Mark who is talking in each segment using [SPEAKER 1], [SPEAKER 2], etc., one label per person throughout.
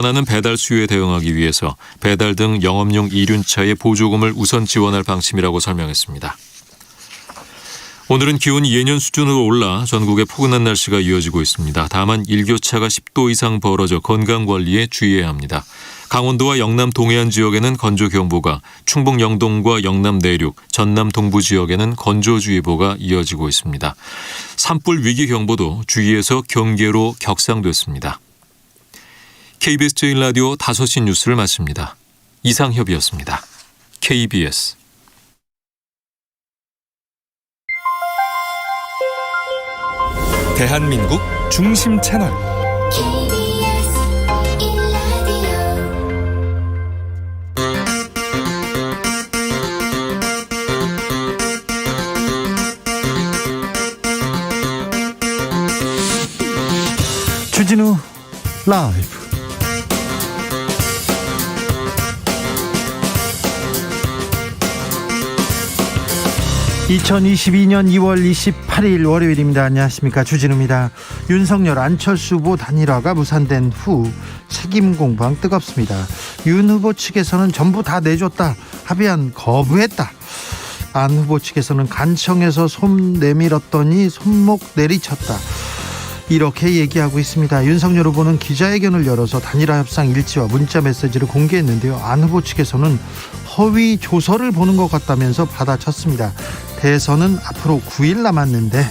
[SPEAKER 1] 늘어나는 배달 수요에 대응하기 위해서 배달 등 영업용 이륜차의 보조금을 우선 지원할 방침이라고 설명했습니다. 오늘은 기온이 예년 수준으로 올라 전국에 포근한 날씨가 이어지고 있습니다. 다만 일교차가 10도 이상 벌어져 건강관리에 주의해야 합니다. 강원도와 영남 동해안 지역에는 건조경보가, 충북 영동과 영남 내륙, 전남 동부 지역에는 건조주의보가 이어지고 있습니다. 산불 위기경보도 주의에서 경계로 격상됐습니다. KBS 제1라디오 5시 뉴스를 마칩니다. 이상협이었습니다. KBS
[SPEAKER 2] 대한민국 중심 채널
[SPEAKER 3] 주진우 라이브. (2022년 2월 28일) 월요일입니다. 안녕하십니까, 주진우입니다. 윤석열 안철수 후보 단일화가 무산된 후 책임 공방 뜨겁습니다. 윤 후보 측에서는 전부 다 내줬다, 합의안 거부했다. 안 후보 측에서는 간청에서 손 내밀었더니 손목 내리쳤다, 이렇게 얘기하고 있습니다. 윤석열 후보는 기자회견을 열어서 단일화 협상 일지와 문자 메시지를 공개했는데요. 안 후보 측에서는 허위 조서를 보는 것 같다면서 받아쳤습니다. 대선은 앞으로 9일 남았는데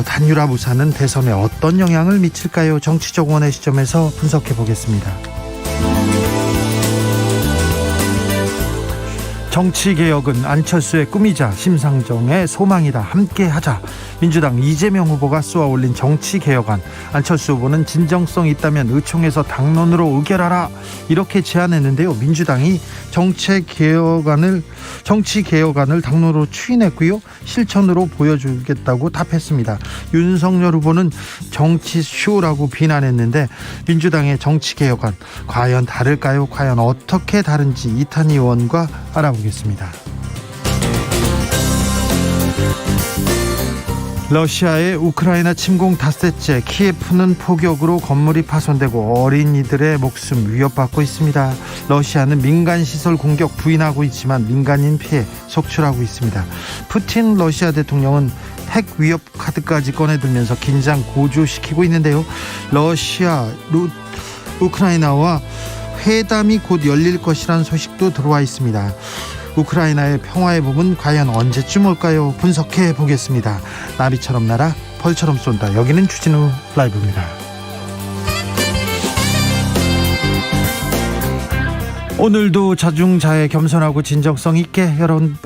[SPEAKER 3] 단일화 무산은 대선에 어떤 영향을 미칠까요? 정치적 원의 시점에서 분석해 보겠습니다. 정치개혁은 안철수의 꿈이자 심상정의 소망이다, 함께하자. 민주당 이재명 후보가 쏘아올린 정치개혁안, 안철수 후보는 진정성 있다면 의총에서 당론으로 의결하라, 이렇게 제안했는데요. 민주당이 정치개혁안을 당론으로 추인했고요, 실천으로 보여주겠다고 답했습니다. 윤석열 후보는 정치쇼라고 비난했는데 민주당의 정치개혁안 과연 다를까요? 과연 어떻게 다른지 이탄희 의원과 알아보겠습니다. 러시아의 우크라이나 침공 닷새째, 키예프는 폭격으로 건물이 파손되고 어린이들의 목숨 위협받고 있습니다. 러시아는 민간시설 공격 부인하고 있지만 민간인 피해 속출하고 있습니다. 푸틴 러시아 대통령은 핵 위협 카드까지 꺼내들면서 긴장 고조시키고 있는데요. 러시아, 우크라이나와 회담이 곧 열릴 것이라는 소식도 들어와 있습니다. 우크라이나의 평화의 봄은 과연 언제쯤 올까요? 분석해 보겠습니다. 나비처럼 날아 벌처럼 쏜다. 여기는 주진우 라이브입니다. 오늘도 자중자애, 겸손하고 진정성 있게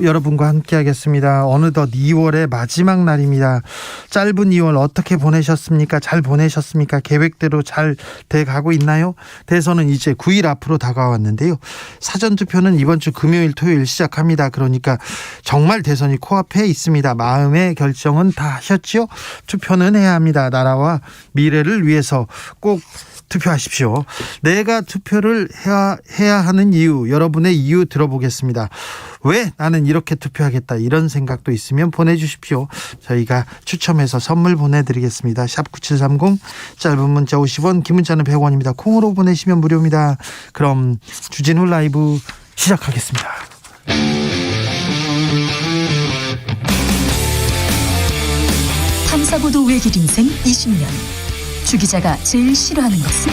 [SPEAKER 3] 여러분과 함께 하겠습니다. 어느덧 2월의 마지막 날입니다. 짧은 2월 어떻게 보내셨습니까? 잘 보내셨습니까? 계획대로 잘 돼가고 있나요? 대선은 이제 9일 앞으로 다가왔는데요. 사전투표는 이번 주 금요일 토요일 시작합니다. 그러니까 정말 대선이 코앞에 있습니다. 마음의 결정은 다 하셨죠? 투표는 해야 합니다. 나라와 미래를 위해서 꼭 투표하십시오. 내가 투표를 해야 하는 이유, 여러분의 이유 들어보겠습니다. 왜 나는 이렇게 투표하겠다, 이런 생각도 있으면 보내주십시오. 저희가 추첨해서 선물 보내드리겠습니다. 샵9730, 짧은 문자 50원, 긴 문자는 100원입니다. 콩으로 보내시면 무료입니다. 그럼 주진우 라이브 시작하겠습니다.
[SPEAKER 4] 탐사보도 외길 인생 20년. 주 기자가 제일 싫어하는 것은?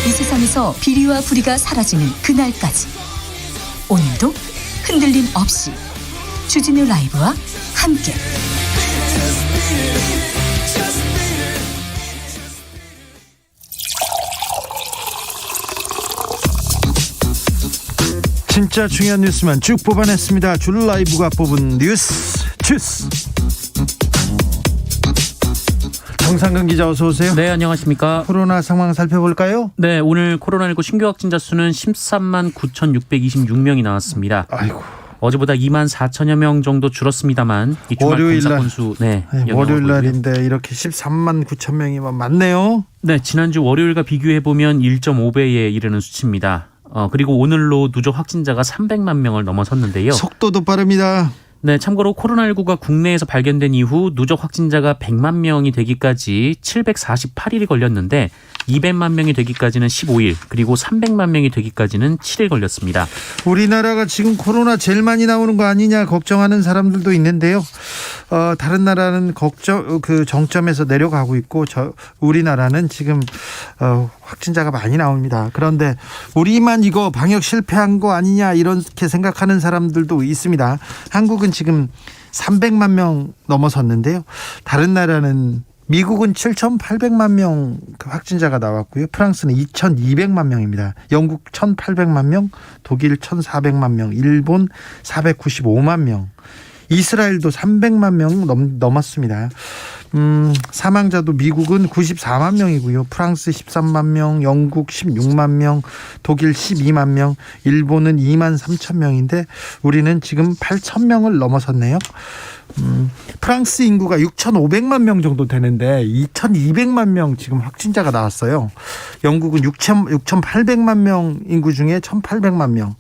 [SPEAKER 4] 이 세상에서 비리와 부리가 사라지는 그날까지, 오늘도 흔들림 없이 주진우 라이브와 함께
[SPEAKER 3] 진짜 중요한 뉴스만 쭉 뽑아냈습니다. 주 라이브가 뽑은 뉴스 주스. 정상근 기자, 어서 오세요.
[SPEAKER 5] 네, 안녕하십니까.
[SPEAKER 3] 코로나 상황 살펴볼까요?
[SPEAKER 5] 네, 오늘 코로나19 신규 확진자 수는 13만 9,626명이 나왔습니다.
[SPEAKER 3] 아이고.
[SPEAKER 5] 어제보다 2만 4천여 명 정도 줄었습니다만 이 주말 검사 건수
[SPEAKER 3] 월요일 날인데 이렇게 13만 9천 명이면 많네요.
[SPEAKER 5] 네, 지난주 월요일과 비교해 보면 1.5배에 이르는 수치입니다. 그리고 오늘로 누적 확진자가 300만 명을 넘어섰는데요.
[SPEAKER 3] 속도도 빠릅니다.
[SPEAKER 5] 네, 참고로 코로나19가 국내에서 발견된 이후 누적 확진자가 100만 명이 되기까지 748일이 걸렸는데 200만 명이 되기까지는 15일, 그리고 300만 명이 되기까지는 7일 걸렸습니다.
[SPEAKER 3] 우리나라가 지금 코로나 제일 많이 나오는 거 아니냐 걱정하는 사람들도 있는데요. 다른 나라는 정점에서 내려가고 있고 우리나라는 지금 확진자가 많이 나옵니다. 그런데 우리만 이거 방역 실패한 거 아니냐 이렇게 생각하는 사람들도 있습니다. 한국은 지금 300만 명 넘어섰는데요. 다른 나라는 미국은 7,800만 명 확진자가 나왔고요. 프랑스는 2,200만 명입니다. 영국 1,800만 명, 독일 1,400만 명, 일본 495만 명, 이스라엘도 300만 명 넘었습니다. 사망자도 미국은 94만 명이고요. 프랑스 13만 명, 영국 16만 명, 독일 12만 명, 일본은 2만 3천 명인데 우리는 지금 8천 명을 넘어섰네요. 프랑스 인구가 6,500만 명 정도 되는데 2,200만 명 지금 확진자가 나왔어요. 영국은 6,800만 명 인구 중에 1,800만 명,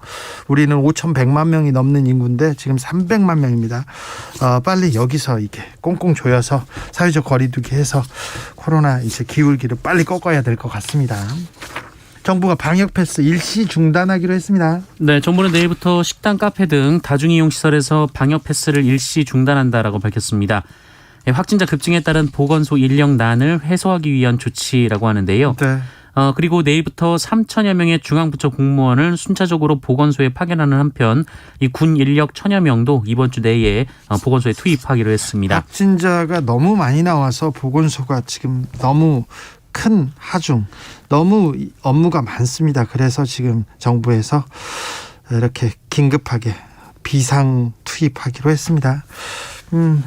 [SPEAKER 3] 우리는 5,100만 명이 넘는 인구인데 지금 300만 명입니다. 빨리 여기서 이게 꽁꽁 조여서 사회적 거리두기 해서 코로나 이제 기울기를 빨리 꺾어야 될 것 같습니다. 정부가 방역 패스 일시 중단하기로 했습니다.
[SPEAKER 5] 네, 정부는 내일부터 식당, 카페 등 다중이용 시설에서 방역 패스를 일시 중단한다라고 밝혔습니다. 확진자 급증에 따른 보건소 인력난을 해소하기 위한 조치라고 하는데요.
[SPEAKER 3] 네.
[SPEAKER 5] 그리고 내일부터 3천여 명의 중앙부처 공무원을 순차적으로 보건소에 파견하는 한편 이 군 인력 1,000여 명도 이번 주 내에 보건소에 투입하기로 했습니다.
[SPEAKER 3] 확진자가 너무 많이 나와서 보건소가 지금 너무 큰 하중, 너무 업무가 많습니다. 그래서 지금 정부에서 이렇게 긴급하게 비상 투입하기로 했습니다.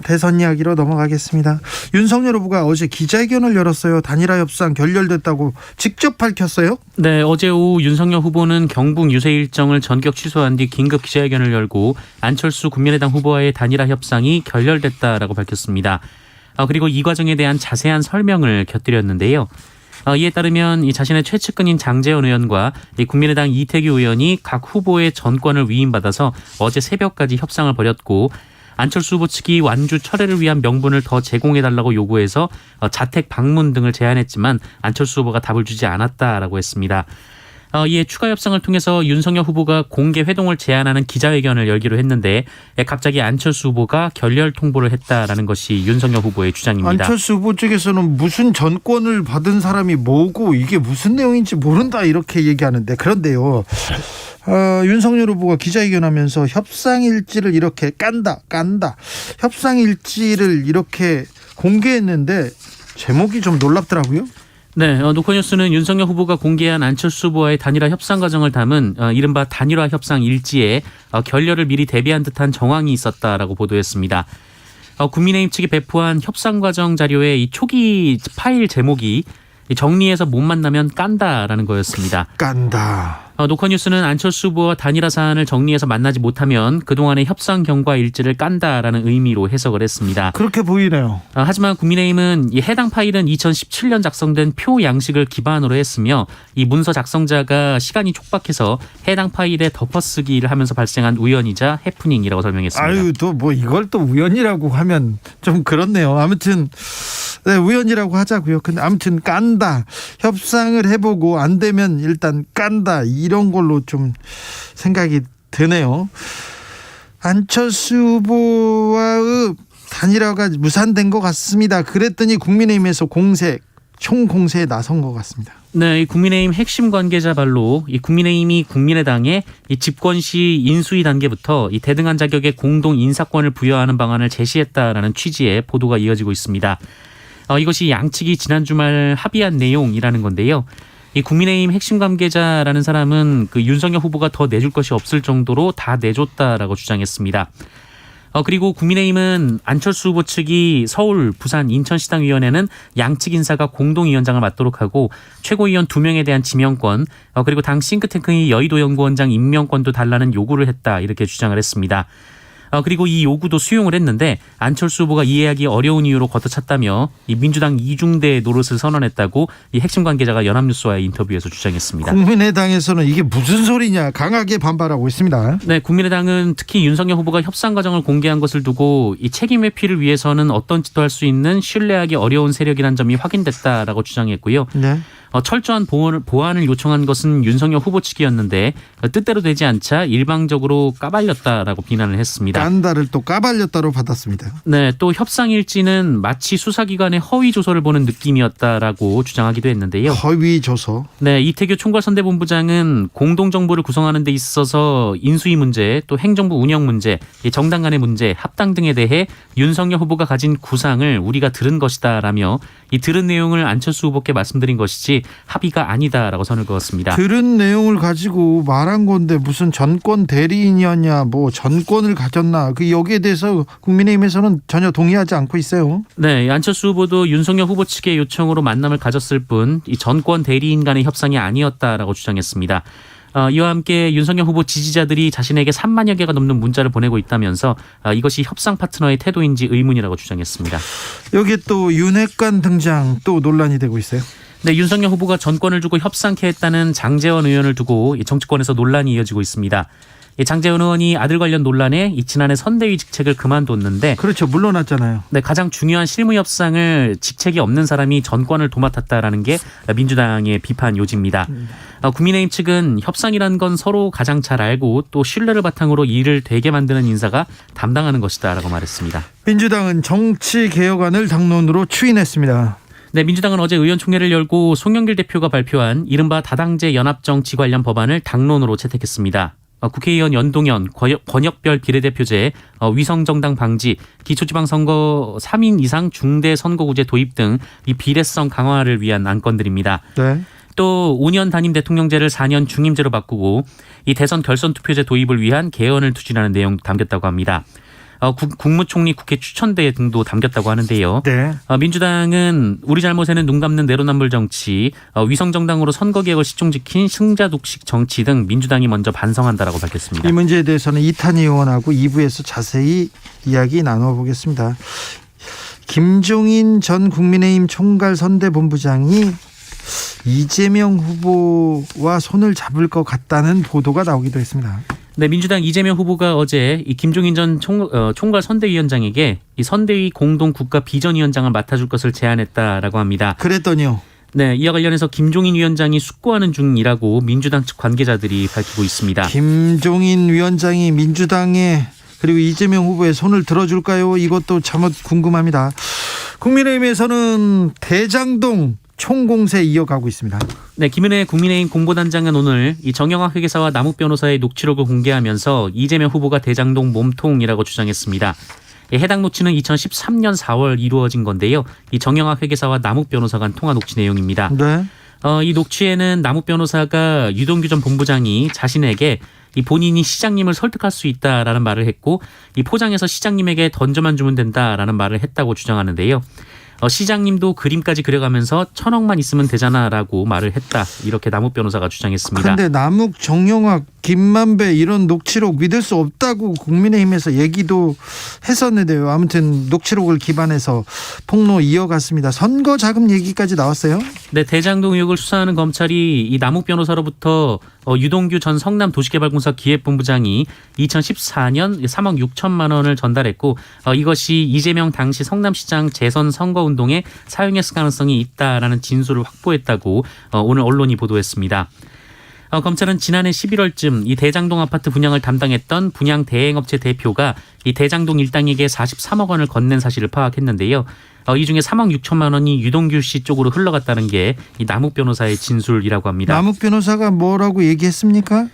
[SPEAKER 3] 대선 이야기로 넘어가겠습니다. 윤석열 후보가 어제 기자회견을 열었어요. 단일화 협상 결렬됐다고 직접 밝혔어요.
[SPEAKER 5] 네, 어제 오후 윤석열 후보는 경북 유세 일정을 전격 취소한 뒤 긴급 기자회견을 열고 안철수 국민의당 후보와의 단일화 협상이 결렬됐다라고 밝혔습니다. 그리고 이 과정에 대한 자세한 설명을 곁들였는데요. 이에 따르면 이 자신의 최측근인 장제원 의원과 이 국민의당 이태규 의원이 각 후보의 전권을 위임받아서 어제 새벽까지 협상을 벌였고, 안철수 후보 측이 완주 철회를 위한 명분을 더 제공해달라고 요구해서 자택 방문 등을 제안했지만 안철수 후보가 답을 주지 않았다라고 했습니다. 이에 추가 협상을 통해서 윤석열 후보가 공개 회동을 제안하는 기자회견을 열기로 했는데 갑자기 안철수 후보가 결렬 통보를 했다라는 것이 윤석열 후보의 주장입니다.
[SPEAKER 3] 안철수 후보 쪽에서는 무슨 전권을 받은 사람이 뭐고 이게 무슨 내용인지 모른다 이렇게 얘기하는데, 그런데요. 윤석열 후보가 기자회견하면서 협상일지를 이렇게 깐다 협상일지를 이렇게 공개했는데 제목이 좀 놀랍더라고요.
[SPEAKER 5] 네, 노컷뉴스는 윤석열 후보가 공개한 안철수 후보와의 단일화 협상 과정을 담은 이른바 단일화 협상 일지에 결렬을 미리 대비한 듯한 정황이 있었다라고 보도했습니다. 국민의힘 측이 배포한 협상 과정 자료의 이 초기 파일 제목이 정리해서 못 만나면 깐다라는 거였습니다.
[SPEAKER 3] 깐다.
[SPEAKER 5] 노컷뉴스는 안철수 후보와 단일화 사안을 정리해서 만나지 못하면 그동안의 협상 경과 일지를 깐다라는 의미로 해석을 했습니다.
[SPEAKER 3] 그렇게 보이네요.
[SPEAKER 5] 하지만 국민의힘은 이 해당 파일은 2017년 작성된 표 양식을 기반으로 했으며 이 문서 작성자가 시간이 촉박해서 해당 파일에 덮어쓰기를 하면서 발생한 우연이자 해프닝이라고 설명했습니다.
[SPEAKER 3] 아유, 또 뭐 이걸 또 우연이라고 하면 좀 그렇네요. 아무튼 네, 우연이라고 하자고요. 근데 아무튼 깐다. 협상을 해보고 안 되면 일단 깐다. 이런 걸로 좀 생각이 드네요. 안철수 후보와의 단일화가 무산된 것 같습니다. 그랬더니 국민의힘에서 총공세에 나선 것 같습니다.
[SPEAKER 5] 네, 이 국민의힘 핵심 관계자 발로 이 국민의힘이 국민의당에 이 집권 시 인수위 단계부터 이 대등한 자격의 공동 인사권을 부여하는 방안을 제시했다라는 취지의 보도가 이어지고 있습니다. 이것이 양측이 지난 주말 합의한 내용이라는 건데요. 이 국민의힘 핵심 관계자라는 사람은 그 윤석열 후보가 더 내줄 것이 없을 정도로 다 내줬다라고 주장했습니다. 그리고 국민의힘은 안철수 후보 측이 서울, 부산, 인천시당위원회는 양측 인사가 공동위원장을 맡도록 하고 최고위원 2명에 대한 지명권, 그리고 당 싱크탱크의 여의도 연구원장 임명권도 달라는 요구를 했다, 이렇게 주장을 했습니다. 그리고 이 요구도 수용을 했는데 안철수 후보가 이해하기 어려운 이유로 걷어찼다며 이 민주당 이중대 노릇을 선언했다고 이 핵심 관계자가 연합뉴스와의 인터뷰에서 주장했습니다.
[SPEAKER 3] 국민의당에서는 이게 무슨 소리냐 강하게 반발하고 있습니다.
[SPEAKER 5] 네, 국민의당은 특히 윤석열 후보가 협상 과정을 공개한 것을 두고 이 책임 회피를 위해서는 어떤 짓도 할 수 있는 신뢰하기 어려운 세력이란 점이 확인됐다라고 주장했고요.
[SPEAKER 3] 네.
[SPEAKER 5] 철저한 보완을 요청한 것은 윤석열 후보 측이었는데 뜻대로 되지 않자 일방적으로 까발렸다라고 비난을 했습니다.
[SPEAKER 3] 깐다를 또 까발렸다로 받았습니다.
[SPEAKER 5] 네, 또 협상 일지는 마치 수사기관의 허위 조서를 보는 느낌이었다라고 주장하기도 했는데요.
[SPEAKER 3] 허위 조서.
[SPEAKER 5] 네, 이태규 총괄선대본부장은 공동정부를 구성하는 데 있어서 인수위 문제, 또 행정부 운영 문제, 정당 간의 문제, 합당 등에 대해 윤석열 후보가 가진 구상을 우리가 들은 것이다라며 이 들은 내용을 안철수 후보께 말씀드린 것이지 합의가 아니다라고 선을 그었습니다.
[SPEAKER 3] 들은 내용을 가지고 말한 건데 무슨 전권 대리인이었냐, 뭐 전권을 가졌나, 여기에 대해서 국민의힘에서는 전혀 동의하지 않고 있어요.
[SPEAKER 5] 네, 안철수 후보도 윤석열 후보 측의 요청으로 만남을 가졌을 뿐 이 전권 대리인 간의 협상이 아니었다라고 주장했습니다. 이와 함께 윤석열 후보 지지자들이 자신에게 3만여 개가 넘는 문자를 보내고 있다면서 이것이 협상 파트너의 태도인지 의문이라고 주장했습니다.
[SPEAKER 3] 여기에 또 윤핵관 등장, 또 논란이 되고 있어요.
[SPEAKER 5] 네, 윤석열 후보가 전권을 주고 협상케 했다는 장제원 의원을 두고 정치권에서 논란이 이어지고 있습니다. 장제원 의원이 아들 관련 논란에 지난해 선대위 직책을 그만뒀는데,
[SPEAKER 3] 그렇죠, 물러났잖아요.
[SPEAKER 5] 네, 가장 중요한 실무 협상을 직책이 없는 사람이 전권을 도맡았다라는 게 민주당의 비판 요지입니다. 국민의힘 측은 협상이란 건 서로 가장 잘 알고 또 신뢰를 바탕으로 일을 되게 만드는 인사가 담당하는 것이다라고 말했습니다.
[SPEAKER 3] 민주당은 정치개혁안을 당론으로 추인했습니다.
[SPEAKER 5] 네, 민주당은 어제 의원총회를 열고 송영길 대표가 발표한 이른바 다당제 연합정치 관련 법안을 당론으로 채택했습니다. 국회의원 연동형, 권역별 비례대표제, 위성정당 방지, 기초지방선거 3인 이상 중대선거구제 도입 등 이 비례성 강화를 위한 안건들입니다.
[SPEAKER 3] 네.
[SPEAKER 5] 또 5년 단임 대통령제를 4년 중임제로 바꾸고 이 대선 결선 투표제 도입을 위한 개헌을 추진하는 내용 담겼다고 합니다. 국무총리 국회 추천대 등도 담겼다고 하는데요.
[SPEAKER 3] 네.
[SPEAKER 5] 민주당은 우리 잘못에는 눈 감는 내로남불 정치, 위성정당으로 선거개혁을 시종지킨 승자독식 정치 등 민주당이 먼저 반성한다라고 밝혔습니다.
[SPEAKER 3] 이 문제에 대해서는 이탄희 의원하고 2부에서 자세히 이야기 나눠보겠습니다. 김종인 전 국민의힘 총괄선대본부장이 이재명 후보와 손을 잡을 것 같다는 보도가 나오기도 했습니다.
[SPEAKER 5] 네, 민주당 이재명 후보가 어제 이 김종인 전 총괄 선대위원장에게 이 선대위 공동 국가 비전위원장을 맡아줄 것을 제안했다라고 합니다.
[SPEAKER 3] 그랬더니요.
[SPEAKER 5] 네, 이와 관련해서 김종인 위원장이 숙고하는 중이라고 민주당 측 관계자들이 밝히고 있습니다.
[SPEAKER 3] 김종인 위원장이 민주당에 그리고 이재명 후보의 손을 들어줄까요? 이것도 참 궁금합니다. 국민의힘에서는 대장동 총공세 이어가고 있습니다.
[SPEAKER 5] 네, 김은혜 국민의힘 공보단장은 오늘 이 정영학 회계사와 남욱 변호사의 녹취록을 공개하면서 이재명 후보가 대장동 몸통이라고 주장했습니다. 해당 녹취는 2013년 4월 이루어진 건데요. 이 정영학 회계사와 남욱 변호사 간 통화 녹취 내용입니다.
[SPEAKER 3] 네.
[SPEAKER 5] 이 녹취에는 남욱 변호사가 유동규 전 본부장이 자신에게 이 본인이 시장님을 설득할 수 있다라는 말을 했고 이 포장해서 시장님에게 던져만 주면 된다라는 말을 했다고 주장하는데요. 시장님도 그림까지 그려가면서 1,000억만 있으면 되잖아라고 말을 했다. 이렇게 남욱 변호사가 주장했습니다.
[SPEAKER 3] 그런데 남욱, 정영학, 김만배 이런 녹취록 믿을 수 없다고 국민의힘에서 얘기도 했었는데요. 아무튼 녹취록을 기반해서 폭로 이어갔습니다. 선거 자금 얘기까지 나왔어요.
[SPEAKER 5] 네, 대장동 의혹을 수사하는 검찰이 이 남욱 변호사로부터 유동규 전 성남도시개발공사 기획본부장이 2014년 3억 6천만 원을 전달했고 이것이 이재명 당시 성남시장 재선 선거운동에 사용했을 가능성이 있다라는 진술을 확보했다고 오늘 언론이 보도했습니다. 검찰은 지난해 11월쯤 이 대장동 아파트 분양을 담당했던 분양 대행업체 대표가 이 대장동 일당에게 43억 원을 건넨 사실을 파악했는데요. 이 중에 3억 6천만 원이 유동규 씨 쪽으로 흘러갔다는 게 이 남욱 변호사의 진술이라고 합니다.
[SPEAKER 3] 남욱 변호사가 뭐라고 얘기했습니까?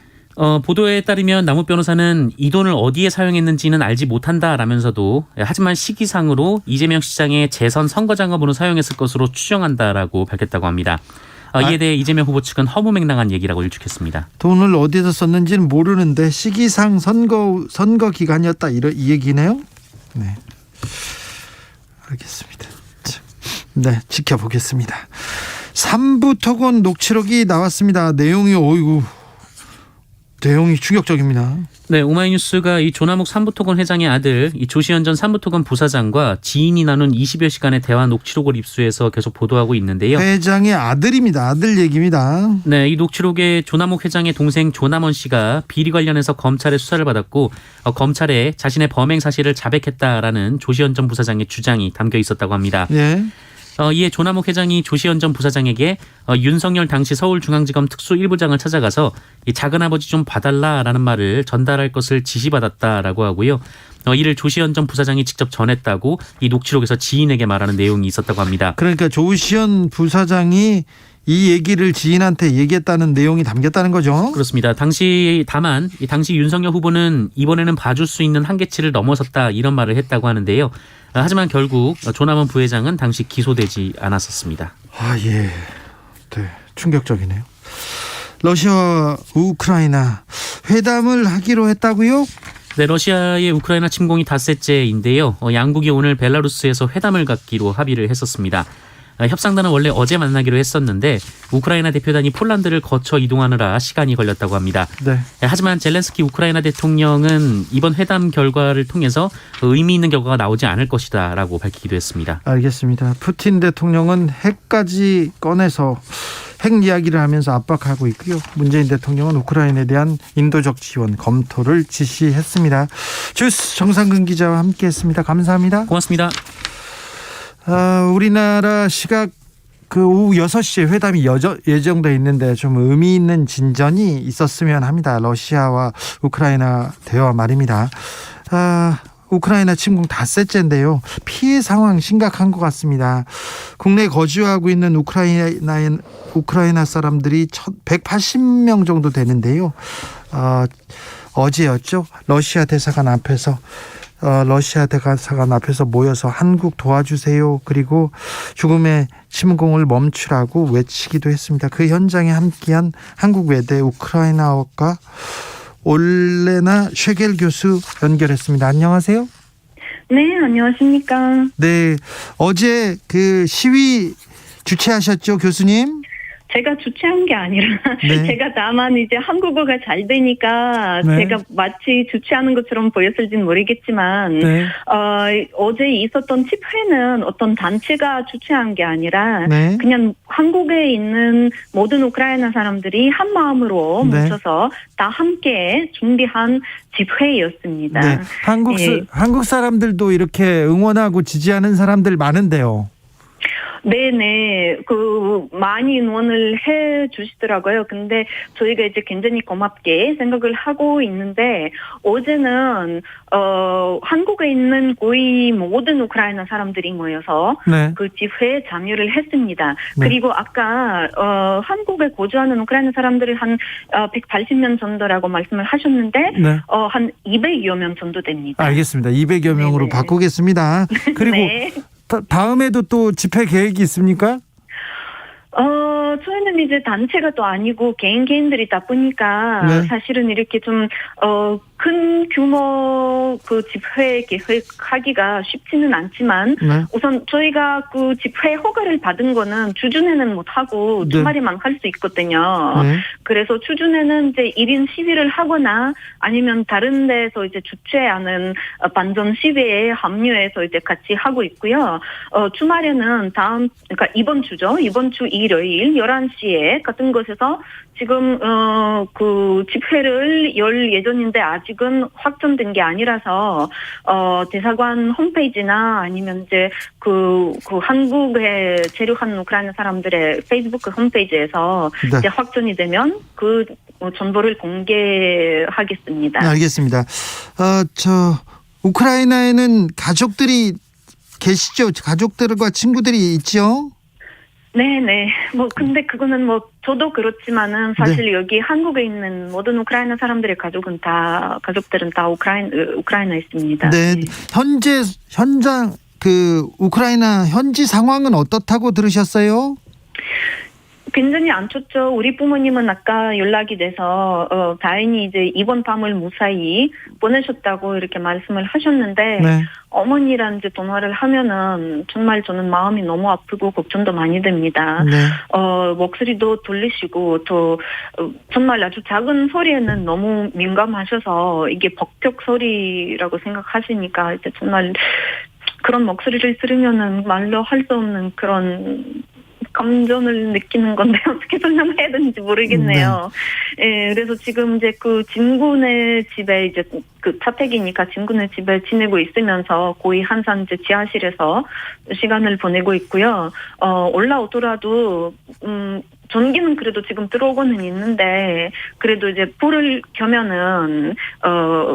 [SPEAKER 5] 보도에 따르면 남욱 변호사는 이 돈을 어디에 사용했는지는 알지 못한다라면서도 하지만 시기상으로 이재명 시장의 재선 선거 자금으로 사용했을 것으로 추정한다라고 밝혔다고 합니다. 이에 대해 이재명 후보 측은 허무맹랑한 얘기라고 일축했습니다.
[SPEAKER 3] 돈을 어디서 썼는지는 모르는데 시기상 선거 기간이었다 이 얘기네요. 네, 알겠습니다. 네, 지켜보겠습니다. 3부 토론 녹취록이 나왔습니다. 내용이 어이구 내용이 충격적입니다.
[SPEAKER 5] 네, 오마이뉴스가 이 조남욱 삼부토건 회장의 아들 이 조시현 전 삼부토건 부사장과 지인이 나눈 20여 시간의 대화 녹취록을 입수해서 계속 보도하고 있는데요.
[SPEAKER 3] 회장의 아들입니다. 아들 얘기입니다.
[SPEAKER 5] 네, 이 녹취록에 조남욱 회장의 동생 조남원 씨가 비리 관련해서 검찰의 수사를 받았고 검찰에 자신의 범행 사실을 자백했다라는 조시현 전 부사장의 주장이 담겨 있었다고 합니다.
[SPEAKER 3] 예.
[SPEAKER 5] 이에 조남욱 회장이 조시현 전 부사장에게 윤석열 당시 서울중앙지검 특수 1부장을 찾아가서 이 작은아버지 좀 봐달라라는 말을 전달할 것을 지시받았다라고 하고요. 이를 조시현 전 부사장이 직접 전했다고 이 녹취록에서 지인에게 말하는 내용이 있었다고 합니다.
[SPEAKER 3] 그러니까 조시현 부사장이 이 얘기를 지인한테 얘기했다는 내용이 담겼다는 거죠.
[SPEAKER 5] 그렇습니다. 다만 당시 윤석열 후보는 이번에는 봐줄 수 있는 한계치를 넘어섰다 이런 말을 했다고 하는데요. 하지만 결국 조남원 부회장은 당시 기소되지 않았었습니다.
[SPEAKER 3] 아, 예. 네, 충격적이네요. 러시아와 우크라이나 회담을 하기로 했다고요?
[SPEAKER 5] 네, 러시아의 우크라이나 침공이 닷새째인데요. 양국이 오늘 벨라루스에서 회담을 갖기로 합의를 했었습니다. 협상단은 원래 어제 만나기로 했었는데 우크라이나 대표단이 폴란드를 거쳐 이동하느라 시간이 걸렸다고 합니다.
[SPEAKER 3] 네.
[SPEAKER 5] 하지만 젤렌스키 우크라이나 대통령은 이번 회담 결과를 통해서 의미 있는 결과가 나오지 않을 것이다라고 밝히기도 했습니다.
[SPEAKER 3] 알겠습니다. 푸틴 대통령은 핵까지 꺼내서 핵 이야기를 하면서 압박하고 있고요. 문재인 대통령은 우크라이나에 대한 인도적 지원 검토를 지시했습니다. 주스 정상근 기자와 함께했습니다. 감사합니다.
[SPEAKER 5] 고맙습니다.
[SPEAKER 3] 우리나라 시각 오후 6시에 회담이 예정돼 있는데 좀 의미 있는 진전이 있었으면 합니다. 러시아와 우크라이나 대화 말입니다. 우크라이나 침공 닷새째인데요. 피해 상황 심각한 것 같습니다. 국내에 거주하고 있는 우크라이나 사람들이 180명 정도 되는데요. 어제였죠. 러시아 대사관 앞에서 모여서 한국 도와주세요. 그리고 죽음의 침공을 멈추라고 외치기도 했습니다. 그 현장에 함께한 한국 외대 우크라이나어과 올레나 쉐겔 교수 연결했습니다. 안녕하세요.
[SPEAKER 6] 네, 안녕하십니까.
[SPEAKER 3] 네, 어제 그 시위 주최하셨죠, 교수님?
[SPEAKER 6] 제가 주최한 게 아니라
[SPEAKER 3] 네.
[SPEAKER 6] 제가 다만 이제 한국어가 잘 되니까
[SPEAKER 3] 네.
[SPEAKER 6] 제가 마치 주최하는 것처럼 보였을지는 모르겠지만
[SPEAKER 3] 네.
[SPEAKER 6] 어제 있었던 집회는 어떤 단체가 주최한 게 아니라
[SPEAKER 3] 네.
[SPEAKER 6] 그냥 한국에 있는 모든 우크라이나 사람들이 한 마음으로
[SPEAKER 3] 네.
[SPEAKER 6] 뭉쳐서 다 함께 준비한 집회였습니다.
[SPEAKER 3] 네. 한국 사람들도 이렇게 응원하고 지지하는 사람들 많은데요.
[SPEAKER 6] 네네, 많이 응원을 해 주시더라고요. 근데 저희가 이제 굉장히 고맙게 생각을 하고 있는데, 어제는, 한국에 있는 거의 모든 우크라이나 사람들이 모여서
[SPEAKER 3] 네.
[SPEAKER 6] 그 집회에 참여를 했습니다.
[SPEAKER 3] 네.
[SPEAKER 6] 그리고 아까, 한국에 거주하는 우크라이나 사람들이 한, 180명 정도라고 말씀을 하셨는데,
[SPEAKER 3] 네.
[SPEAKER 6] 한 200여 명 정도 됩니다.
[SPEAKER 3] 알겠습니다. 200여 명으로
[SPEAKER 6] 네네.
[SPEAKER 3] 바꾸겠습니다. 그리고
[SPEAKER 6] 네.
[SPEAKER 3] 다음에도 또 집회 계획이 있습니까?
[SPEAKER 6] 저희는 이제 단체가 또 아니고 개인들이 다 보니까
[SPEAKER 3] 네.
[SPEAKER 6] 사실은 이렇게 좀, 큰 규모 그 집회 계획하기가 쉽지는 않지만
[SPEAKER 3] 네.
[SPEAKER 6] 우선 저희가 그 집회 허가를 받은 거는 주중에는 못하고
[SPEAKER 3] 네.
[SPEAKER 6] 주말에만 할 수 있거든요.
[SPEAKER 3] 네.
[SPEAKER 6] 그래서 주중에는 이제 1인 시위를 하거나 아니면 다른 데서 이제 주최하는 반전 시위에 합류해서 이제 같이 하고 있고요. 주말에는 그러니까 이번 주 일요일 11시에 같은 곳에서 지금 그 집회를 열 예정인데 아직은 확정된 게 아니라서 대사관 홈페이지나 아니면 이제 그 한국에 체류한 우크라이나 사람들의 페이스북 홈페이지에서
[SPEAKER 3] 네.
[SPEAKER 6] 이제 확정이 되면 그 정보를 공개하겠습니다.
[SPEAKER 3] 네, 알겠습니다. 우크라이나에는 가족들이 계시죠? 가족들과 친구들이 있죠?
[SPEAKER 6] 네네. 근데 그거는 저도 그렇지만은 사실 여기 한국에 있는 모든 우크라이나 사람들의 가족들은 다 우크라이나에 있습니다.
[SPEAKER 3] 네. 현장, 우크라이나 현지 상황은 어떻다고 들으셨어요?
[SPEAKER 6] 굉장히 안 좋죠. 우리 부모님은 아까 연락이 돼서 다행히 이제 이번 밤을 무사히 보내셨다고 이렇게 말씀을 하셨는데
[SPEAKER 3] 네.
[SPEAKER 6] 어머니랑 이제 통화를 하면은 정말 저는 마음이 너무 아프고 걱정도 많이 됩니다.
[SPEAKER 3] 네.
[SPEAKER 6] 목소리도 들리시고 또 정말 아주 작은 소리에는 너무 민감하셔서 이게 폭격 소리라고 생각하시니까 이제 정말 그런 목소리를 들으면은 말로 할 수 없는 그런 감정을 느끼는 건데 어떻게 설명해야 되는지 모르겠네요. 예, 그래서 지금 이제 그 진군의 집에 이제 그 자택이니까 진군의 집에 지내고 있으면서 거의 항상 이제 지하실에서 시간을 보내고 있고요. 올라오더라도 전기는 그래도 지금 들어오고는 있는데 그래도 이제 불을 켜면은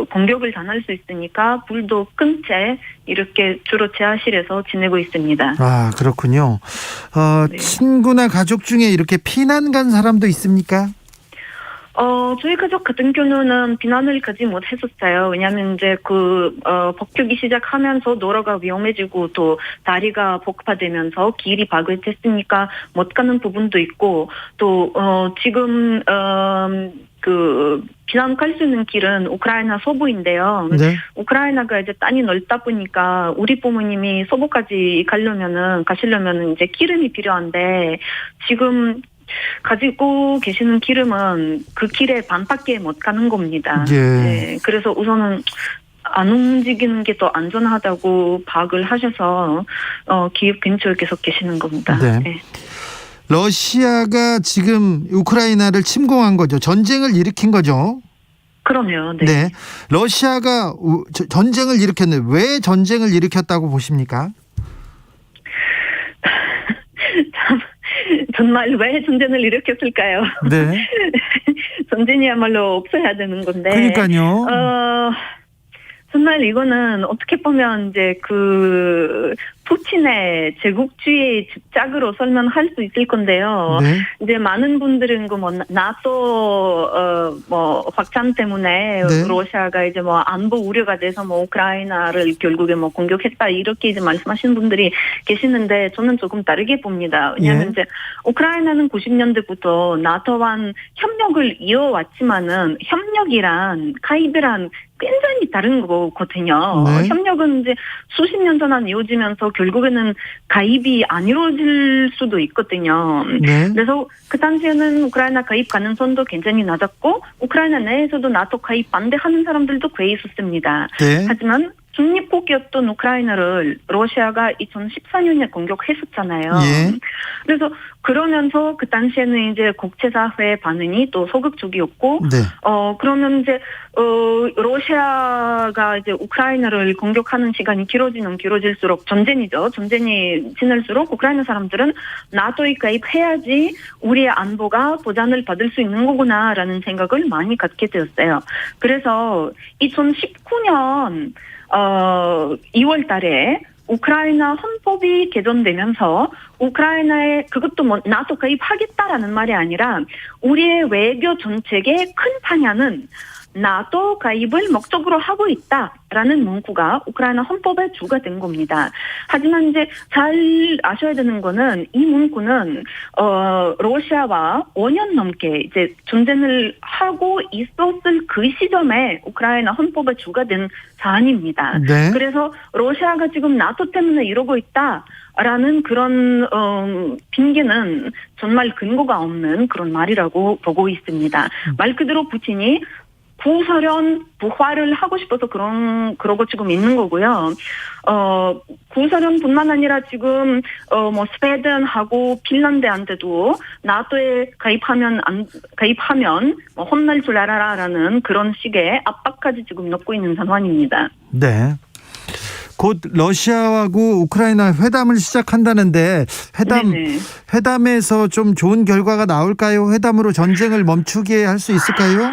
[SPEAKER 6] 공격을 당할 수 있으니까 불도 끈 채 이렇게 주로 지하실에서 지내고 있습니다.
[SPEAKER 3] 아, 그렇군요.
[SPEAKER 6] 네.
[SPEAKER 3] 친구나 가족 중에 이렇게 피난 간 사람도 있습니까?
[SPEAKER 6] 저희 가족 같은 경우는 비난을 가지 못했었어요. 왜냐하면 이제 폭격이 시작하면서 도로가 위험해지고 또 다리가 폭파되면서 길이 박을됐으니까 못 가는 부분도 있고 또 지금 비난 갈 수 있는 길은 우크라이나 서부인데요.
[SPEAKER 3] 네.
[SPEAKER 6] 우크라이나가 이제 땅이 넓다 보니까 우리 부모님이 서부까지 가시려면은 이제 기름이 필요한데 지금 가지고 계시는 기름은 그 길에 반밖에 못 가는 겁니다.
[SPEAKER 3] 예.
[SPEAKER 6] 네, 그래서 우선은 안 움직이는 게 더 안전하다고 파악을 하셔서 기업 근처에 계속 계시는 겁니다.
[SPEAKER 3] 네.
[SPEAKER 6] 네.
[SPEAKER 3] 러시아가 지금 우크라이나를 침공한 거죠. 전쟁을 일으킨 거죠.
[SPEAKER 6] 그러네요. 네.
[SPEAKER 3] 네. 러시아가 전쟁을 일으켰는데 왜 전쟁을 일으켰다고 보십니까?
[SPEAKER 6] 참, 정말 왜 전쟁을 일으켰을까요?
[SPEAKER 3] 네.
[SPEAKER 6] 전쟁이야말로 없어야 되는 건데.
[SPEAKER 3] 그러니까요.
[SPEAKER 6] 정말 이거는 어떻게 보면 이제 푸틴의 제국주의 집착으로 설명할 수 있을 건데요.
[SPEAKER 3] 네.
[SPEAKER 6] 이제 많은 분들은 나토 확장 때문에
[SPEAKER 3] 네.
[SPEAKER 6] 러시아가 이제 안보 우려가 돼서 우크라이나를 결국에 공격했다 이렇게 이제 말씀하시는 분들이 계시는데 저는 조금 다르게 봅니다. 왜냐하면
[SPEAKER 3] 예.
[SPEAKER 6] 이제 우크라이나는 90년대부터 나토와 협력을 이어왔지만은 협력이란 가입이란 굉장히 다른 거거든요.
[SPEAKER 3] 네.
[SPEAKER 6] 협력은 이제 수십 년 동안 이어지면서 결국에는 가입이 안 이루어질 수도 있거든요.
[SPEAKER 3] 네.
[SPEAKER 6] 그래서 그 당시에는 우크라이나 가입 가능성도 굉장히 낮았고 우크라이나 내에서도 나토 가입 반대하는 사람들도 꽤 있었습니다.
[SPEAKER 3] 네.
[SPEAKER 6] 하지만 중립국이었던 우크라이나를 러시아가 2014년에 공격했었잖아요.
[SPEAKER 3] 예.
[SPEAKER 6] 그래서 그러면서 그 당시에는 이제 국제사회의 반응이 또 소극적이었고,
[SPEAKER 3] 네.
[SPEAKER 6] 그러면 이제, 러시아가 이제 우크라이나를 공격하는 시간이 길어질수록 전쟁이죠. 전쟁이 지날수록 우크라이나 사람들은 나토에 가입해야지 우리의 안보가 보장을 받을 수 있는 거구나라는 생각을 많이 갖게 되었어요. 그래서 2019년 2월 달에 우크라이나 헌법이 개정되면서 우크라이나에 그것도 나토 가입하겠다라는 말이 아니라 우리의 외교 정책의 큰 방향은 나토 가입을 목적으로 하고 있다라는 문구가 우크라이나 헌법의 주가 된 겁니다. 하지만 이제 잘 아셔야 되는 거는 이 문구는 러시아와 5년 넘게 이제 전쟁을 하고 있었을 그 시점에 우크라이나 헌법의 주가 된 사안입니다.
[SPEAKER 3] 네.
[SPEAKER 6] 그래서 러시아가 지금 나토 때문에 이러고 있다라는 그런 핑계는 정말 근거가 없는 그런 말이라고 보고 있습니다. 말 그대로 푸틴이 구소련 부활을 하고 싶어서 그러고 지금 있는 거고요. 구소련뿐만 아니라 지금 스웨덴하고 핀란드한테도 나토에 가입하면 혼날 줄 알아라라는 그런 식의 압박까지 지금 넣고 있는 상황입니다.
[SPEAKER 3] 네. 곧 러시아하고 우크라이나 회담을 시작한다는데 회담에서 좀 좋은 결과가 나올까요? 회담으로 전쟁을 멈추게 할 수 있을까요?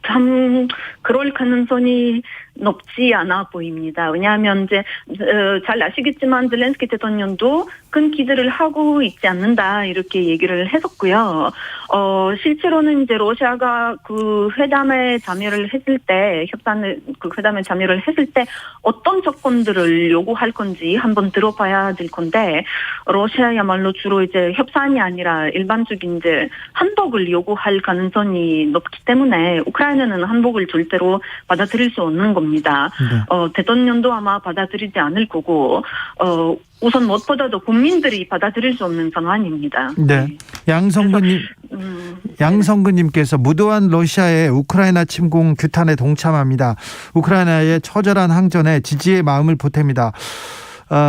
[SPEAKER 6] 참 그럴 가능성이 높지 않아 보입니다. 왜냐하면 이제 잘 아시겠지만 젤렌스키 대통령도 큰 기대를 하고 있지 않는다 이렇게 얘기를 했었고요. 실제로는 이제 러시아가 그 회담에 참여를 했을 때 회담에 참여를 했을 때 어떤 조건들을 요구할 건지 한번 들어봐야 될 건데 러시아야말로 주로 이제 협상이 아니라 일반적인 이제 한복을 요구할 가능성이 높기 때문에 우크라이나는 한복을 절대로 받아들일 수 없는 겁니다.
[SPEAKER 3] 네.
[SPEAKER 6] 대통령도 아마 받아들이지 않을 거고 우선 무엇보다도 국민들이 받아들일 수 없는 상황입니다.
[SPEAKER 3] 네. 양성근님께서 무도한 러시아의 우크라이나 침공 규탄에 동참합니다. 우크라이나의 처절한 항전에 지지의 마음을 보탭니다.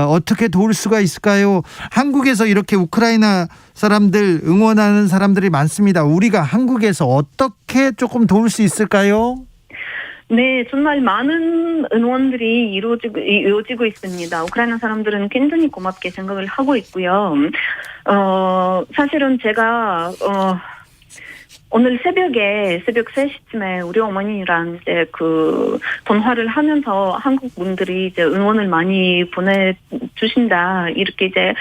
[SPEAKER 3] 어떻게 도울 수가 있을까요? 한국에서 이렇게 우크라이나 사람들 응원하는 사람들이 많습니다. 우리가 한국에서 어떻게 조금 도울 수 있을까요?
[SPEAKER 6] 네, 정말 많은 응원들이 이루어지고 있습니다. 우크라이나 사람들은 굉장히 고맙게 생각을 하고 있고요. 사실은 제가 오늘 새벽 3시쯤에 우리 어머니랑 이제 그 통화를 하면서 한국 분들이 이제 응원을 많이 보내주신다 이렇게 이제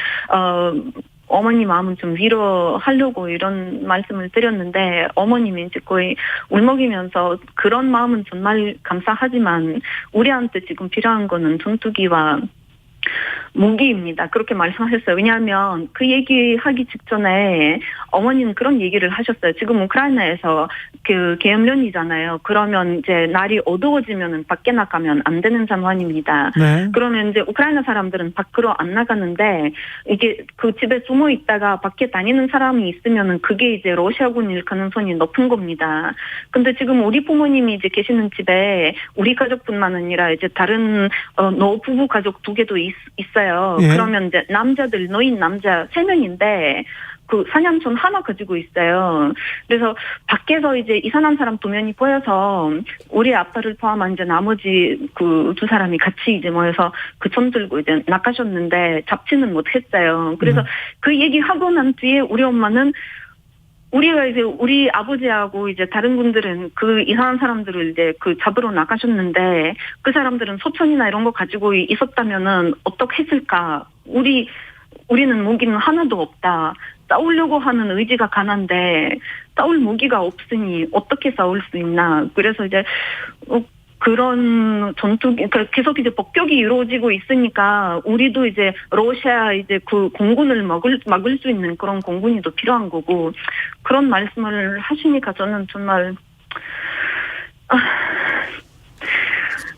[SPEAKER 6] 어머니 마음은 좀 위로하려고 이런 말씀을 드렸는데 어머님이 이제 거의 울먹이면서 그런 마음은 정말 감사하지만 우리한테 지금 필요한 거는 전투기와 무기입니다. 그렇게 말씀하셨어요. 왜냐하면 그 얘기하기 직전에 어머니는 그런 얘기를 하셨어요. 지금 우크라이나에서 그 계엄령이잖아요. 그러면 이제 날이 어두워지면은 밖에 나가면 안 되는 상황입니다.
[SPEAKER 3] 네.
[SPEAKER 6] 그러면 이제 우크라이나 사람들은 밖으로 안 나가는데 이게 그 집에 숨어 있다가 밖에 다니는 사람이 있으면은 그게 이제 러시아군일 가능성이 높은 겁니다. 근데 지금 우리 부모님이 이제 계시는 집에 우리 가족뿐만 아니라 이제 다른 노부부 가족 2개도 있어요.
[SPEAKER 3] 예.
[SPEAKER 6] 그러면 이제 노인 남자 3명인데 그 사냥총 하나 가지고 있어요. 그래서 밖에서 이제 이상한 사람 2명이 보여서 우리 아빠를 포함한 이제 나머지 그 2사람이 같이 이제 모여서 그 총 들고 이제 나가셨는데 잡지는 못했어요. 그래서 그 얘기하고 난 뒤에 우리 엄마는 우리가 이제 우리 아버지하고 이제 다른 분들은 그 이상한 사람들을 이제 그 잡으러 나가셨는데 그 사람들은 소총이나 이런 거 가지고 있었다면은 어떻게 했을까? 우리는 무기는 하나도 없다. 싸우려고 하는 의지가 강한데 싸울 무기가 없으니 어떻게 싸울 수 있나? 그래서 이제 그런 계속 이제 폭격이 이루어지고 있으니까 우리도 이제 러시아 이제 그 공군을 막을 수 있는 그런 공군이 더 필요한 거고 그런 말씀을 하시니까 저는 정말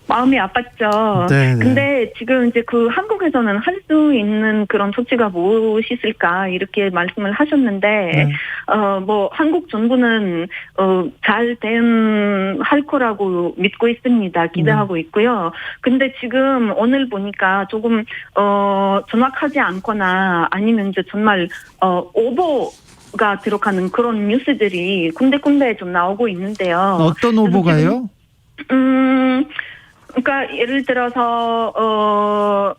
[SPEAKER 6] 마음이 아팠죠.
[SPEAKER 3] 네, 네.
[SPEAKER 6] 근데 지금 이제 그 한국에서는 할 수 있는 그런 조치가 무엇이 있을까 이렇게 말씀을 하셨는데,
[SPEAKER 3] 네.
[SPEAKER 6] 뭐 한국 정부는 잘 대응할 거라고 믿고 있습니다. 기대하고 있고요. 근데 지금 오늘 보니까 조금 정확하지 않거나 아니면 이제 정말 오보가 들어가는 그런 뉴스들이 군데군데 좀 나오고 있는데요.
[SPEAKER 3] 어떤 오보가요?
[SPEAKER 6] 그러니까 예를 들어서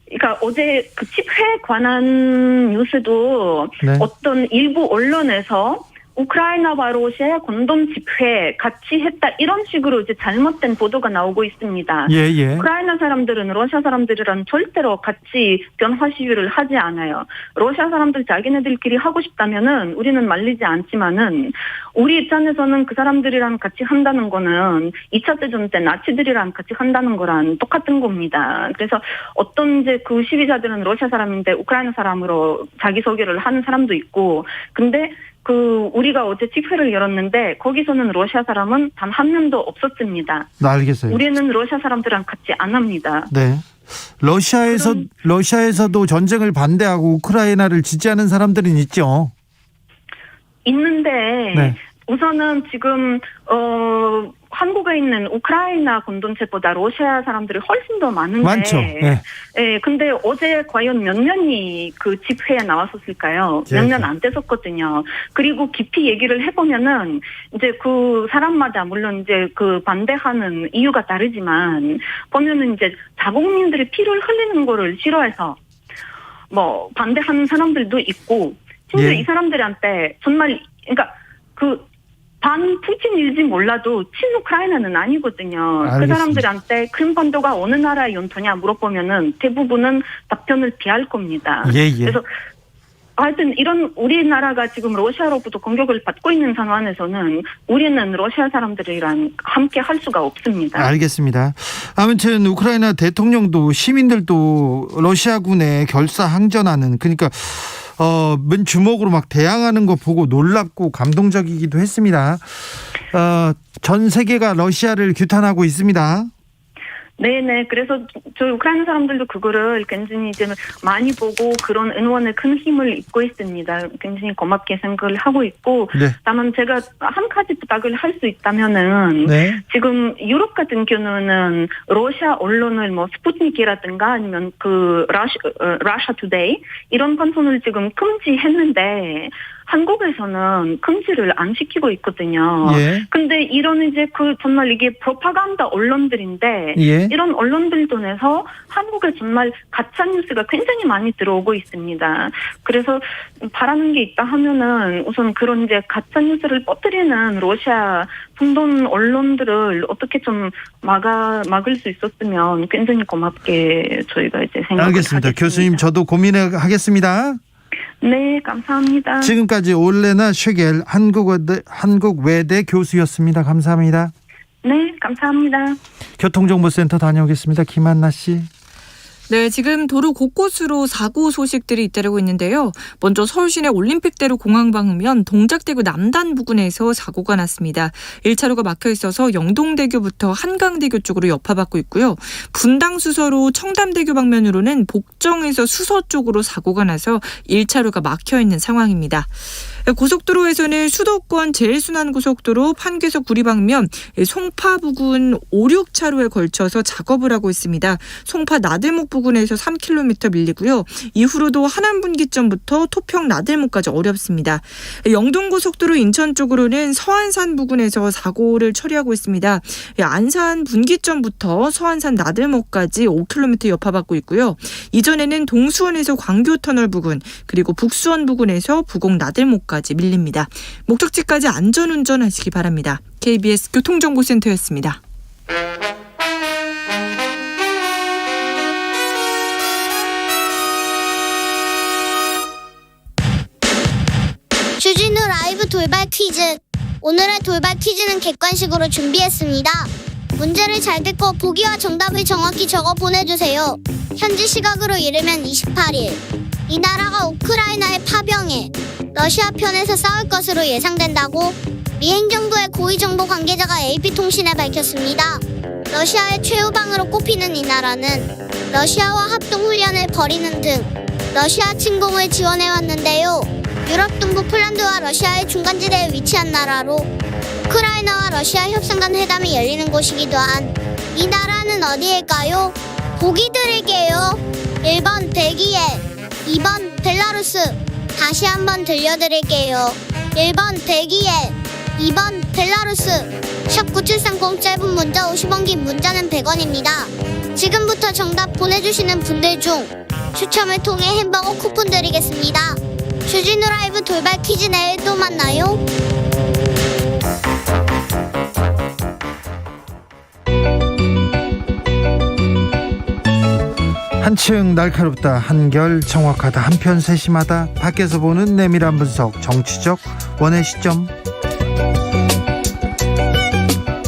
[SPEAKER 6] 그러니까 어제 그 집회에 관한 뉴스도
[SPEAKER 3] 네.
[SPEAKER 6] 어떤 일부 언론에서 우크라이나와 러시아의 공동 집회 같이 했다 이런 식으로 이제 잘못된 보도가 나오고 있습니다.
[SPEAKER 3] 예.
[SPEAKER 6] 우크라이나 사람들은 러시아 사람들이랑 절대로 같이 변화 시위를 하지 않아요. 러시아 사람들 자기네들끼리 하고 싶다면은 우리는 말리지 않지만은 우리 입장에서는 그 사람들이랑 같이 한다는 거는 2차 대전 때 나치들이랑 같이 한다는 거랑 똑같은 겁니다. 그래서 어떤 이제 그 시위자들은 러시아 사람인데 우크라이나 사람으로 자기소개를 하는 사람도 있고 근데 우리가 어제 집회를 열었는데 거기서는 러시아 사람은 단 한 명도 없었습니다.
[SPEAKER 3] 알겠어요.
[SPEAKER 6] 우리는 러시아 사람들랑 같이 안 합니다.
[SPEAKER 3] 네. 러시아에서도 전쟁을 반대하고 우크라이나를 지지하는 사람들은 있죠.
[SPEAKER 6] 있는데
[SPEAKER 3] 네.
[SPEAKER 6] 우선은 지금 한국에 있는 우크라이나 공동체보다 러시아 사람들이 훨씬 더 많은데
[SPEAKER 3] 많죠. 네.
[SPEAKER 6] 예, 근데 어제 과연 몇 년이 그 집회에 나왔었을까요? 몇 년 안 됐었거든요. 그리고 깊이 얘기를 해보면은 이제 그 사람마다 물론 이제 그 반대하는 이유가 다르지만 보면은 이제 자국민들의 피를 흘리는 거를 싫어해서 뭐 반대하는 사람들도 있고 심지어
[SPEAKER 3] 예.
[SPEAKER 6] 이 사람들한테 정말 그러니까 그 반 푸틴일지 몰라도 친우크라이나는 아니거든요.
[SPEAKER 3] 알겠습니다.
[SPEAKER 6] 그 사람들한테 크림반도가 어느 나라의 영토냐 물어보면은 대부분은 답변을 피할 겁니다.
[SPEAKER 3] 예.
[SPEAKER 6] 그래서 하여튼 이런 우리나라가 지금 러시아로부터 공격을 받고 있는 상황에서는 우리는 러시아 사람들이랑 함께 할 수가 없습니다.
[SPEAKER 3] 알겠습니다. 아무튼 우크라이나 대통령도 시민들도 러시아군에 결사항전하는, 그러니까 맨 주먹으로 막 대항하는 거 보고 놀랍고 감동적이기도 했습니다. 전 세계가 러시아를 규탄하고 있습니다.
[SPEAKER 6] 네네. 그래서 저 우크라이나 사람들도 그거를 굉장히 이제 많이 보고 그런 응원에 큰 힘을 입고 있습니다. 굉장히 고맙게 생각을 하고 있고.
[SPEAKER 3] 네.
[SPEAKER 6] 다만 제가 한 가지 부탁을 할 수 있다면은
[SPEAKER 3] 네.
[SPEAKER 6] 지금 유럽 같은 경우는 러시아 언론을 뭐 스푸트닉이라든가 아니면 그 러시아 투데이 이런 방송을 지금 금지했는데 한국에서는 금지를 안 시키고 있거든요.
[SPEAKER 3] 예.
[SPEAKER 6] 근데 이런 이제 그 정말 이게 프로파간다 언론들인데
[SPEAKER 3] 예.
[SPEAKER 6] 이런 언론들 통해서 한국에 정말 가짜 뉴스가 굉장히 많이 들어오고 있습니다. 그래서 바라는 게 있다 하면은 우선 그런 이제 가짜 뉴스를 퍼뜨리는 러시아 분돈 언론들을 어떻게 좀 막을 수 있었으면 굉장히 고맙게 저희가 이제 생각을
[SPEAKER 3] 알겠습니다.
[SPEAKER 6] 하겠습니다.
[SPEAKER 3] 교수님, 저도 고민해 하겠습니다.
[SPEAKER 6] 네, 감사합니다.
[SPEAKER 3] 지금까지 올레나 쉐겔 한국외대 교수였습니다. 감사합니다.
[SPEAKER 6] 네, 감사합니다.
[SPEAKER 3] 교통정보센터 다녀오겠습니다. 김한나 씨.
[SPEAKER 7] 네, 지금 도로 곳곳으로 사고 소식들이 잇따르고 있는데요. 먼저 서울 시내 올림픽대로 공항 방면 동작대교 남단 부근에서 사고가 났습니다. 1차로가 막혀 있어서 영동대교부터 한강대교 쪽으로 여파받고 있고요. 분당 수서로 청담대교 방면으로는 복정에서 수서 쪽으로 사고가 나서 1차로가 막혀 있는 상황입니다. 고속도로에서는 수도권 제일순환고속도로 판교에서 구리 방면 송파 부근 5, 6차로에 걸쳐서 작업을 하고 있습니다. 송파 나들목 부근에서 3km 밀리고요. 이후로도 하남분기점부터 토평 나들목까지 어렵습니다. 영동고속도로 인천 쪽으로는 서안산 부근에서 사고를 처리하고 있습니다. 안산 분기점부터 서안산 나들목까지 5km 여파받고 있고요. 이전에는 동수원에서 광교터널 부근 그리고 북수원 부근에서 부곡 나들목까지 밀립니다. 목적지까지 안전운전 하시기 바랍니다. KBS 교통정보센터였습니다.
[SPEAKER 8] 주진우 라이브 돌발 퀴즈. 오늘의 돌발 퀴즈는 객관식으로 준비했습니다. 문제를 잘 듣고 보기와 정답을 정확히 적어 보내주세요. 현지 시각으로 이르면 28일 이 나라가 우크라이나의 파병에 러시아 편에서 싸울 것으로 예상된다고 미 행정부의 고위정보 관계자가 AP통신에 밝혔습니다. 러시아의 최우방으로 꼽히는 이 나라는 러시아와 합동훈련을 벌이는 등 러시아 침공을 지원해왔는데요. 유럽 동부 폴란드와 러시아의 중간지대에 위치한 나라로 우크라이나와 러시아 협상 간 회담이 열리는 곳이기도 한 이 나라는 어디일까요? 보기 드릴게요. 1번 벨기에, 2번 벨라루스. 다시 한번 들려드릴게요. 1번 벨기에, 2번 벨라루스. 샵 9730 짧은 문자 50원, 긴 문자는 100원입니다. 지금부터 정답 보내주시는 분들 중 추첨을 통해 햄버거 쿠폰 드리겠습니다. 주진우 라이브 돌발 퀴즈 내일 또 만나요.
[SPEAKER 3] 한층 날카롭다, 한결 정확하다, 한편 세심하다. 밖에서 보는 내밀한 분석, 정치적 원의 시점.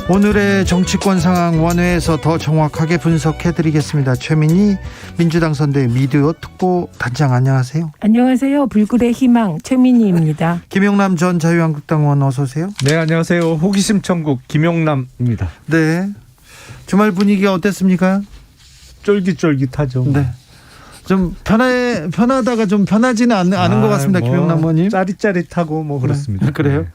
[SPEAKER 3] 오늘의 정치권 상황 원회에서 더 정확하게 분석해드리겠습니다. 최민희 민주당 선대 미디어 특보 단장, 안녕하세요.
[SPEAKER 9] 안녕하세요. 불굴의 희망 최민희입니다.
[SPEAKER 3] 김용남 전 자유한국당 의원 어서 오세요.
[SPEAKER 2] 네, 안녕하세요. 호기심 천국 김용남입니다.
[SPEAKER 3] 네. 주말 분위기가 어땠습니까?
[SPEAKER 2] 쫄깃쫄깃하죠.
[SPEAKER 3] 네. 좀 편하다가 좀 편하지는 않은 것 같습니다. 김용남 의원님.
[SPEAKER 2] 짜릿짜릿하고 뭐 그렇습니다.
[SPEAKER 3] 그래요?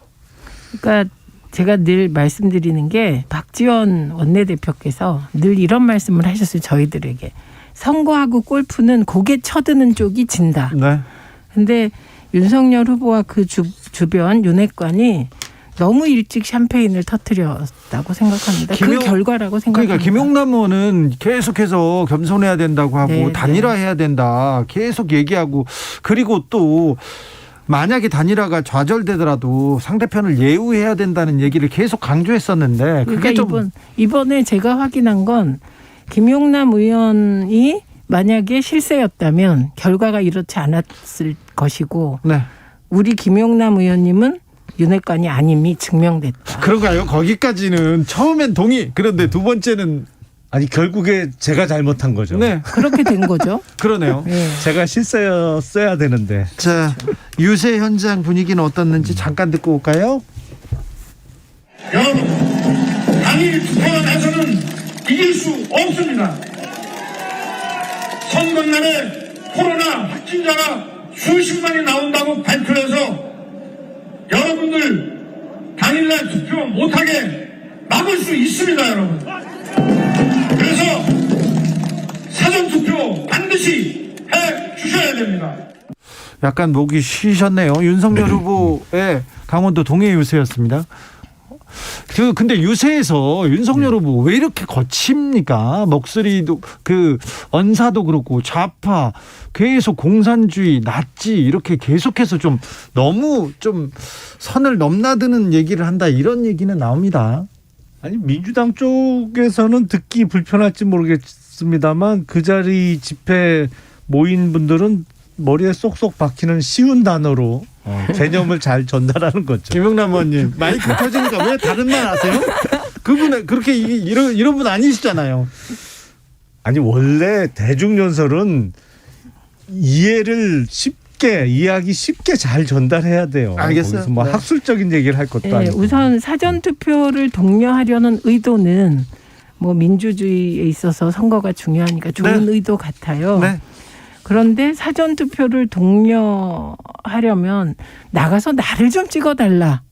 [SPEAKER 9] 그러니까 제가 늘 말씀드리는 게 박지원 원내대표께서 늘 이런 말씀을 하셨어요. 저희들에게. 선거하고 골프는 고개 쳐드는 쪽이 진다.
[SPEAKER 3] 네.
[SPEAKER 9] 근데 윤석열 후보와 그 주변 윤핵관이 너무 일찍 샴페인을 터뜨렸다고 생각합니다. 그 결과라고 생각합니다.
[SPEAKER 3] 그러니까 김용남 의원은 계속해서 겸손해야 된다고 하고
[SPEAKER 9] 네,
[SPEAKER 3] 단일화해야 된다 계속 얘기하고, 그리고 또 만약에 단일화가 좌절되더라도 상대편을 예우해야 된다는 얘기를 계속 강조했었는데 그게
[SPEAKER 9] 그러니까 이번에 제가 확인한 건 김용남 의원이 만약에 실세였다면 결과가 이렇지 않았을 것이고
[SPEAKER 3] 네.
[SPEAKER 9] 우리 김용남 의원님은 윤핵관이 아님이 증명됐다.
[SPEAKER 3] 그런가요? 거기까지는 처음엔 동의. 그런데 두 번째는
[SPEAKER 2] 아니 결국에 제가 잘못한 거죠.
[SPEAKER 3] 네.
[SPEAKER 9] 그렇게 된 거죠.
[SPEAKER 3] 그러네요.
[SPEAKER 9] 네.
[SPEAKER 2] 제가 실세였어야 되는데.
[SPEAKER 3] 자, 유세 현장 분위기는 어떻는지 잠깐 듣고 올까요?
[SPEAKER 10] 여러분, 단일 투표에서는 이길 수 없습니다. 선거날에 코로나 확진자가 수십만이 나온다고 발표해서 여러분들 당일날 투표 못하게 막을 수 있습니다, 여러분. 그래서 사전투표 반드시 해 주셔야 됩니다.
[SPEAKER 3] 약간 목이 쉬셨네요. 윤석열 후보의 강원도 동해 유세였습니다. 근데 유세에서 윤석열 후보 왜 이렇게 거칩니까? 목소리도 언사도 그렇고 좌파 계속 공산주의 나치 이렇게 계속해서 좀 너무 좀 선을 넘나드는 얘기를 한다 이런 얘기는 나옵니다.
[SPEAKER 2] 아니 민주당 쪽에서는 듣기 불편할지 모르겠습니다만 그 자리 집회 모인 분들은 머리에 쏙쏙 박히는 쉬운 단어로 개념을 잘 전달하는 거죠.
[SPEAKER 3] 김용남 의원님 마이크 켜지니까 왜 다른 말 하세요? 그분은 그렇게 이런 분 아니시잖아요.
[SPEAKER 2] 아니 원래 대중연설은 이해하기 쉽게 잘 전달해야 돼요.
[SPEAKER 3] 알겠어요.
[SPEAKER 2] 거기서 뭐
[SPEAKER 3] 네.
[SPEAKER 2] 학술적인 얘기를 할 것도 아니고.
[SPEAKER 9] 우선 사전 투표를 독려하려는 의도는 뭐 민주주의에 있어서 선거가 중요하니까 좋은
[SPEAKER 3] 네.
[SPEAKER 9] 의도 같아요.
[SPEAKER 3] 네.
[SPEAKER 9] 그런데 사전 투표를 독려하려면 나가서 나를 좀 찍어달라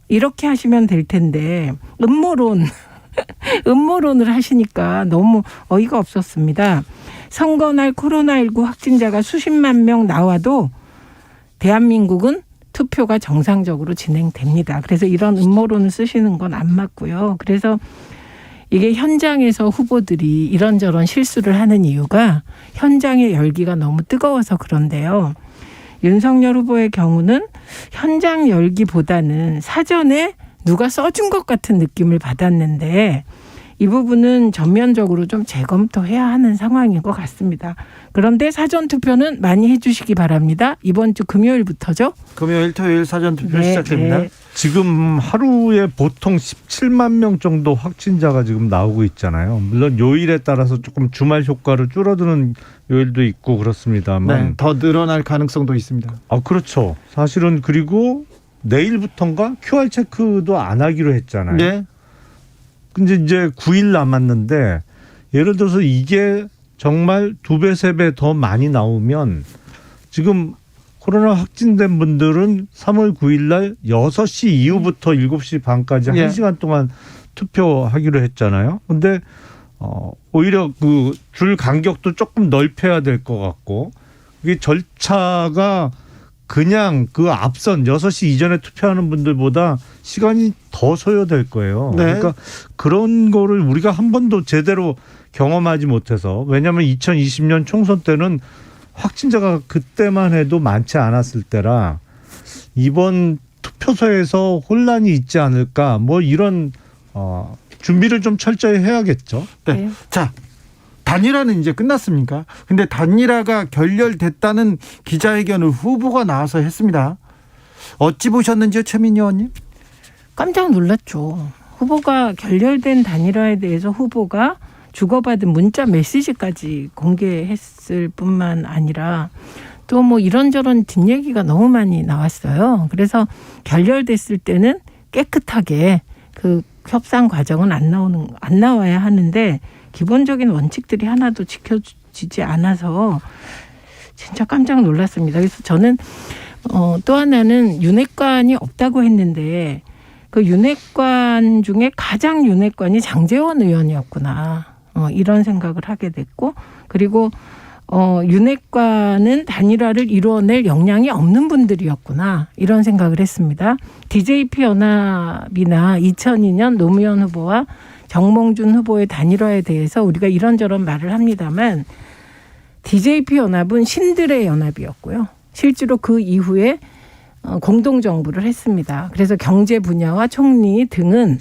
[SPEAKER 9] 이렇게 하시면 될 텐데 음모론을 하시니까 너무 어이가 없었습니다. 선거날 코로나19 확진자가 수십만 명 나와도 대한민국은 투표가 정상적으로 진행됩니다. 그래서 이런 음모론을 쓰시는 건 안 맞고요. 그래서 이게 현장에서 후보들이 이런저런 실수를 하는 이유가 현장의 열기가 너무 뜨거워서 그런데요. 윤석열 후보의 경우는 현장 열기보다는 사전에 누가 써준 것 같은 느낌을 받았는데 이 부분은 전면적으로 좀 재검토해야 하는 상황인 것 같습니다. 그런데 사전투표는 많이 해주시기 바랍니다. 이번 주 금요일부터죠.
[SPEAKER 3] 금요일 토요일 사전투표
[SPEAKER 9] 네,
[SPEAKER 3] 시작됩니다.
[SPEAKER 9] 네.
[SPEAKER 2] 지금 하루에 보통 17만 명 정도 확진자가 지금 나오고 있잖아요. 물론 요일에 따라서 조금 주말 효과를 줄어드는 요일도 있고 그렇습니다만.
[SPEAKER 3] 네, 더 늘어날 가능성도 있습니다.
[SPEAKER 2] 그렇죠. 사실은 그리고 내일부터인가 QR 체크도 안 하기로 했잖아요.
[SPEAKER 3] 네.
[SPEAKER 2] 근데 이제 9일 남았는데 예를 들어서 이게 정말 2배, 3배 더 많이 나오면 지금 코로나 확진된 분들은 3월 9일 날 6시 이후부터 7시 반까지
[SPEAKER 3] 예.
[SPEAKER 2] 1시간 동안 투표하기로 했잖아요. 근데 오히려 그 줄 간격도 조금 넓혀야 될 것 같고 이게 절차가 그냥 그 앞선 6시 이전에 투표하는 분들보다 시간이 더 소요될 거예요.
[SPEAKER 3] 네.
[SPEAKER 2] 그러니까 그런 거를 우리가 한 번도 제대로 경험하지 못해서 왜냐하면 2020년 총선 때는 확진자가 그때만 해도 많지 않았을 때라 이번 투표소에서 혼란이 있지 않을까 뭐 이런 준비를 좀 철저히 해야겠죠.
[SPEAKER 3] 네.
[SPEAKER 9] 네.
[SPEAKER 3] 자, 단일화는 이제 끝났습니까? 근데 단일화가 결렬됐다는 기자회견을 후보가 나와서 했습니다. 어찌 보셨는지요, 최민희 의원님?
[SPEAKER 9] 깜짝 놀랐죠. 후보가 결렬된 단일화에 대해서 후보가 주고받은 문자 메시지까지 공개했을 뿐만 아니라 또 뭐 이런저런 뒷얘기가 너무 많이 나왔어요. 그래서 결렬됐을 때는 깨끗하게 그 협상 과정은 안 나와야 하는데 기본적인 원칙들이 하나도 지켜지지 않아서 진짜 깜짝 놀랐습니다. 그래서 저는 또 하나는 윤핵관이 없다고 했는데 그 윤핵관 중에 가장 윤핵관이 장제원 의원이었구나. 이런 생각을 하게 됐고 그리고 윤핵관은 단일화를 이루어낼 역량이 없는 분들이었구나. 이런 생각을 했습니다. DJP 연합이나 2002년 노무현 후보와 정몽준 후보의 단일화에 대해서 우리가 이런저런 말을 합니다만 DJP 연합은 신들의 연합이었고요. 실제로 그 이후에 공동정부를 했습니다. 그래서 경제 분야와 총리 등은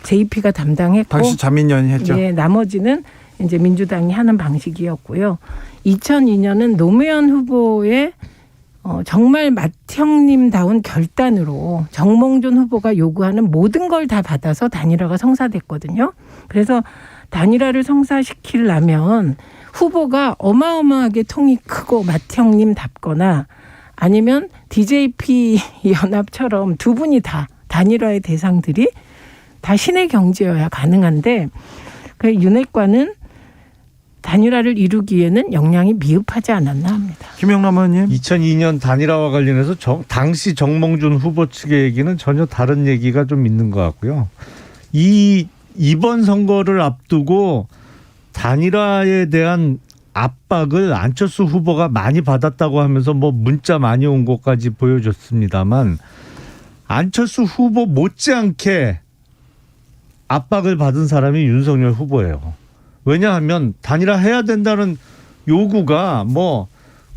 [SPEAKER 9] JP가 담당했고
[SPEAKER 3] 당시 자민련이 했죠.
[SPEAKER 9] 예, 나머지는 이제 민주당이 하는 방식이었고요. 2002년은 노무현 후보의 정말 맏형님다운 결단으로 정몽준 후보가 요구하는 모든 걸 다 받아서 단일화가 성사됐거든요. 그래서 단일화를 성사시키려면 후보가 어마어마하게 통이 크고 맏형님답거나 아니면 DJP 연합처럼 두 분이 다 단일화의 대상들이 다 신의 경지여야 가능한데 그 윤핵관은 단일화를 이루기에는 역량이 미흡하지 않았나 합니다.
[SPEAKER 3] 김영남 의원님.
[SPEAKER 2] 2002년 단일화와 관련해서 당시 정몽준 후보 측의 얘기는 전혀 다른 얘기가 좀 있는 것 같고요. 이번 선거를 앞두고 단일화에 대한 압박을 안철수 후보가 많이 받았다고 하면서 뭐 문자 많이 온 것까지 보여줬습니다만 안철수 후보 못지않게 압박을 받은 사람이 윤석열 후보예요. 왜냐하면 단일화 해야 된다는 요구가 뭐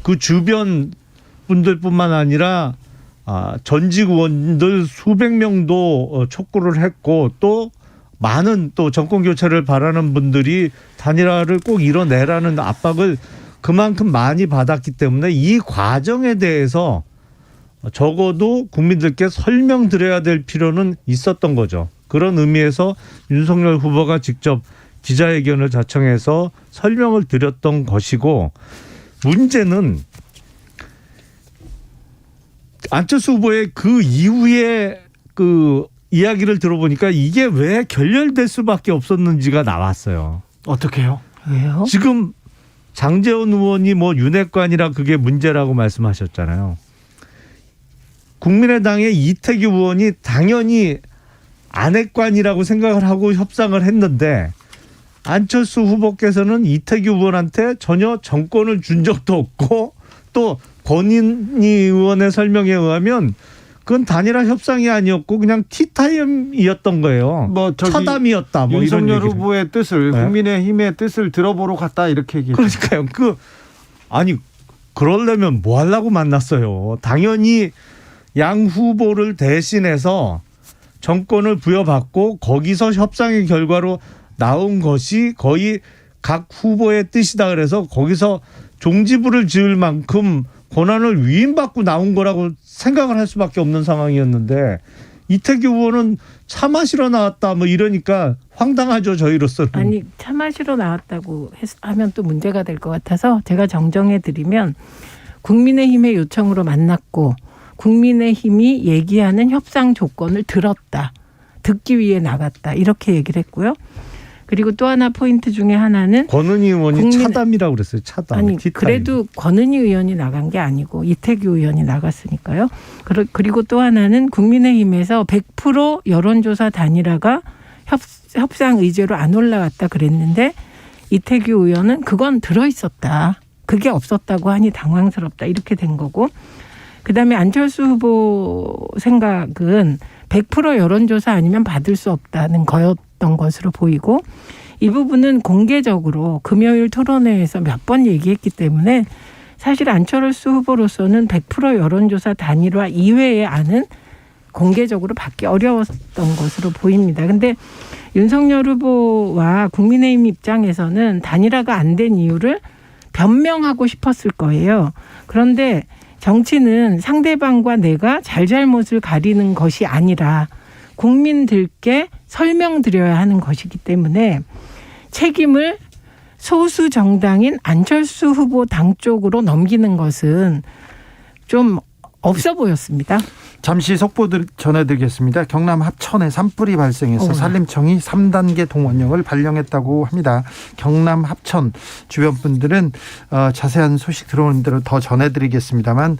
[SPEAKER 2] 그 주변 분들뿐만 아니라 전직 의원들 수백 명도 촉구를 했고 또 많은 또 정권 교체를 바라는 분들이 단일화를 꼭 이뤄내라는 압박을 그만큼 많이 받았기 때문에 이 과정에 대해서 적어도 국민들께 설명드려야 될 필요는 있었던 거죠. 그런 의미에서 윤석열 후보가 직접 기자회견을 자청해서 설명을 드렸던 것이고 문제는 안철수 후보의 그 이후에 그 이야기를 들어보니까 이게 왜 결렬될 수밖에 없었는지가 나왔어요.
[SPEAKER 3] 어떻게요?
[SPEAKER 9] 왜요?
[SPEAKER 2] 지금 장제원 의원이 뭐 윤핵관이라 그게 문제라고 말씀하셨잖아요. 국민의당의 이태규 의원이 당연히 안핵관이라고 생각을 하고 협상을 했는데 안철수 후보께서는 이태규 의원한테 전혀 정권을 준 적도 없고 또 권인희 의원의 설명에 의하면 그건 단일화 협상이 아니었고 그냥 티타임이었던 거예요.
[SPEAKER 3] 뭐
[SPEAKER 2] 차담이었다. 뭐
[SPEAKER 3] 윤석열
[SPEAKER 2] 이런
[SPEAKER 3] 후보의 뜻을
[SPEAKER 2] 네.
[SPEAKER 3] 국민의힘의 뜻을 들어보러 갔다 이렇게 얘기했죠.
[SPEAKER 2] 그러니까요. 아니 그러려면 뭐 하려고 만났어요. 당연히 양 후보를 대신해서 정권을 부여받고 거기서 협상의 결과로 나온 것이 거의 각 후보의 뜻이다 그래서 거기서 종지부를 지을 만큼 권한을 위임받고 나온 거라고 생각을 할 수밖에 없는 상황이었는데 이태규 의원은 차 마시러 나왔다 뭐 이러니까 황당하죠 저희로서는.
[SPEAKER 9] 아니 차 마시러 나왔다고 하면 또 문제가 될 것 같아서 제가 정정해 드리면 국민의힘의 요청으로 만났고 국민의힘이 얘기하는 협상 조건을 들었다. 듣기 위해 나갔다. 이렇게 얘기를 했고요. 그리고 또 하나 포인트 중에 하나는
[SPEAKER 2] 권은희 의원이 차담이라고 그랬어요. 차담.
[SPEAKER 9] 아니
[SPEAKER 2] 티타임.
[SPEAKER 9] 그래도 권은희 의원이 나간 게 아니고 이태규 의원이 나갔으니까요. 그리고 또 하나는 국민의힘에서 100% 여론조사 단일화가 협상 의제로 안 올라왔다 그랬는데 이태규 의원은 그건 들어있었다. 그게 없었다고 하니 당황스럽다. 이렇게 된 거고. 그다음에 안철수 후보 생각은 100% 여론조사 아니면 받을 수 없다는 거였던 것으로 보이고 이 부분은 공개적으로 금요일 토론회에서 몇 번 얘기했기 때문에 사실 안철수 후보로서는 100% 여론조사 단일화 이외의 안은 공개적으로 받기 어려웠던 것으로 보입니다. 그런데 윤석열 후보와 국민의힘 입장에서는 단일화가 안 된 이유를 변명하고 싶었을 거예요. 그런데 정치는 상대방과 내가 잘잘못을 가리는 것이 아니라 국민들께 설명드려야 하는 것이기 때문에 책임을 소수 정당인 안철수 후보 당 쪽으로 넘기는 것은 좀 없어 보였습니다.
[SPEAKER 3] 잠시 속보 전해드리겠습니다. 경남 합천에 산불이 발생해서 산림청이 3단계 동원령을 발령했다고 합니다. 경남 합천 주변 분들은 자세한 소식 들어오는 대로 더 전해드리겠습니다만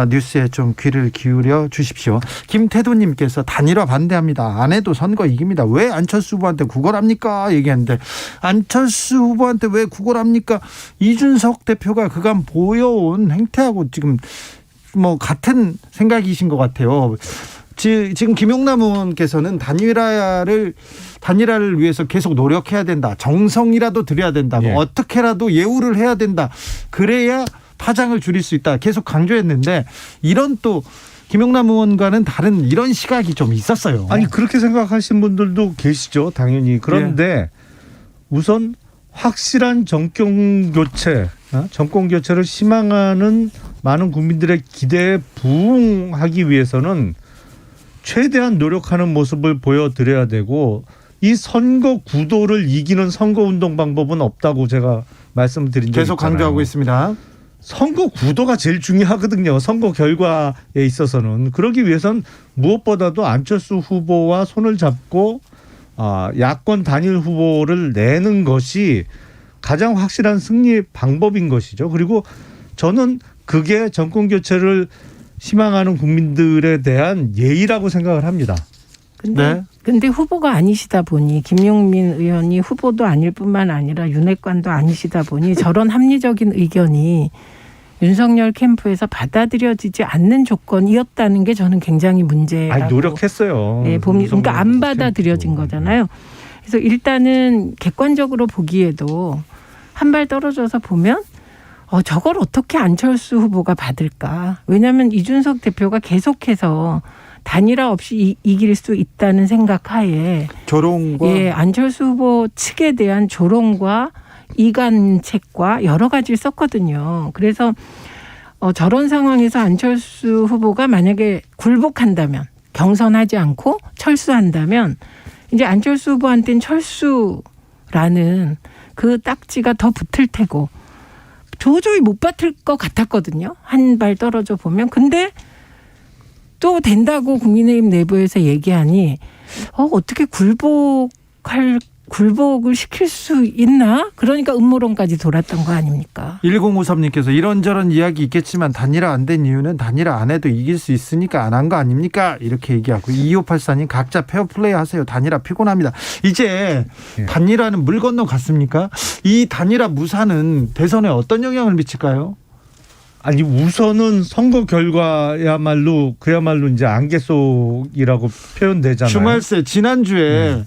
[SPEAKER 3] 뉴스에 좀 귀를 기울여 주십시오. 김태도님께서 단일화 반대합니다. 안 해도 선거 이깁니다. 왜 안철수 후보한테 구걸합니까? 얘기했는데 안철수 후보한테 왜 구걸합니까? 이준석 대표가 그간 보여온 행태하고 지금 뭐 같은 생각이신 것 같아요. 지금 김용남 의원께서는 단일화를 위해서 계속 노력해야 된다. 정성이라도 들여야 된다.
[SPEAKER 2] 예.
[SPEAKER 3] 어떻게라도 예우를 해야 된다. 그래야 파장을 줄일 수 있다 계속 강조했는데 이런 또 김용남 의원과는 다른 이런 시각이 좀 있었어요.
[SPEAKER 2] 아니 그렇게 생각하시는 분들도 계시죠, 당연히. 그런데 우선 확실한 정권 교체를 희망하는 많은 국민들의 기대에 부응하기 위해서는 최대한 노력하는 모습을 보여드려야 되고, 이 선거 구도를 이기는 선거운동 방법은 없다고 제가 말씀을 드린 적이
[SPEAKER 3] 계속
[SPEAKER 2] 있잖아요.
[SPEAKER 3] 강조하고 있습니다.
[SPEAKER 2] 선거 구도가 제일 중요하거든요. 선거 결과에 있어서는. 그러기 위해선 무엇보다도 안철수 후보와 손을 잡고 야권 단일 후보를 내는 것이 가장 확실한 승리 방법인 것이죠. 그리고 저는 그게 정권 교체를 희망하는 국민들에 대한 예의라고 생각을 합니다.
[SPEAKER 9] 근데 후보가 아니시다 보니, 김용민 의원이 후보도 아닐 뿐만 아니라 윤핵관도 아니시다 보니 저런 합리적인 의견이 윤석열 캠프에서 받아들여지지 않는 조건이었다는 게 저는 굉장히 문제라고.
[SPEAKER 2] 노력했어요.
[SPEAKER 9] 네, 그러니까 안 받아들여진 거잖아요. 그래서 일단은 객관적으로 보기에도 한 발 떨어져서 보면 저걸 어떻게 안철수 후보가 받을까. 왜냐하면 이준석 대표가 계속해서 단일화 없이 이길 수 있다는 생각하에
[SPEAKER 3] 조롱과
[SPEAKER 9] 안철수 후보 측에 대한 조롱과 이간책과 여러 가지를 썼거든요. 그래서 저런 상황에서 안철수 후보가 만약에 굴복한다면, 경선하지 않고 철수한다면 이제 안철수 후보한테는 철수라는 그 딱지가 더 붙을 테고 도저히 못 받을 것 같았거든요. 한 발 떨어져 보면. 근데 또 된다고 국민의힘 내부에서 얘기하니 어떻게 굴복을 시킬 수 있나? 그러니까 음모론까지 돌았던 거 아닙니까?
[SPEAKER 3] 1053님께서 이런저런 이야기 있겠지만 단일화 안 된 이유는 단일화 안 해도 이길 수 있으니까 안 한 거 아닙니까? 이렇게 얘기하고 2584님 각자 페어플레이 하세요. 단일화 피곤합니다. 이제 단일화는 물 건너 갔습니까? 이 단일화 무산은 대선에 어떤 영향을 미칠까요?
[SPEAKER 2] 아니 우선은 선거 결과야말로 이제 안개 속이라고 표현되잖아요.
[SPEAKER 3] 주말새 지난주에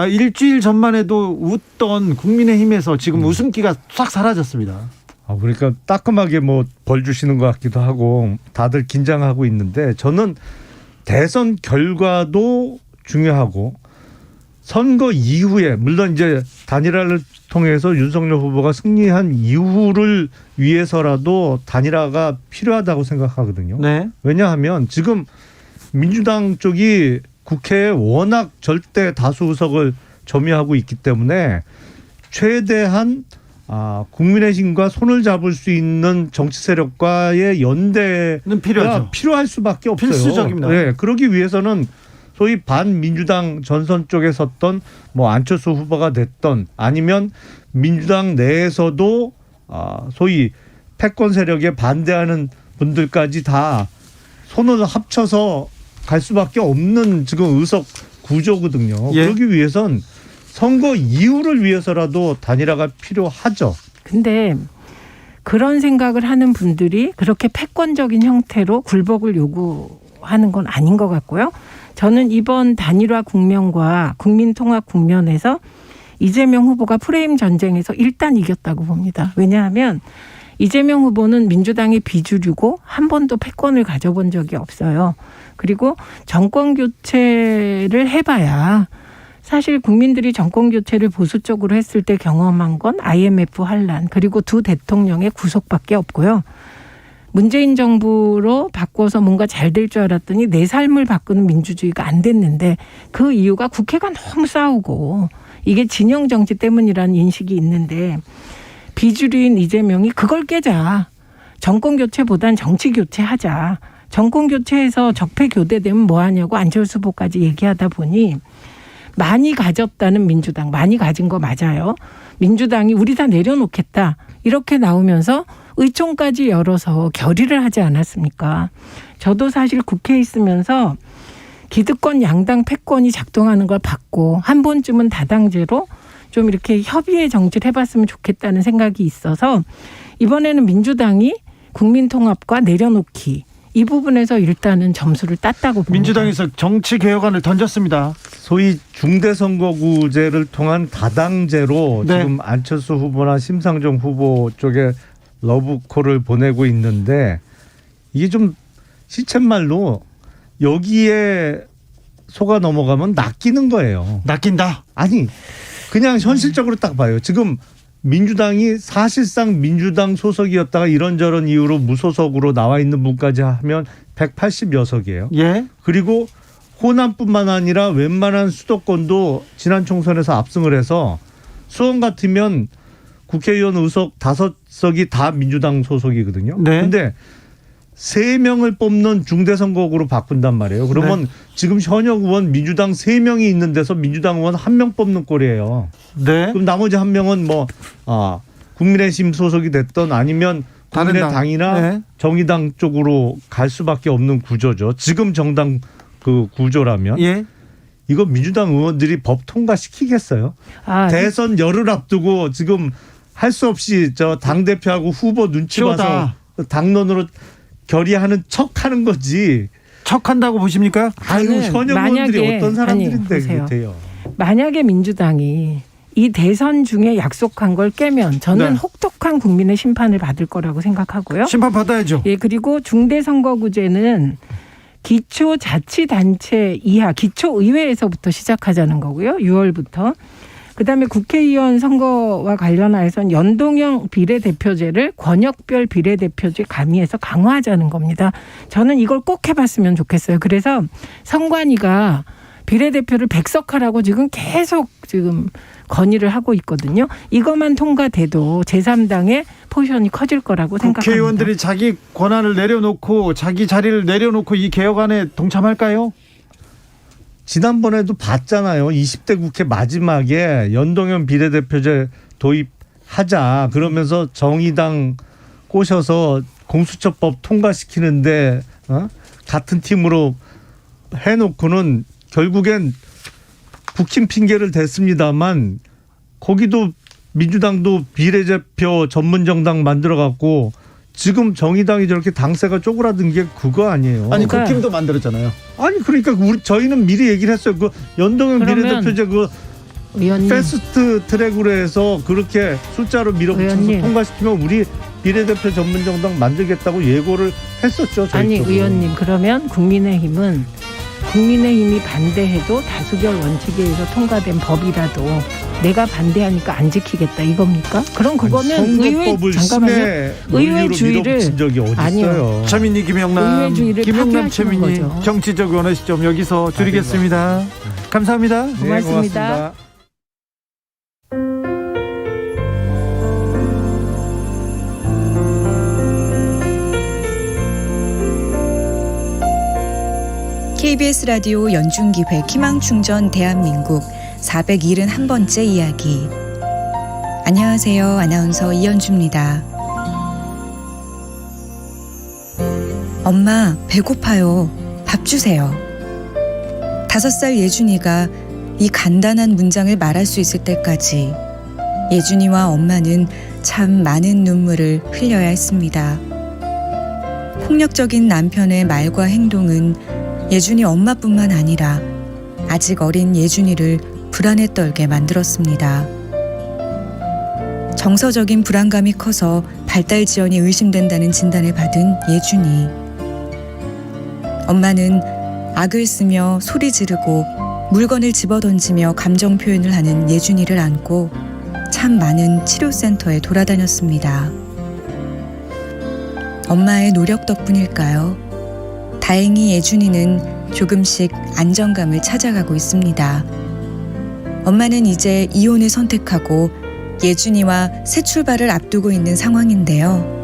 [SPEAKER 3] 일주일 전만 해도 웃던 국민의힘에서 지금 웃음기가 싹 사라졌습니다.
[SPEAKER 2] 그러니까 따끔하게 벌 주시는 것 같기도 하고 다들 긴장하고 있는데, 저는 대선 결과도 중요하고 선거 이후에, 물론 이제 단일화를 통해서 윤석열 후보가 승리한 이후를 위해서라도 단일화가 필요하다고 생각하거든요.
[SPEAKER 3] 네.
[SPEAKER 2] 왜냐하면 지금 민주당 쪽이 국회에 워낙 절대 다수 의석을 점유하고 있기 때문에 최대한 국민의힘과 손을 잡을 수 있는 정치 세력과의 연대는
[SPEAKER 3] 필요하죠.
[SPEAKER 2] 필요할 수밖에 없어요.
[SPEAKER 3] 필수적입니다.
[SPEAKER 2] 네, 그러기 위해서는 소위 반민주당 전선 쪽에 섰던 안철수 후보가 됐던, 아니면 민주당 내에서도 소위 패권 세력에 반대하는 분들까지 다 손을 합쳐서 갈 수밖에 없는 지금 의석 구조거든요. 그러기 위해선 선거 이후를 위해서라도 단일화가 필요하죠.
[SPEAKER 9] 근데 그런 생각을 하는 분들이 그렇게 패권적인 형태로 굴복을 요구하는 건 아닌 것 같고요. 저는 이번 단일화 국면과 국민통합 국면에서 이재명 후보가 프레임 전쟁에서 일단 이겼다고 봅니다. 왜냐하면 이재명 후보는 민주당의 비주류고 한 번도 패권을 가져본 적이 없어요. 그리고 정권 교체를 해봐야, 사실 국민들이 정권 교체를 보수 쪽으로 했을 때 경험한 건 IMF 환란, 그리고 두 대통령의 구속밖에 없고요. 문재인 정부로 바꿔서 뭔가 잘 될 줄 알았더니 내 삶을 바꾸는 민주주의가 안 됐는데, 그 이유가 국회가 너무 싸우고 이게 진영 정치 때문이라는 인식이 있는데, 비주류인 이재명이 그걸 깨자. 정권 교체보단 정치 교체하자. 정권 교체해서 적폐 교대되면 뭐하냐고 안철수 후보까지 얘기하다 보니 많이 가졌다는 민주당, 많이 가진 거 맞아요. 민주당이 우리 다 내려놓겠다 이렇게 나오면서 의총까지 열어서 결의를 하지 않았습니까? 저도 사실 국회에 있으면서 기득권 양당 패권이 작동하는 걸 봤고, 한 번쯤은 다당제로 좀 이렇게 협의의 정치를 해봤으면 좋겠다는 생각이 있어서 이번에는 민주당이 국민통합과 내려놓기, 이 부분에서 일단은 점수를 땄다고 봅니다.
[SPEAKER 3] 민주당에서 정치개혁안을 던졌습니다.
[SPEAKER 2] 소위 중대선거구제를 통한 다당제로 지금 안철수 후보나 심상정 후보 쪽에 러브콜을 보내고 있는데 이게 좀 시쳇말로 여기에 속아 넘어가면 낚이는 거예요.
[SPEAKER 3] 낚인다.
[SPEAKER 2] 아니 그냥 현실적으로 딱 봐요. 지금 민주당이 사실상 민주당 소속이었다가 이런저런 이유로 무소속으로 나와 있는 분까지 하면 180여석이에요.
[SPEAKER 3] 예.
[SPEAKER 2] 그리고 호남뿐만 아니라 웬만한 수도권도 지난 총선에서 압승을 해서 수원 같으면 국회의원 의석 5석이 다 민주당 소속이거든요.
[SPEAKER 3] 네.
[SPEAKER 2] 근데 3명을 뽑는 중대선거구로 바꾼단 말이에요. 그러면
[SPEAKER 3] 네.
[SPEAKER 2] 지금 현역 의원 민주당 3명이 있는 데서 민주당 의원 1명 뽑는 꼴이에요.
[SPEAKER 3] 네.
[SPEAKER 2] 그럼 나머지 1명은 국민의힘 소속이 됐던 아니면
[SPEAKER 3] 다른
[SPEAKER 2] 국민의당이나
[SPEAKER 3] 네.
[SPEAKER 2] 정의당 쪽으로 갈 수밖에 없는 구조죠. 지금 정당 그 구조라면.
[SPEAKER 3] 예.
[SPEAKER 2] 이거 민주당 의원들이 법 통과시키겠어요? 대선 열흘 앞두고 지금 할 수 없이 저 당대표하고 후보 눈치 봐서 당론으로 결의하는 척하는 거지.
[SPEAKER 3] 척한다고 보십니까?
[SPEAKER 2] 아이고 현역 의원들이 어떤 사람들인데
[SPEAKER 9] 보세요.
[SPEAKER 2] 그래요.
[SPEAKER 9] 만약에 민주당이 이 대선 중에 약속한 걸 깨면 저는
[SPEAKER 3] 네.
[SPEAKER 9] 혹독한 국민의 심판을 받을 거라고 생각하고요.
[SPEAKER 3] 심판 받아야죠.
[SPEAKER 9] 예, 그리고 중대선거구제는 기초자치단체 이하 기초의회에서부터 시작하자는 거고요. 6월부터. 그다음에 국회의원 선거와 관련해서는 연동형 비례대표제를 권역별 비례대표제 가미해서 강화하자는 겁니다. 저는 이걸 꼭 해봤으면 좋겠어요. 그래서 선관위가 비례대표를 100석하라고 지금 계속 지금 건의를 하고 있거든요. 이것만 통과돼도 제3당의 포지션이 커질 거라고 생각합니다.
[SPEAKER 3] 국회의원들이 자기 권한을 내려놓고 자기 자리를 내려놓고 이 개혁안에 동참할까요?
[SPEAKER 2] 지난번에도 봤잖아요. 20대 국회 마지막에 연동형 비례대표제 도입하자. 그러면서 정의당 꼬셔서 공수처법 통과시키는데 같은 팀으로 해놓고는 결국엔 국힘 핑계를 댔습니다만 거기도 민주당도 비례대표 전문정당 만들어갖고 지금 정의당이 저렇게 당세가 쪼그라든 게 그거 아니에요.
[SPEAKER 3] 아니 국힘도 만들었잖아요.
[SPEAKER 2] 아니 그러니까 저희는 미리 얘기를 했어요. 그 연동형 비례대표제 그
[SPEAKER 9] 의원님.
[SPEAKER 2] 패스트 트랙으로 해서 그렇게 숫자로 밀어붙여서
[SPEAKER 9] 의원님.
[SPEAKER 2] 통과시키면 우리 비례대표 전문정당 만들겠다고 예고를 했었죠. 저희
[SPEAKER 9] 아니
[SPEAKER 2] 쪽으로.
[SPEAKER 9] 의원님 그러면 국민의힘이 반대해도 다수결 원칙에 의해서 통과된 법이라도 내가 반대하니까 안 지키겠다 이겁니까? 그럼 그거는
[SPEAKER 2] 선거법을 심해
[SPEAKER 9] 의회주의를
[SPEAKER 2] 밀어붙인 적이 어디
[SPEAKER 9] 아니요.
[SPEAKER 2] 있어요.
[SPEAKER 3] 최민희 김영남
[SPEAKER 9] 의회주의를 파괴하시는
[SPEAKER 3] 최민희
[SPEAKER 9] 거죠.
[SPEAKER 3] 정치적 원의 시점 여기서 줄이겠습니다. 감사합니다.
[SPEAKER 2] 네,
[SPEAKER 9] 고맙습니다.
[SPEAKER 2] 고맙습니다.
[SPEAKER 11] KBS 라디오 연중기획 희망충전 대한민국 471번째 이야기. 안녕하세요. 아나운서 이연주입니다. 엄마, 배고파요. 밥 주세요. 5살 예준이가 이 간단한 문장을 말할 수 있을 때까지 예준이와 엄마는 참 많은 눈물을 흘려야 했습니다. 폭력적인 남편의 말과 행동은 예준이 엄마뿐만 아니라 아직 어린 예준이를 불안에 떨게 만들었습니다. 정서적인 불안감이 커서 발달 지연이 의심된다는 진단을 받은 예준이. 엄마는 악을 쓰며 소리 지르고 물건을 집어던지며 감정 표현을 하는 예준이를 안고 참 많은 치료센터에 돌아다녔습니다. 엄마의 노력 덕분일까요? 다행히 예준이는 조금씩 안정감을 찾아가고 있습니다. 엄마는 이제 이혼을 선택하고 예준이와 새 출발을 앞두고 있는 상황인데요.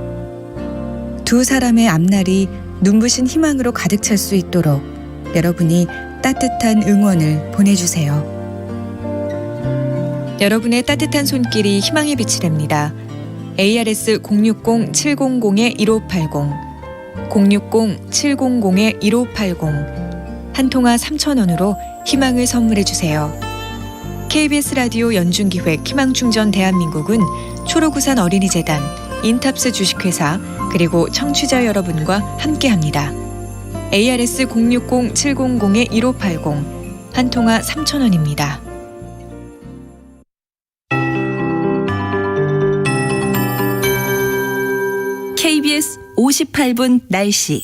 [SPEAKER 11] 두 사람의 앞날이 눈부신 희망으로 가득 찰 수 있도록 여러분이 따뜻한 응원을 보내주세요. 여러분의 따뜻한 손길이 희망의 빛이 됩니다. ARS 060-700-1580 060-700-1580 한 통화 3,000원으로 희망을 선물해 주세요. KBS 라디오 연중기획 희망충전 대한민국은 초록우산 어린이재단, 인탑스 주식회사 그리고 청취자 여러분과 함께합니다. ARS 060-700-1580 한 통화 3,000원입니다.
[SPEAKER 12] KBS 58분 날씨.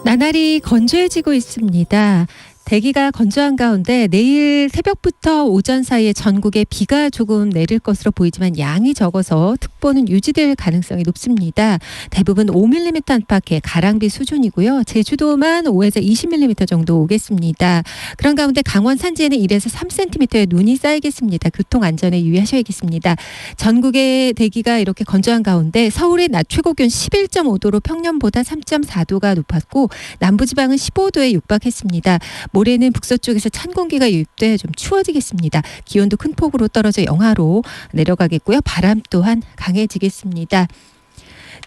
[SPEAKER 13] 나날이 건조해지고 있습니다. 대기가 건조한 가운데 내일 새벽부터 오전 사이에 전국에 비가 조금 내릴 것으로 보이지만 양이 적어서 특보는 유지될 가능성이 높습니다. 대부분 5mm 안팎의 가랑비 수준이고요. 제주도만 5에서 20mm 정도 오겠습니다. 그런 가운데 강원 산지에는 1에서 3cm의 눈이 쌓이겠습니다. 교통 안전에 유의하셔야겠습니다. 전국의 대기가 이렇게 건조한 가운데 서울의 낮 최고 기온 11.5도로 평년보다 3.4도가 높았고 남부지방은 15도에 육박했습니다. 모레는 북서쪽에서 찬 공기가 유입돼 좀 추워지겠습니다. 기온도 큰 폭으로 떨어져 영하로 내려가겠고요. 바람 또한 강해지겠습니다.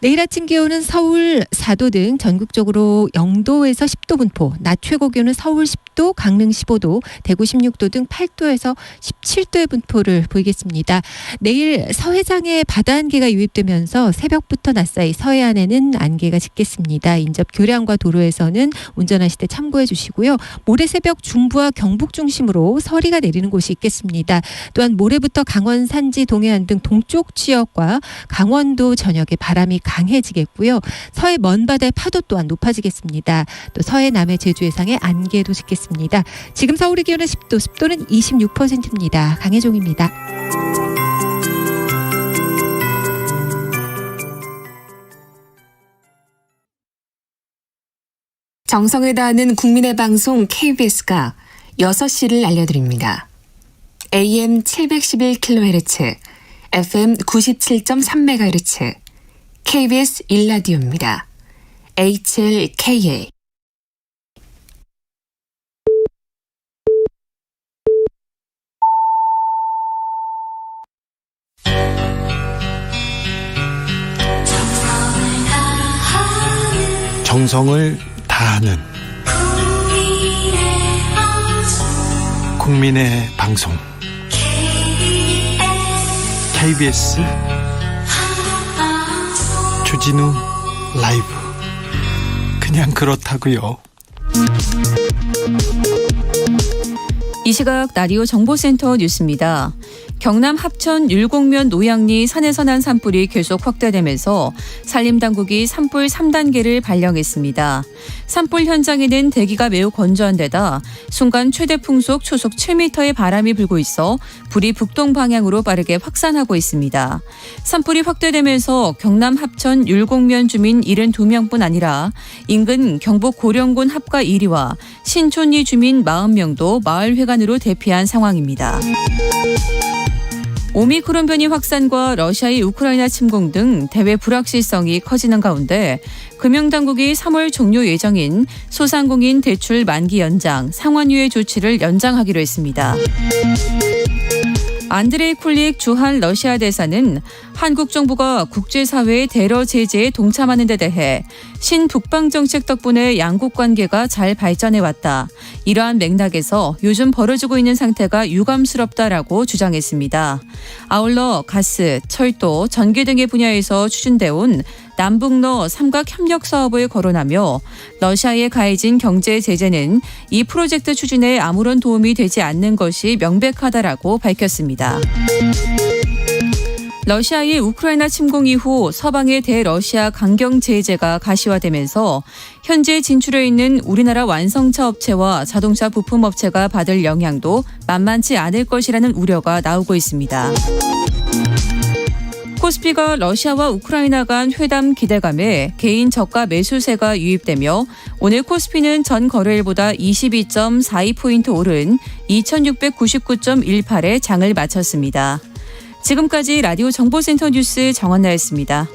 [SPEAKER 13] 내일 아침 기온은 서울 4도 등 전국적으로 0도에서 10도 분포, 낮 최고 기온은 서울 10도, 강릉 15도, 대구 16도 등 8도에서 17도의 분포를 보이겠습니다. 내일 서해상에 바다 안개가 유입되면서 새벽부터 낮 사이 서해안에는 안개가 짙겠습니다. 인접 교량과 도로에서는 운전하실 때 참고해 주시고요. 모레 새벽 중부와 경북 중심으로 서리가 내리는 곳이 있겠습니다. 또한 모레부터 강원 산지 동해안 등 동쪽 지역과 강원도 전역에 바람이 강해지겠고요. 서해 먼바다의 파도 또한 높아지겠습니다. 또 서해 남해 제주 해상에 안개도 짙겠습니다. 지금 서울의 기온은 10도, 습도는 26%입니다. 강혜종입니다.
[SPEAKER 14] 정성을 다하는 국민의 방송 KBS가 6시를 알려드립니다. AM 711kHz, FM 97.3MHz, KBS 1라디오입니다. HLKA.
[SPEAKER 3] 정성을 다하는 국민의 방송 KBS 주진우 라이브. 그냥 그렇다고요.
[SPEAKER 15] 이 시각 라디오 정보센터 뉴스입니다. 경남 합천 율곡면 노양리 산에서 난 산불이 계속 확대되면서 산림당국이 산불 3단계를 발령했습니다. 산불 현장에는 대기가 매우 건조한 데다 순간 최대 풍속 초속 7m의 바람이 불고 있어 불이 북동 방향으로 빠르게 확산하고 있습니다. 산불이 확대되면서 경남 합천 율곡면 주민 72명뿐 아니라 인근 경북 고령군 합가 1위와 신촌 2 주민 40명도 마을회관으로 대피한 상황입니다. 오미크론 변이 확산과 러시아의 우크라이나 침공 등 대외 불확실성이 커지는 가운데 금융당국이 3월 종료 예정인 소상공인 대출 만기 연장, 상환유예 조치를 연장하기로 했습니다. 안드레이 쿨릭 주한 러시아 대사는 한국 정부가 국제사회의 테러 제재에 동참하는 데 대해 신북방 정책 덕분에 양국 관계가 잘 발전해왔다. 이러한 맥락에서 요즘 벌어지고 있는 상태가 유감스럽다라고 주장했습니다. 아울러 가스, 철도, 전기 등의 분야에서 추진돼 온 남북러 삼각협력 사업을 거론하며 러시아에 가해진 경제 제재는 이 프로젝트 추진에 아무런 도움이 되지 않는 것이 명백하다라고 밝혔습니다. 러시아의 우크라이나 침공 이후 서방의 대러시아 강경 제재가 가시화되면서 현재 진출해 있는 우리나라 완성차 업체와 자동차 부품 업체가 받을 영향도 만만치 않을 것이라는 우려가 나오고 있습니다. 코스피가 러시아와 우크라이나 간 회담 기대감에 개인 저가 매수세가 유입되며 오늘 코스피는 전 거래일보다 22.42포인트 오른 2699.18에 장을 마쳤습니다. 지금까지 라디오 정보센터 뉴스 정원나였습니다.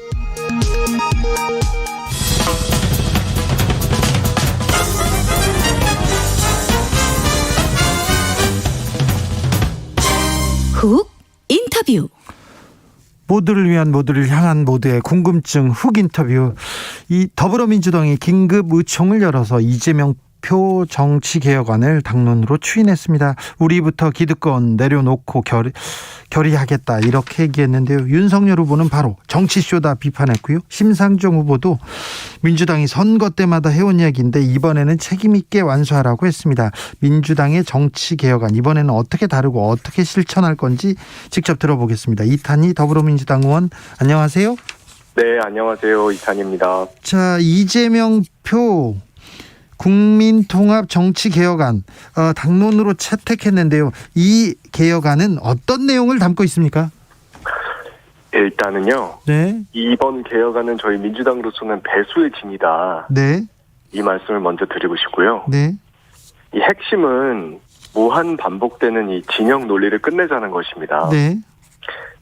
[SPEAKER 12] 훅 인터뷰.
[SPEAKER 3] 모두를 위한 모두를 향한 모두의 궁금증 훅 인터뷰. 이 더불어민주당이 긴급 의총을 열어서 이재명 표 정치개혁안을 당론으로 추인했습니다. 우리부터 기득권 내려놓고 결의하겠다 이렇게 얘기했는데요. 윤석열 후보는 바로 정치쇼다 비판했고요. 심상정 후보도 민주당이 선거 때마다 해온 이야기인데 이번에는 책임 있게 완수하라고 했습니다. 민주당의 정치개혁안 이번에는 어떻게 다루고 어떻게 실천할 건지 직접 들어보겠습니다. 이탄희 더불어민주당 의원 안녕하세요.
[SPEAKER 16] 네, 안녕하세요. 이찬입니다.
[SPEAKER 3] 자, 이재명 표 국민통합정치개혁안 당론으로 채택했는데요. 이 개혁안은 어떤 내용을 담고 있습니까?
[SPEAKER 16] 일단은요.
[SPEAKER 3] 네.
[SPEAKER 16] 이번 개혁안은 저희 민주당으로서는 배수의 진이다.
[SPEAKER 3] 네.
[SPEAKER 16] 이 말씀을 먼저 드리고 싶고요.
[SPEAKER 3] 네.
[SPEAKER 16] 이 핵심은 무한 반복되는 이 진영 논리를 끝내자는 것입니다.
[SPEAKER 3] 네.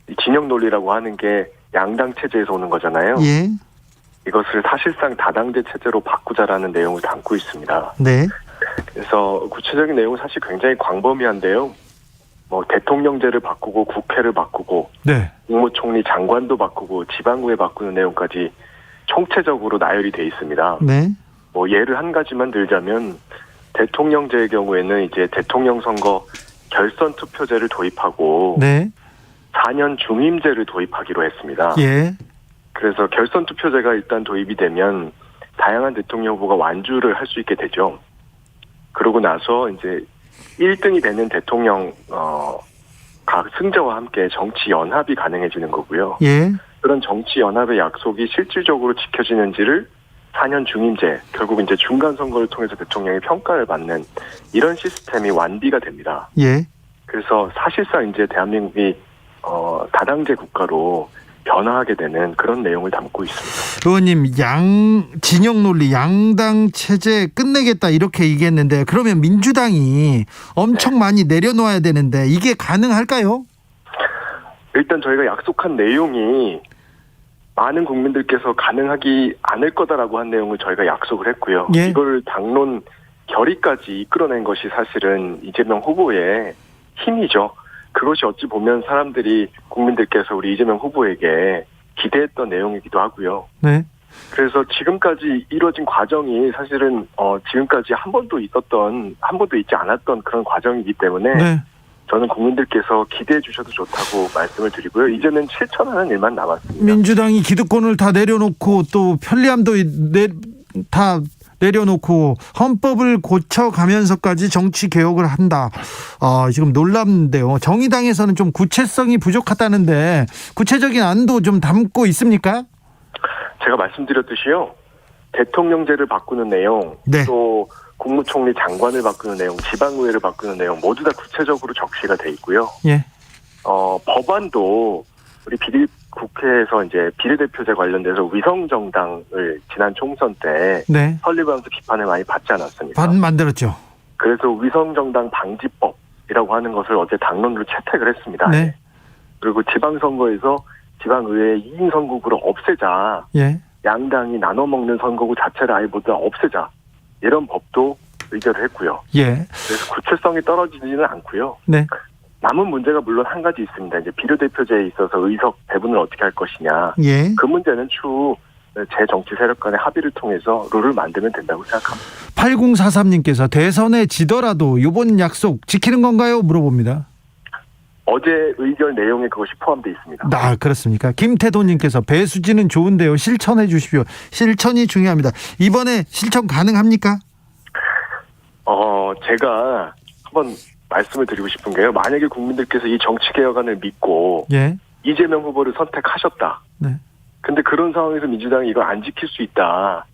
[SPEAKER 16] 이 진영 논리라고 하는 게 양당 체제에서 오는 거잖아요.
[SPEAKER 3] 예.
[SPEAKER 16] 이것을 사실상 다당제 체제로 바꾸자라는 내용을 담고 있습니다.
[SPEAKER 3] 네.
[SPEAKER 16] 그래서 구체적인 내용은 사실 굉장히 광범위한데요. 뭐 대통령제를 바꾸고 국회를 바꾸고
[SPEAKER 3] 네.
[SPEAKER 16] 국무총리 장관도 바꾸고 지방의회 바꾸는 내용까지 총체적으로 나열이 돼 있습니다.
[SPEAKER 3] 네.
[SPEAKER 16] 뭐 예를 한 가지만 들자면 대통령제의 경우에는 이제 대통령 선거 결선 투표제를 도입하고
[SPEAKER 3] 네.
[SPEAKER 16] 4년 중임제를 도입하기로 했습니다.
[SPEAKER 3] 예.
[SPEAKER 16] 그래서 결선 투표제가 일단 도입이 되면 다양한 대통령 후보가 완주를 할 수 있게 되죠. 그러고 나서 이제 1등이 되는 대통령 각 승자와 함께 정치 연합이 가능해지는 거고요.
[SPEAKER 3] 예.
[SPEAKER 16] 그런 정치 연합의 약속이 실질적으로 지켜지는지를 4년 중임제, 결국 이제 중간 선거를 통해서 대통령이 평가를 받는 이런 시스템이 완비가 됩니다.
[SPEAKER 3] 예.
[SPEAKER 16] 그래서 사실상 이제 대한민국이 다당제 국가로 변화하게 되는 그런 내용을 담고 있습니다.
[SPEAKER 3] 의원님, 진영 논리, 양당 체제 끝내겠다 이렇게 얘기했는데 그러면 민주당이 엄청 많이 내려놓아야 되는데 이게 가능할까요?
[SPEAKER 16] 일단 저희가 약속한 내용이 많은 국민들께서 가능하지 않을 거다라고 한 내용을 저희가 약속을 했고요.
[SPEAKER 3] 예.
[SPEAKER 16] 이걸 당론 결의까지 이끌어낸 것이 사실은 이재명 후보의 힘이죠. 그것이 어찌 보면 사람들이 국민들께서 우리 이재명 후보에게 기대했던 내용이기도 하고요.
[SPEAKER 3] 네.
[SPEAKER 16] 그래서 지금까지 이루어진 과정이 사실은 지금까지 한 번도 있지 않았던 그런 과정이기 때문에
[SPEAKER 3] 네.
[SPEAKER 16] 저는 국민들께서 기대해 주셔도 좋다고 말씀을 드리고요. 이제는 실천하는 일만 남았습니다.
[SPEAKER 3] 민주당이 기득권을 다 내려놓고 또 편리함도 다 내려놓고 헌법을 고쳐가면서까지 정치 개혁을 한다. 지금 놀랍는데요. 정의당에서는 좀 구체성이 부족하다는데 구체적인 안도 좀 담고 있습니까?
[SPEAKER 16] 제가 말씀드렸듯이요. 대통령제를 바꾸는 내용,
[SPEAKER 3] 네.
[SPEAKER 16] 또 국무총리 장관을 바꾸는 내용, 지방의회를 바꾸는 내용 모두 다 구체적으로 적시가 돼 있고요.
[SPEAKER 3] 예.
[SPEAKER 16] 법안도 우리 국회에서 이제 비례대표제 관련돼서 위성정당을 지난 총선 때
[SPEAKER 3] 네.
[SPEAKER 16] 설립하면서 비판을 많이 받지 않았습니까?
[SPEAKER 3] 만들었죠.
[SPEAKER 16] 그래서 위성정당 방지법이라고 하는 것을 어제 당론으로 채택을 했습니다.
[SPEAKER 3] 네.
[SPEAKER 16] 그리고 지방선거에서 지방의회 2인 선거구를 없애자.
[SPEAKER 3] 예.
[SPEAKER 16] 양당이 나눠먹는 선거구 자체를 아예 모두 다 없애자. 이런 법도 의결을 했고요.
[SPEAKER 3] 예.
[SPEAKER 16] 그래서 구체성이 떨어지지는 않고요.
[SPEAKER 3] 네.
[SPEAKER 16] 남은 문제가 물론 한 가지 있습니다. 이제 비례대표제에 있어서 의석 배분을 어떻게 할 것이냐.
[SPEAKER 3] 예.
[SPEAKER 16] 그 문제는 추후 제 정치 세력 간의 합의를 통해서 룰을 만들면 된다고 생각합니다.
[SPEAKER 3] 8043님께서 대선에 지더라도 이번 약속 지키는 건가요? 물어봅니다.
[SPEAKER 16] 어제 의결 내용에 그것이 포함되어 있습니다.
[SPEAKER 3] 그렇습니까? 김태도님께서 배수진은 좋은데요. 실천해 주십시오. 실천이 중요합니다. 이번에 실천 가능합니까?
[SPEAKER 16] 제가 한번 말씀을 드리고 싶은 게요. 만약에 국민들께서 이 정치개혁안을 믿고
[SPEAKER 3] 예.
[SPEAKER 16] 이재명 후보를 선택하셨다.
[SPEAKER 3] 네.
[SPEAKER 16] 근데 그런 상황에서 민주당이 이걸 안 지킬 수 있다.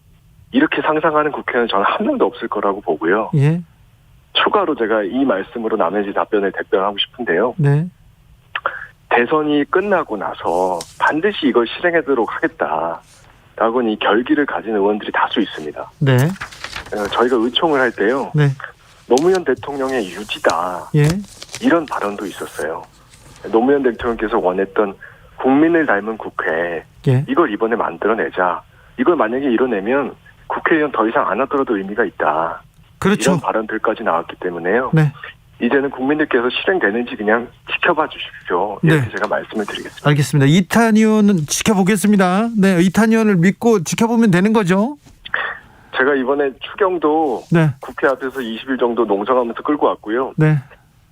[SPEAKER 16] 이렇게 상상하는 국회의원 저는 한 명도 없을 거라고 보고요.
[SPEAKER 3] 예.
[SPEAKER 16] 추가로 제가 이 말씀으로 나머지 답변을 대변하고 싶은데요.
[SPEAKER 3] 네.
[SPEAKER 16] 대선이 끝나고 나서 반드시 이걸 실행하도록 하겠다라고 이 결기를 가진 의원들이 다수 있습니다.
[SPEAKER 3] 네.
[SPEAKER 16] 저희가 의총을 할 때요.
[SPEAKER 3] 네.
[SPEAKER 16] 노무현 대통령의 유지다.
[SPEAKER 3] 예.
[SPEAKER 16] 이런 발언도 있었어요. 노무현 대통령께서 원했던 국민을 닮은 국회.
[SPEAKER 3] 예.
[SPEAKER 16] 이걸 이번에 만들어내자. 이걸 만약에 이뤄내면 국회의원 더 이상 안 하더라도 의미가 있다.
[SPEAKER 3] 그렇죠.
[SPEAKER 16] 이런 발언들까지 나왔기 때문에요.
[SPEAKER 3] 네.
[SPEAKER 16] 이제는 국민들께서 실행되는지 그냥 지켜봐 주십시오. 이렇게
[SPEAKER 3] 네.
[SPEAKER 16] 제가 말씀을 드리겠습니다.
[SPEAKER 3] 알겠습니다. 이탄 의원은 지켜보겠습니다. 네, 이탄 의원을 믿고 지켜보면 되는 거죠?
[SPEAKER 16] 제가 이번에 추경도
[SPEAKER 3] 네.
[SPEAKER 16] 국회 앞에서 20일 정도 농성하면서 끌고 왔고요.
[SPEAKER 3] 네.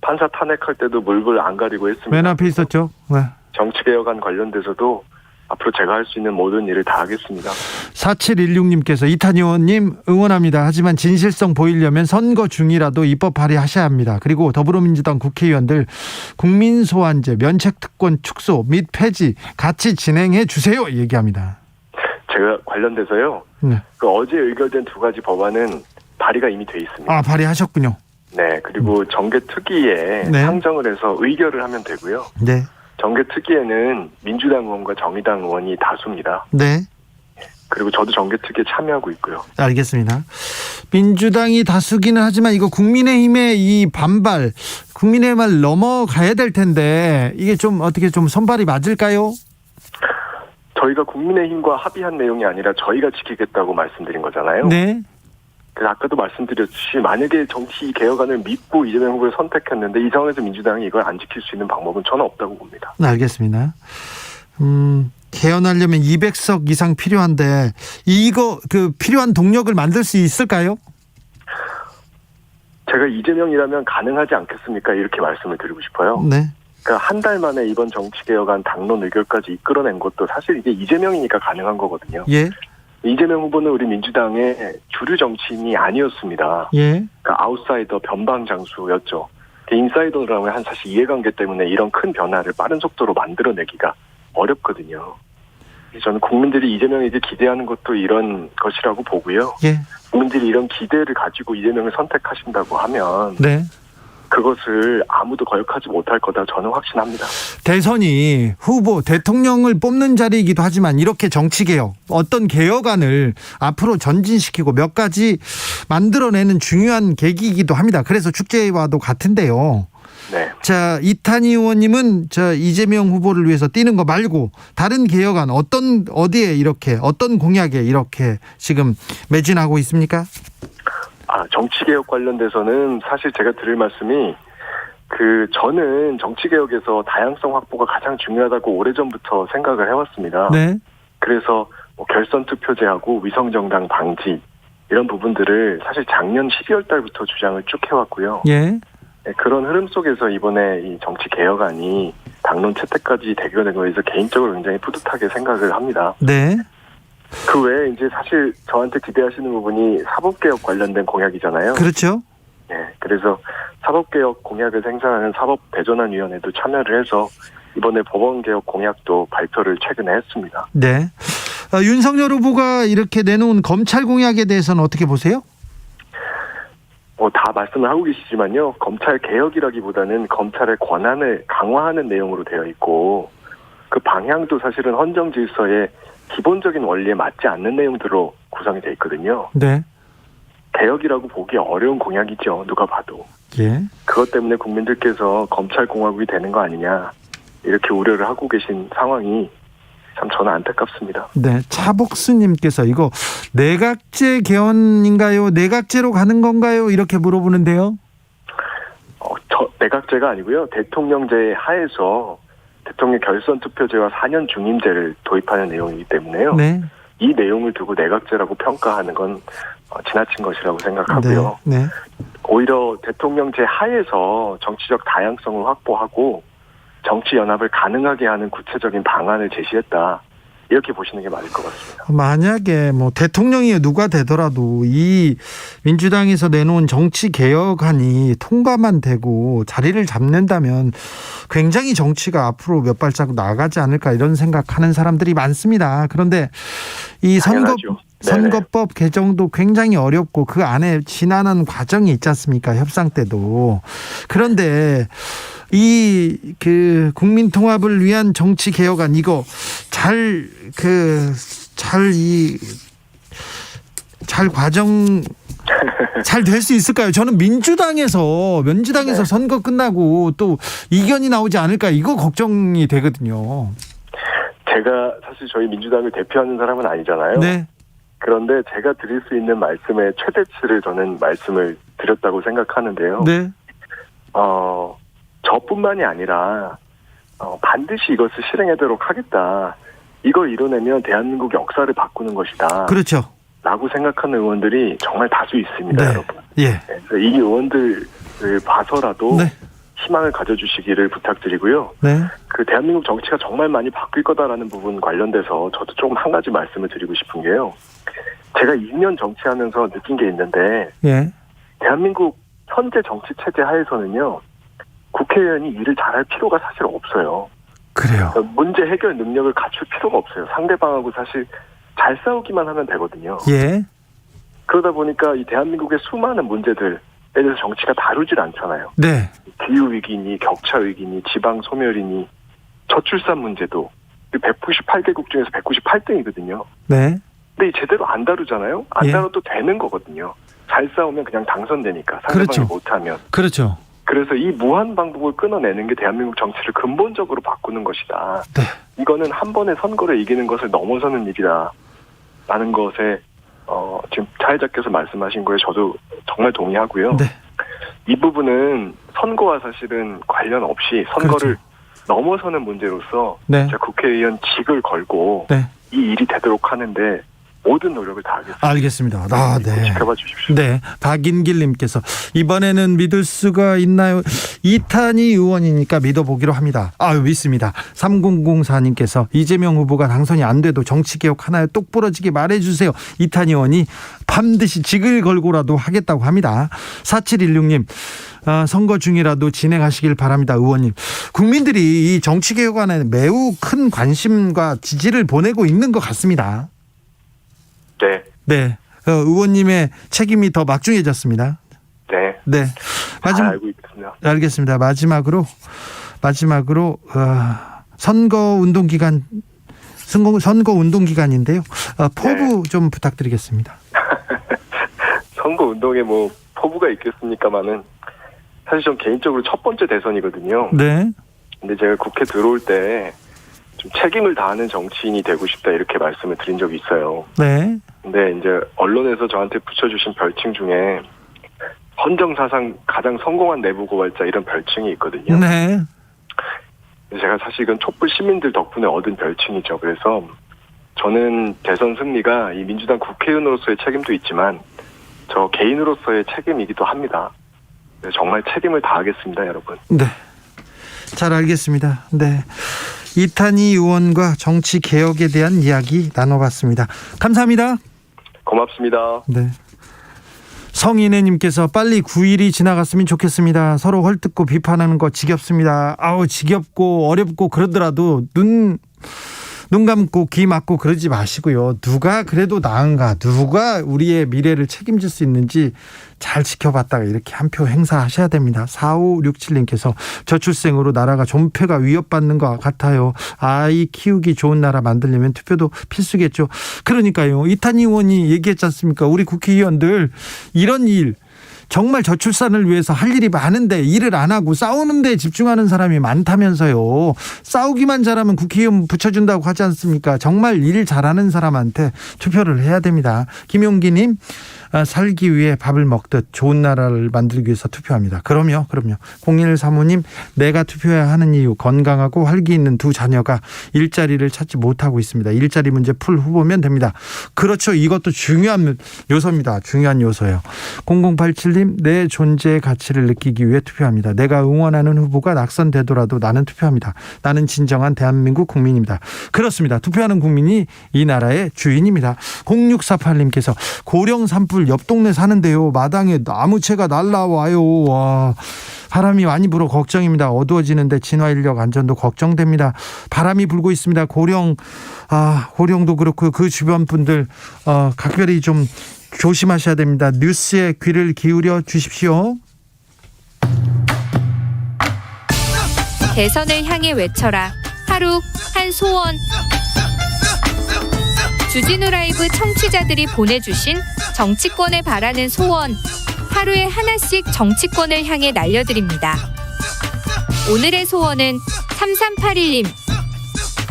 [SPEAKER 16] 판사 탄핵할 때도 물불 안 가리고 했습니다.
[SPEAKER 3] 맨 앞에 있었죠. 네.
[SPEAKER 16] 정치개혁안 관련돼서도 앞으로 제가 할 수 있는 모든 일을 다 하겠습니다.
[SPEAKER 3] 4716님께서 이탄 의원님 응원합니다. 하지만 진실성 보이려면 선거 중이라도 입법 발의하셔야 합니다. 그리고 더불어민주당 국회의원들 국민소환제, 면책특권 축소 및 폐지 같이 진행해 주세요. 얘기합니다.
[SPEAKER 16] 제가 관련돼서요.
[SPEAKER 3] 네.
[SPEAKER 16] 그 어제 의결된 2가지 법안은 발의가 이미 돼 있습니다.
[SPEAKER 3] 아, 발의하셨군요.
[SPEAKER 16] 네, 그리고 정개특위에
[SPEAKER 3] 네.
[SPEAKER 16] 상정을 해서 의결을 하면 되고요.
[SPEAKER 3] 네.
[SPEAKER 16] 정개특위에는 민주당 의원과 정의당 의원이 다수입니다.
[SPEAKER 3] 네.
[SPEAKER 16] 그리고 저도 정개특위에 참여하고 있고요.
[SPEAKER 3] 알겠습니다. 민주당이 다수기는 하지만 이거 국민의힘의 이 반발, 국민의힘을 넘어가야 될 텐데 이게 좀 어떻게 좀 선발이 맞을까요?
[SPEAKER 16] 저희가 국민의힘과 합의한 내용이 아니라 저희가 지키겠다고 말씀드린 거잖아요.
[SPEAKER 3] 네.
[SPEAKER 16] 그래서 아까도 말씀드렸듯이 만약에 정치 개혁안을 믿고 이재명 후보를 선택했는데 이 상황에서 민주당이 이걸 안 지킬 수 있는 방법은 저는 없다고 봅니다.
[SPEAKER 3] 알겠습니다. 개헌하려면 200석 이상 필요한데 이거 그 필요한 동력을 만들 수 있을까요?
[SPEAKER 16] 제가 이재명이라면 가능하지 않겠습니까? 이렇게 말씀을 드리고 싶어요.
[SPEAKER 3] 네.
[SPEAKER 16] 그러니까 한 달 만에 이번 정치개혁안 당론 의결까지 이끌어낸 것도 사실 이게 이재명이니까 가능한 거거든요.
[SPEAKER 3] 예.
[SPEAKER 16] 이재명 후보는 우리 민주당의 주류 정치인이 아니었습니다.
[SPEAKER 3] 예.
[SPEAKER 16] 그러니까 아웃사이더 변방 장수였죠. 인사이더라면 한 사실 이해관계 때문에 이런 큰 변화를 빠른 속도로 만들어내기가 어렵거든요. 저는 국민들이 이재명에게 기대하는 것도 이런 것이라고 보고요.
[SPEAKER 3] 예.
[SPEAKER 16] 국민들이 이런 기대를 가지고 이재명을 선택하신다고 하면
[SPEAKER 3] 네.
[SPEAKER 16] 그것을 아무도 거역하지 못할 거다 저는 확신합니다.
[SPEAKER 3] 대선이 후보 대통령을 뽑는 자리이기도 하지만 이렇게 정치개혁 어떤 개혁안을 앞으로 전진시키고 몇 가지 만들어내는 중요한 계기이기도 합니다. 그래서 축제와도 같은데요.
[SPEAKER 16] 네.
[SPEAKER 3] 자, 이탄희 의원님은 이재명 후보를 위해서 뛰는 거 말고 다른 개혁안 어디에 이렇게 어떤 공약에 이렇게 지금 매진하고 있습니까?
[SPEAKER 16] 정치개혁 관련돼서는 사실 제가 드릴 말씀이 저는 정치개혁에서 다양성 확보가 가장 중요하다고 오래전부터 생각을 해왔습니다.
[SPEAKER 3] 네.
[SPEAKER 16] 그래서 결선 투표제하고 위성정당 방지 이런 부분들을 사실 작년 12월 달부터 주장을 쭉 해왔고요.
[SPEAKER 3] 예.
[SPEAKER 16] 네, 그런 흐름 속에서 이번에 이 정치개혁안이 당론 채택까지 대결된 거에서 개인적으로 굉장히 뿌듯하게 생각을 합니다.
[SPEAKER 3] 네.
[SPEAKER 16] 그 외에 이제 사실 저한테 기대하시는 부분이 사법개혁 관련된 공약이잖아요.
[SPEAKER 3] 그렇죠.
[SPEAKER 16] 네, 그래서 사법개혁 공약을 생산하는 사법대전환위원회도 참여를 해서 이번에 법원개혁 공약도 발표를 최근에 했습니다.
[SPEAKER 3] 네. 윤석열 후보가 이렇게 내놓은 검찰 공약에 대해서는 어떻게 보세요?
[SPEAKER 16] 다 말씀을 하고 계시지만요. 검찰 개혁이라기보다는 검찰의 권한을 강화하는 내용으로 되어 있고 그 방향도 사실은 헌정 질서의 기본적인 원리에 맞지 않는 내용들로 구성이 되어 있거든요.
[SPEAKER 3] 네.
[SPEAKER 16] 개혁이라고 보기 어려운 공약이죠. 누가 봐도.
[SPEAKER 3] 예.
[SPEAKER 16] 그것 때문에 국민들께서 검찰공화국이 되는 거 아니냐 이렇게 우려를 하고 계신 상황이 참 저는 안타깝습니다.
[SPEAKER 3] 네. 차복수님께서 이거 내각제 개헌인가요? 내각제로 가는 건가요? 이렇게 물어보는데요.
[SPEAKER 16] 내각제가 아니고요. 대통령제 하에서 대통령 결선 투표제와 4년 중임제를 도입하는 내용이기 때문에요.
[SPEAKER 3] 네.
[SPEAKER 16] 이 내용을 두고 내각제라고 평가하는 건 지나친 것이라고 생각하고요.
[SPEAKER 3] 네. 네.
[SPEAKER 16] 오히려 대통령제 하에서 정치적 다양성을 확보하고 정치 연합을 가능하게 하는 구체적인 방안을 제시했다. 이렇게 보시는 게 맞을 것 같습니다.
[SPEAKER 3] 만약에 대통령이 누가 되더라도 이 민주당에서 내놓은 정치 개혁안이 통과만 되고 자리를 잡는다면 굉장히 정치가 앞으로 몇 발자국 나가지 않을까 이런 생각하는 사람들이 많습니다. 그런데 이 선거법 개정도 굉장히 어렵고 그 안에 지난한 과정이 있지 않습니까? 협상 때도. 그런데 그 국민 통합을 위한 정치 개혁안 이거 잘 될 수 있을까요? 저는 민주당에서 선거 끝나고 또 이견이 나오지 않을까 이거 걱정이 되거든요.
[SPEAKER 16] 제가 사실 저희 민주당을 대표하는 사람은 아니잖아요.
[SPEAKER 3] 네.
[SPEAKER 16] 그런데 제가 드릴 수 있는 말씀의 최대치를 저는 말씀을 드렸다고 생각하는데요.
[SPEAKER 3] 네.
[SPEAKER 16] 저뿐만이 아니라 반드시 이것을 실행하도록 하겠다. 이걸 이뤄내면 대한민국 역사를 바꾸는 것이다.
[SPEAKER 3] 그렇죠.
[SPEAKER 16] 라고 생각하는 의원들이 정말 다수 있습니다,
[SPEAKER 3] 네.
[SPEAKER 16] 여러분.
[SPEAKER 3] 예.
[SPEAKER 16] 이 의원들을 봐서라도
[SPEAKER 3] 네.
[SPEAKER 16] 희망을 가져주시기를 부탁드리고요.
[SPEAKER 3] 네.
[SPEAKER 16] 대한민국 정치가 정말 많이 바뀔 거다라는 부분 관련돼서 저도 조금 한 가지 말씀을 드리고 싶은 게요. 제가 2년 정치하면서 느낀 게 있는데,
[SPEAKER 3] 예.
[SPEAKER 16] 대한민국 현재 정치 체제 하에서는요, 국회의원이 일을 잘할 필요가 사실 없어요.
[SPEAKER 3] 그래요.
[SPEAKER 16] 문제 해결 능력을 갖출 필요가 없어요. 상대방하고 사실 잘 싸우기만 하면 되거든요.
[SPEAKER 3] 예.
[SPEAKER 16] 그러다 보니까 이 대한민국의 수많은 문제들에 대해서 정치가 다루질 않잖아요.
[SPEAKER 3] 네.
[SPEAKER 16] 기후 위기니 격차 위기니 지방 소멸이니 저출산 문제도 198개국 중에서 198등이거든요.
[SPEAKER 3] 네.
[SPEAKER 16] 근데 제대로 안 다루잖아요. 안
[SPEAKER 3] 예.
[SPEAKER 16] 다뤄도 되는 거거든요. 잘 싸우면 그냥 당선되니까 상대방이
[SPEAKER 3] 그렇죠.
[SPEAKER 16] 못하면.
[SPEAKER 3] 그렇죠.
[SPEAKER 16] 그래서 이 무한 방법을 끊어내는 게 대한민국 정치를 근본적으로 바꾸는 것이다.
[SPEAKER 3] 네.
[SPEAKER 16] 이거는 한 번의 선거를 이기는 것을 넘어서는 일이다. 라는 것에 지금 사회자께서 말씀하신 거에 저도 정말 동의하고요.
[SPEAKER 3] 네.
[SPEAKER 16] 이 부분은 선거와 사실은 관련 없이 선거를
[SPEAKER 3] 그렇죠.
[SPEAKER 16] 넘어서는 문제로서
[SPEAKER 3] 네.
[SPEAKER 16] 제가 국회의원 직을 걸고
[SPEAKER 3] 네.
[SPEAKER 16] 이 일이 되도록 하는데 모든 노력을 다하겠습니다.
[SPEAKER 3] 알겠습니다. 네.
[SPEAKER 16] 지켜봐 주십시오.
[SPEAKER 3] 네. 박인길님께서 이번에는 믿을 수가 있나요? 이탄희 의원이니까 믿어보기로 합니다. 믿습니다. 3004님께서 이재명 후보가 당선이 안 돼도 정치개혁 하나요? 똑부러지게 말해주세요. 이탄희 의원이 반드시 직을 걸고라도 하겠다고 합니다. 4716님 선거 중이라도 진행하시길 바랍니다. 의원님, 국민들이 이 정치개혁안에 매우 큰 관심과 지지를 보내고 있는 것 같습니다.
[SPEAKER 16] 네.
[SPEAKER 3] 네. 의원님의 책임이 더 막중해졌습니다.
[SPEAKER 16] 네.
[SPEAKER 3] 네.
[SPEAKER 16] 잘 알고 있습니다.
[SPEAKER 3] 알겠습니다. 마지막으로 선거 운동 기간인데요. 포부 좀 부탁드리겠습니다.
[SPEAKER 16] 선거 운동에 뭐 포부가 있겠습니까마는 사실 전 개인적으로 첫 번째 대선이거든요.
[SPEAKER 3] 네.
[SPEAKER 16] 근데 제가 국회 들어올 때 좀 책임을 다하는 정치인이 되고 싶다 이렇게 말씀을 드린 적이 있어요.
[SPEAKER 3] 네.
[SPEAKER 16] 근데 이제 언론에서 저한테 붙여주신 별칭 중에 헌정사상 가장 성공한 내부고발자 이런 별칭이 있거든요.
[SPEAKER 3] 네.
[SPEAKER 16] 제가 사실 이건 촛불 시민들 덕분에 얻은 별칭이죠. 그래서 저는 대선 승리가 이 민주당 국회의원으로서의 책임도 있지만 저 개인으로서의 책임이기도 합니다. 정말 책임을 다하겠습니다, 여러분.
[SPEAKER 3] 네. 잘 알겠습니다. 네. 이탄희 의원과 정치 개혁에 대한 이야기 나눠봤습니다. 감사합니다.
[SPEAKER 16] 고맙습니다.
[SPEAKER 3] 네. 성인애님께서 빨리 9일이 지나갔으면 좋겠습니다. 서로 헐뜯고 비판하는 거 지겹습니다. 지겹고 어렵고 그러더라도 눈 감고 귀 막고 그러지 마시고요. 누가 그래도 나은가, 누가 우리의 미래를 책임질 수 있는지 잘 지켜봤다가 이렇게 한 표 행사하셔야 됩니다. 4567님께서 저출생으로 나라가 존폐가 위협받는 것 같아요. 아이 키우기 좋은 나라 만들려면 투표도 필수겠죠. 그러니까요. 이탄희 의원이 얘기했지 않습니까? 우리 국회의원들 이런 일, 정말 저출산을 위해서 할 일이 많은데 일을 안 하고 싸우는 데 집중하는 사람이 많다면서요. 싸우기만 잘하면 국회의원 붙여준다고 하지 않습니까? 정말 일 잘하는 사람한테 투표를 해야 됩니다. 김용기님, 살기 위해 밥을 먹듯 좋은 나라를 만들기 위해서 투표합니다. 그럼요. 0135님, 내가 투표해야 하는 이유, 건강하고 활기 있는 두 자녀가 일자리를 찾지 못하고 있습니다. 일자리 문제 풀 후보면 됩니다. 그렇죠. 이것도 중요한 요소입니다. 중요한 요소예요. 0087님, 내 존재의 가치를 느끼기 위해 투표합니다. 내가 응원하는 후보가 낙선되더라도 나는 투표합니다. 나는 진정한 대한민국 국민입니다. 그렇습니다. 투표하는 국민이 이 나라의 주인입니다. 0648님께서 고령 산불 옆 동네 사는데요. 마당에 나무채가 날라와요. 와, 바람이 많이 불어 걱정입니다. 어두워지는데 진화인력 안전도 걱정됩니다. 바람이 불고 있습니다. 고령도 그렇고 그 주변 분들 각별히 좀 조심하셔야 됩니다. 뉴스에 귀를 기울여 주십시오.
[SPEAKER 17] 대선을 향해 외쳐라. 하루 한 소원. 주진우 라이브 청취자들이 보내주신 정치권에 바라는 소원. 하루에 하나씩 정치권을 향해 날려드립니다. 오늘의 소원은 3381님.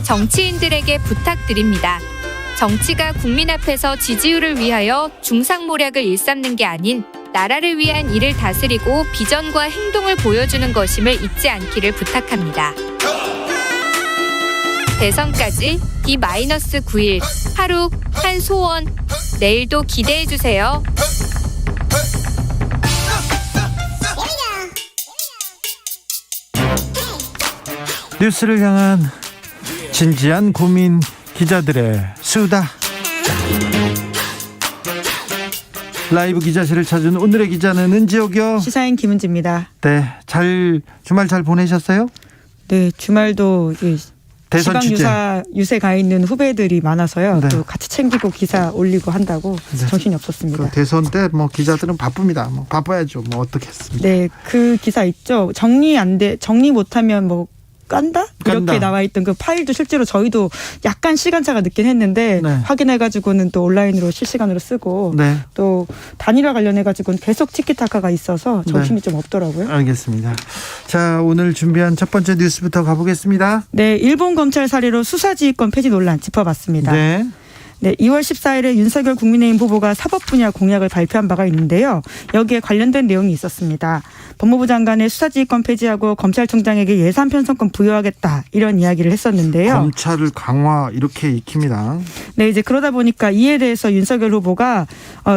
[SPEAKER 17] 정치인들에게 부탁드립니다. 정치가 국민 앞에서 지지율을 위하여 중상모략을 일삼는 게 아닌 나라를 위한 일을 다스리고 비전과 행동을 보여주는 것임을 잊지 않기를 부탁합니다. 대선까지 D-9일 하루 한 소원. 내일도 기대해주세요.
[SPEAKER 3] 뉴스를 향한 진지한 고민, 기자들의 수다. 라이브 기자실을 찾은 오늘의 기자는 은지옥이요.
[SPEAKER 18] 시사인 김은지입니다.
[SPEAKER 3] 네, 주말 잘 보내셨어요?
[SPEAKER 18] 네, 주말도
[SPEAKER 3] 대선
[SPEAKER 18] 지방 유세 가 있는 후배들이 많아서요.
[SPEAKER 3] 네.
[SPEAKER 18] 또 같이 챙기고 기사 올리고 한다고 정신이 없었습니다.
[SPEAKER 3] 그 대선 때 뭐 기자들은 바쁩니다. 뭐 바빠야죠. 뭐 어떻겠습니까?
[SPEAKER 18] 네, 그 기사 있죠. 정리 못하면 뭐 깐다? 이렇게 나와 있던 그 파일도 실제로 저희도 약간 시간차가 늦긴 했는데
[SPEAKER 3] 네.
[SPEAKER 18] 확인해가지고는 또 온라인으로 실시간으로 쓰고
[SPEAKER 3] 네.
[SPEAKER 18] 또 단일화 관련해가지고는 계속 티키타카가 있어서 정신이 좀 없더라고요.
[SPEAKER 3] 알겠습니다. 자, 오늘 준비한 첫 번째 뉴스부터 가보겠습니다.
[SPEAKER 18] 네, 일본 검찰 사례로 수사지휘권 폐지 논란 짚어봤습니다.
[SPEAKER 3] 네.
[SPEAKER 18] 네, 2월 14일에 윤석열 국민의힘 후보가 사법 분야 공약을 발표한 바가 있는데요. 여기에 관련된 내용이 있었습니다. 법무부 장관의 수사지휘권 폐지하고 검찰총장에게 예산 편성권 부여하겠다 이런 이야기를 했었는데요.
[SPEAKER 3] 검찰을 강화 이렇게 익힙니다.
[SPEAKER 18] 네, 이제 그러다 보니까 이에 대해서 윤석열 후보가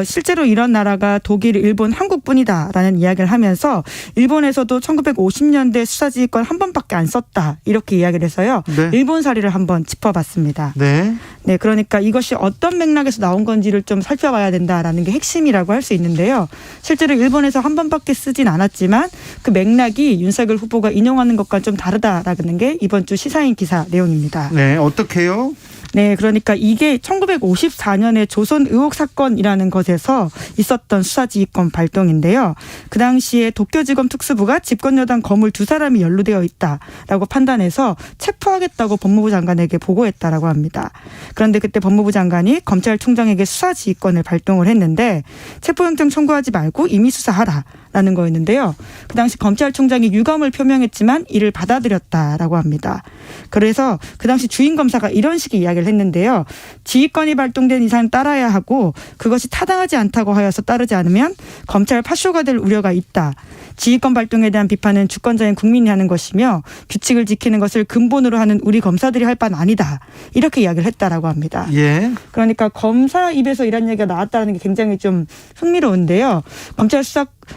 [SPEAKER 18] 실제로 이런 나라가 독일, 일본, 한국뿐이다라는 이야기를 하면서 일본에서도 1950년대 수사지휘권 한 번밖에 안 썼다 이렇게 이야기를 해서요.
[SPEAKER 3] 네.
[SPEAKER 18] 일본 사례를 한번 짚어봤습니다.
[SPEAKER 3] 네.
[SPEAKER 18] 네, 그러니까 이것이 어떤 맥락에서 나온 건지를 좀 살펴봐야 된다라는 게 핵심이라고 할 수 있는데요. 실제로 일본에서 한 번밖에 쓰진 않았지만 그 맥락이 윤석열 후보가 인용하는 것과 좀 다르다라는 게 이번 주 시사인 기사 내용입니다.
[SPEAKER 3] 네, 어떻게요?
[SPEAKER 18] 네, 그러니까 이게 1954년에 조선 의혹 사건이라는 것에서 있었던 수사지휘권 발동인데요. 그 당시에 도쿄지검 특수부가 집권여당 거물 2사람이 연루되어 있다라고 판단해서 체포하겠다고 법무부 장관에게 보고했다라고 합니다. 그런데 그때 법무부 장관이 검찰총장에게 수사지휘권을 발동을 했는데 체포영장 청구하지 말고 임의 수사하라라는 거였는데요. 그 당시 검찰총장이 유감을 표명했지만 이를 받아들였다라고 합니다. 그래서 그 당시 주임 검사가 이런 식의 이야기를 했는데요. 지휘권이 발동된 이상 따라야 하고 그것이 타당하지 않다고 하여서 따르지 않으면 검찰 파쇼가 될 우려가 있다. 지휘권 발동에 대한 비판은 주권자인 국민이 하는 것이며 규칙을 지키는 것을 근본으로 하는 우리 검사들이 할 바는 아니다. 이렇게 이야기를 했다라고 합니다.
[SPEAKER 3] 예.
[SPEAKER 18] 그러니까 검사 입에서 이런 얘기가 나왔다는 게 굉장히 좀 흥미로운데요. 검찰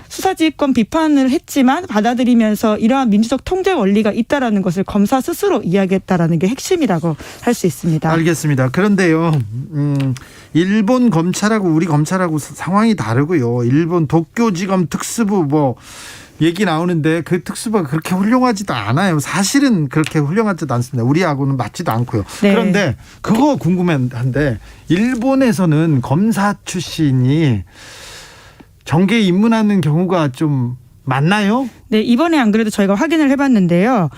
[SPEAKER 18] 수사지휘권 비판을 했지만 받아들이면서 이러한 민주적 통제 원리가 있다라는 것을 검사 스스로 이야기했다라는 게 핵심이라고 할 수 있습니다.
[SPEAKER 3] 알겠습니다. 그런데요, 일본 검찰하고 우리 검찰하고 상황이 다르고요. 일본 도쿄지검 특수부 뭐 얘기 나오는데 그 특수부가 그렇게 훌륭하지도 않아요. 사실은 그렇게 훌륭하지도 않습니다. 우리하고는 맞지도 않고요.
[SPEAKER 18] 네.
[SPEAKER 3] 그런데 그거 궁금한데 일본에서는 검사 출신이 정계에 입문하는 경우가 좀 많나요?
[SPEAKER 18] 네, 이번에 안 그래도 저희가 확인을 해봤는데요.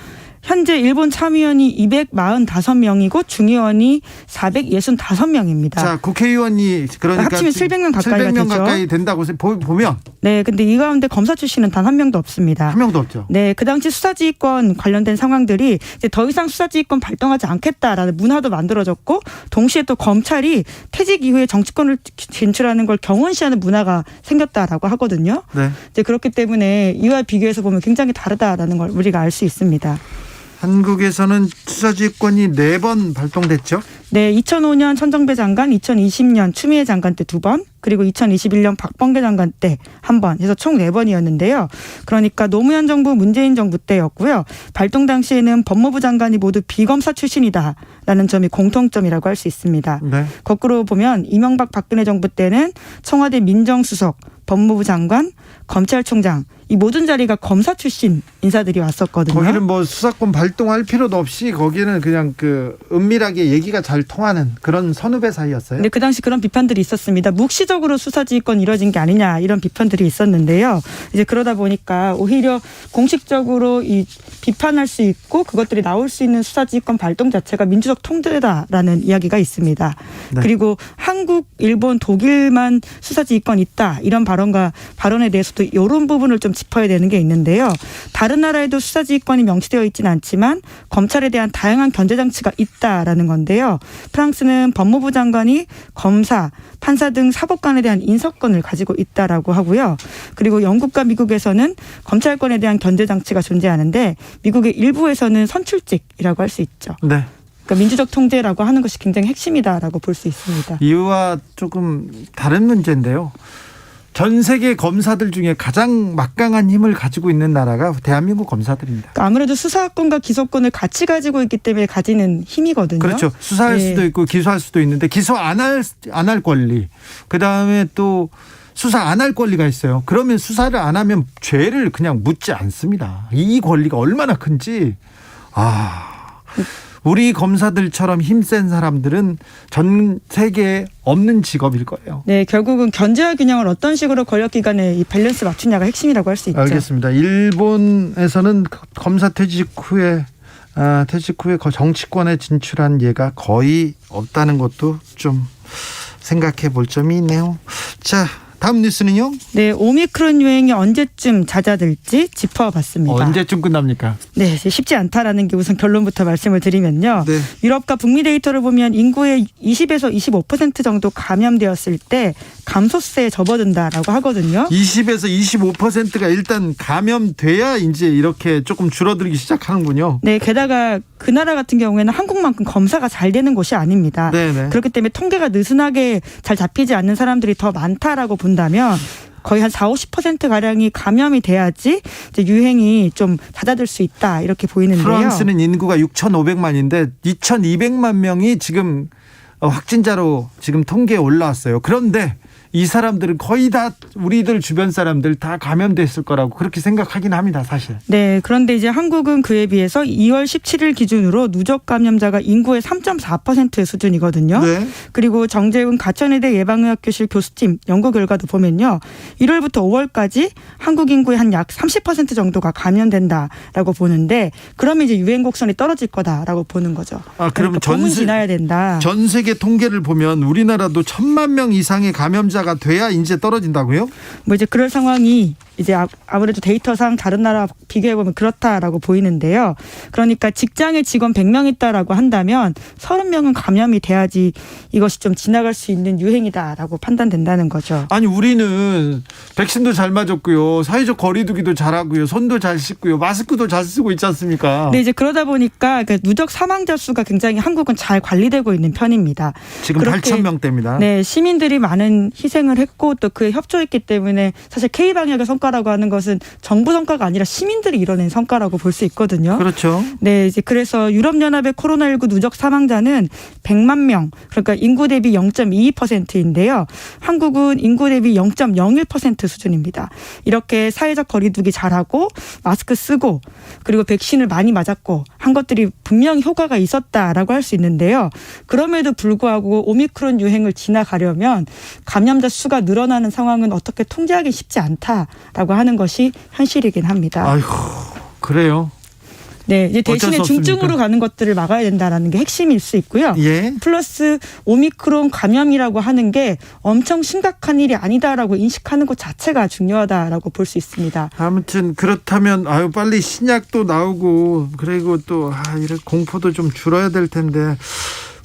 [SPEAKER 18] 현재 일본 참의원이 245명이고 중의원이 465명입니다.
[SPEAKER 3] 자, 국회의원이 그러니까
[SPEAKER 18] 합치면 700명 가까이가
[SPEAKER 3] 700명
[SPEAKER 18] 되죠.
[SPEAKER 3] 가까이 된다고 보면
[SPEAKER 18] 네, 근데 이 가운데 검사 출신은 단 한 명도 없습니다.
[SPEAKER 3] 한 명도 없죠.
[SPEAKER 18] 네, 그 당시 수사지휘권 관련된 상황들이 이제 더 이상 수사지휘권 발동하지 않겠다라는 문화도 만들어졌고 동시에 또 검찰이 퇴직 이후에 정치권을 진출하는 걸 경원시하는 문화가 생겼다라고 하거든요.
[SPEAKER 3] 네.
[SPEAKER 18] 이제 그렇기 때문에 이와 비교해서 보면 굉장히 다르다라는 걸 우리가 알 수 있습니다.
[SPEAKER 3] 한국에서는 수사지휘권이 4번 발동됐죠?
[SPEAKER 18] 네, 2005년 천정배 장관, 2020년 추미애 장관 때 2번, 그리고 2021년 박범계 장관 때 1번 해서 총 4번이었는데요. 그러니까 노무현 정부, 문재인 정부 때였고요. 발동 당시에는 법무부 장관이 모두 비검사 출신이다라는 점이 공통점이라고 할 수 있습니다.
[SPEAKER 3] 네.
[SPEAKER 18] 거꾸로 보면 이명박 박근혜 정부 때는 청와대 민정수석, 법무부 장관, 검찰총장 이 모든 자리가 검사 출신 인사들이 왔었거든요.
[SPEAKER 3] 거기는 뭐 수사권 발동할 필요도 없이 거기는 그냥 그 은밀하게 얘기가 잘 통하는 그런 선후배 사이였어요.
[SPEAKER 18] 네, 그 당시 그런 비판들이 있었습니다. 묵시적으로 수사지휘권 이뤄진 게 아니냐 이런 비판들이 있었는데요. 이제 그러다 보니까 오히려 공식적으로 이 비판할 수 있고 그것들이 나올 수 있는 수사지휘권 발동 자체가 민주적 통제다라는 이야기가 있습니다.
[SPEAKER 3] 네.
[SPEAKER 18] 그리고 한국, 일본, 독일만 수사지휘권 있다 이런 발언에 대해서도 이런 부분을 좀 짚어야 되는 게 있는데요. 다른 나라에도 수사지휘권이 명시되어 있지는 않지만 검찰에 대한 다양한 견제장치가 있다라는 건데요. 프랑스는 법무부 장관이 검사, 판사 등 사법관에 대한 인사권을 가지고 있다라고 하고요. 그리고 영국과 미국에서는 검찰권에 대한 견제장치가 존재하는데 미국의 일부에서는 선출직이라고 할 수 있죠.
[SPEAKER 3] 네.
[SPEAKER 18] 그러니까 민주적 통제라고 하는 것이 굉장히 핵심이다라고 볼 수 있습니다.
[SPEAKER 3] 이와 조금 다른 문제인데요. 전 세계 검사들 중에 가장 막강한 힘을 가지고 있는 나라가 대한민국 검사들입니다.
[SPEAKER 18] 그러니까 아무래도 수사권과 기소권을 같이 가지고 있기 때문에 가지는 힘이거든요.
[SPEAKER 3] 그렇죠. 수사할
[SPEAKER 18] 네.
[SPEAKER 3] 수도 있고 기소할 수도 있는데 기소 안 할 권리. 그다음에 또 수사 안 할 권리가 있어요. 그러면 수사를 안 하면 죄를 그냥 묻지 않습니다. 이 권리가 얼마나 큰지. 우리 검사들처럼 힘센 사람들은 전 세계에 없는 직업일 거예요.
[SPEAKER 18] 네, 결국은 견제와 균형을 어떤 식으로 권력 기관에 이 밸런스 맞추냐가 핵심이라고 할 수 있죠.
[SPEAKER 3] 알겠습니다. 일본에서는 검사 퇴직 후에 정치권에 진출한 예가 거의 없다는 것도 좀 생각해 볼 점이 있네요. 자, 다음 뉴스는요?
[SPEAKER 18] 네, 오미크론 유행이 언제쯤 잦아들지 짚어봤습니다.
[SPEAKER 3] 언제쯤 끝납니까?
[SPEAKER 18] 네, 쉽지 않다라는 게 우선 결론부터 말씀을 드리면요.
[SPEAKER 3] 네.
[SPEAKER 18] 유럽과 북미 데이터를 보면 인구의 20에서 25% 정도 감염되었을 때 감소세에 접어든다라고 하거든요.
[SPEAKER 3] 20에서 25%가 일단 감염돼야 이제 이렇게 조금 줄어들기 시작하는군요.
[SPEAKER 18] 네, 게다가 그 나라 같은 경우에는 한국만큼 검사가 잘 되는 곳이 아닙니다.
[SPEAKER 3] 네네.
[SPEAKER 18] 그렇기 때문에 통계가 느슨하게 잘 잡히지 않는 사람들이 더 많다라고 본다면 거의 한 40~50%가량이 감염이 돼야지 이제 유행이 좀 잦아들 수 있다 이렇게 보이는데요.
[SPEAKER 3] 프랑스는 인구가 6,500만인데 2,200만 명이 지금 확진자로 지금 통계에 올라왔어요. 그런데 이 사람들은 거의 다 우리들 주변 사람들 다 감염됐을 거라고 그렇게 생각하긴 합니다, 사실.
[SPEAKER 18] 네, 그런데 이제 한국은 그에 비해서 2월 17일 기준으로 누적 감염자가 인구의 3.4%의 수준이거든요. 네. 그리고 정재훈 가천의대 예방의학교실 교수팀 연구 결과도 보면요, 1월부터 5월까지 한국 인구의 한 약 30% 정도가 감염된다라고 보는데, 그러면 이제 유행 곡선이 떨어질 거다라고 보는 거죠.
[SPEAKER 3] 아, 그러면
[SPEAKER 18] 봄은 지나야 된다.
[SPEAKER 3] 전 세계 통계를 보면 우리나라도 1,000만 명 이상의 감염자가 돼야 이제 떨어진다고요?
[SPEAKER 18] 뭐 이제 그럴 상황이 이제 아무래도 데이터상 다른 나라 비교해보면 그렇다라고 보이는데요. 그러니까 직장에 직원 100명 있다라고 한다면 30명은 감염이 돼야지 이것이 좀 지나갈 수 있는 유행이다라고 판단된다는 거죠.
[SPEAKER 3] 아니, 우리는 백신도 잘 맞았고요, 사회적 거리두기도 잘하고요, 손도 잘 씻고요, 마스크도 잘 쓰고 있지 않습니까?
[SPEAKER 18] 네, 이제 그러다 보니까 누적 사망자 수가 굉장히 한국은 잘 관리되고 있는 편입니다.
[SPEAKER 3] 지금 8,000명대입니다.
[SPEAKER 18] 네, 시민들이 많은 희생을 했고 또 그에 협조했기 때문에 사실 K방역의 성과라고 하는 것은 정부 성과가 아니라 시민들이 이뤄낸 성과라고 볼 수 있거든요.
[SPEAKER 3] 그렇죠.
[SPEAKER 18] 네, 이제 그래서 유럽연합의 코로나19 누적 사망자는 100만 명, 그러니까 인구 대비 0.22%인데요. 한국은 인구 대비 0.01% 수준입니다. 이렇게 사회적 거리두기 잘하고 마스크 쓰고 그리고 백신을 많이 맞았고 한 것들이 분명히 효과가 있었다라고 할 수 있는데요. 그럼에도 불구하고 오미크론 유행을 지나가려면 감염자 수가 늘어나는 상황은 어떻게 통제하기 쉽지 않다라고 하는 것이 현실이긴 합니다.
[SPEAKER 3] 아이고, 그래요.
[SPEAKER 18] 네, 이제 대신에 중증으로 가는 것들을 막아야 된다라는 게 핵심일 수 있고요.
[SPEAKER 3] 예.
[SPEAKER 18] 플러스 오미크론 감염이라고 하는 게 엄청 심각한 일이 아니다라고 인식하는 것 자체가 중요하다라고 볼 수 있습니다.
[SPEAKER 3] 아무튼 그렇다면 빨리 신약도 나오고 그리고 또 이런 공포도 좀 줄어야 될 텐데.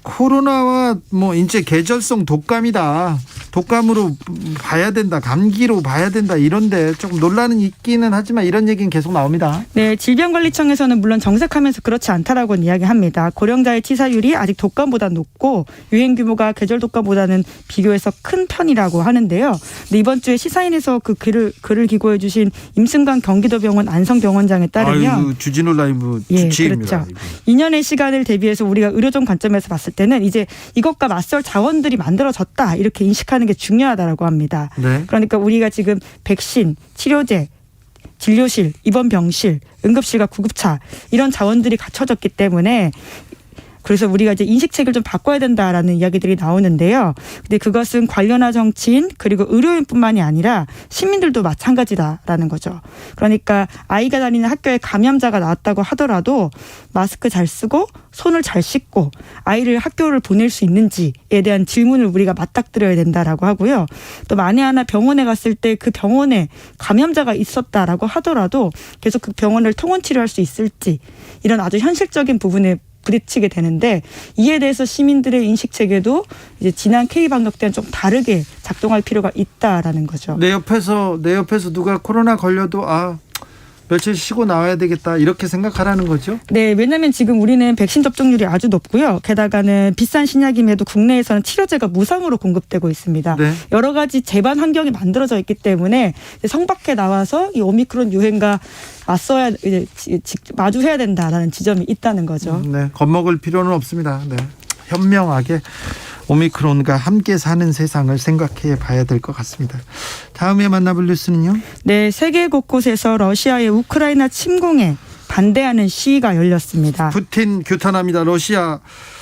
[SPEAKER 3] 코로나와 이제 계절성 독감이다, 독감으로 봐야 된다, 감기로 봐야 된다, 이런데 조금 논란은 있기는 하지만 이런 얘기는 계속 나옵니다.
[SPEAKER 18] 네, 질병관리청에서는 물론 정색하면서 그렇지 않다라고는 이야기합니다. 고령자의 치사율이 아직 독감보다 높고 유행 규모가 계절 독감보다는 비교해서 큰 편이라고 하는데요. 근데 이번 주에 시사인에서 그 글을 기고해 주신 임승관 경기도병원 안성병원장에 따르면
[SPEAKER 3] 주진우 라이브 주치의입니다.
[SPEAKER 18] 그렇죠. 2년의 시간을 대비해서 우리가 의료적 관점에서 봤을 때는 이제 이것과 맞설 자원들이 만들어졌다 이렇게 인식하는 게 중요하다라고 합니다.
[SPEAKER 3] 네.
[SPEAKER 18] 그러니까 우리가 지금 백신, 치료제, 진료실, 입원 병실, 응급실과 구급차 이런 자원들이 갖춰졌기 때문에 그래서 우리가 이제 인식책을 좀 바꿔야 된다라는 이야기들이 나오는데요. 근데 그것은 관련한 정치인 그리고 의료인뿐만이 아니라 시민들도 마찬가지다라는 거죠. 그러니까 아이가 다니는 학교에 감염자가 나왔다고 하더라도 마스크 잘 쓰고 손을 잘 씻고 아이를 학교를 보낼 수 있는지에 대한 질문을 우리가 맞닥뜨려야 된다라고 하고요. 또 만에 하나 병원에 갔을 때 그 병원에 감염자가 있었다라고 하더라도 계속 그 병원을 통원 치료할 수 있을지 이런 아주 현실적인 부분에 부딪히게 되는데 이에 대해서 시민들의 인식체계도 이제 지난 K방역 때는 좀 다르게 작동할 필요가 있다라는 거죠.
[SPEAKER 3] 내 옆에서 누가 코로나 걸려도 며칠 쉬고 나와야 되겠다 이렇게 생각하라는 거죠?
[SPEAKER 18] 네, 왜냐하면 지금 우리는 백신 접종률이 아주 높고요. 게다가는 비싼 신약임에도 국내에서는 치료제가 무상으로 공급되고 있습니다. 네. 여러 가지 재반 환경이 만들어져 있기 때문에 성 밖에 나와서 이 오미크론 유행과 맞서야 이제 마주해야 된다라는 지점이 있다는 거죠.
[SPEAKER 3] 네, 겁먹을 필요는 없습니다. 네, 현명하게 오미크론과 함께 사는 세상을 생각해 봐야 될 것 같습니다. 다음에 만나볼 뉴스는요?
[SPEAKER 18] 네, 세계 곳곳에서 러시아의 우크라이나 침공에 반대하는 시위가 열렸습니다.
[SPEAKER 3] 푸틴 규탄합니다. 러시아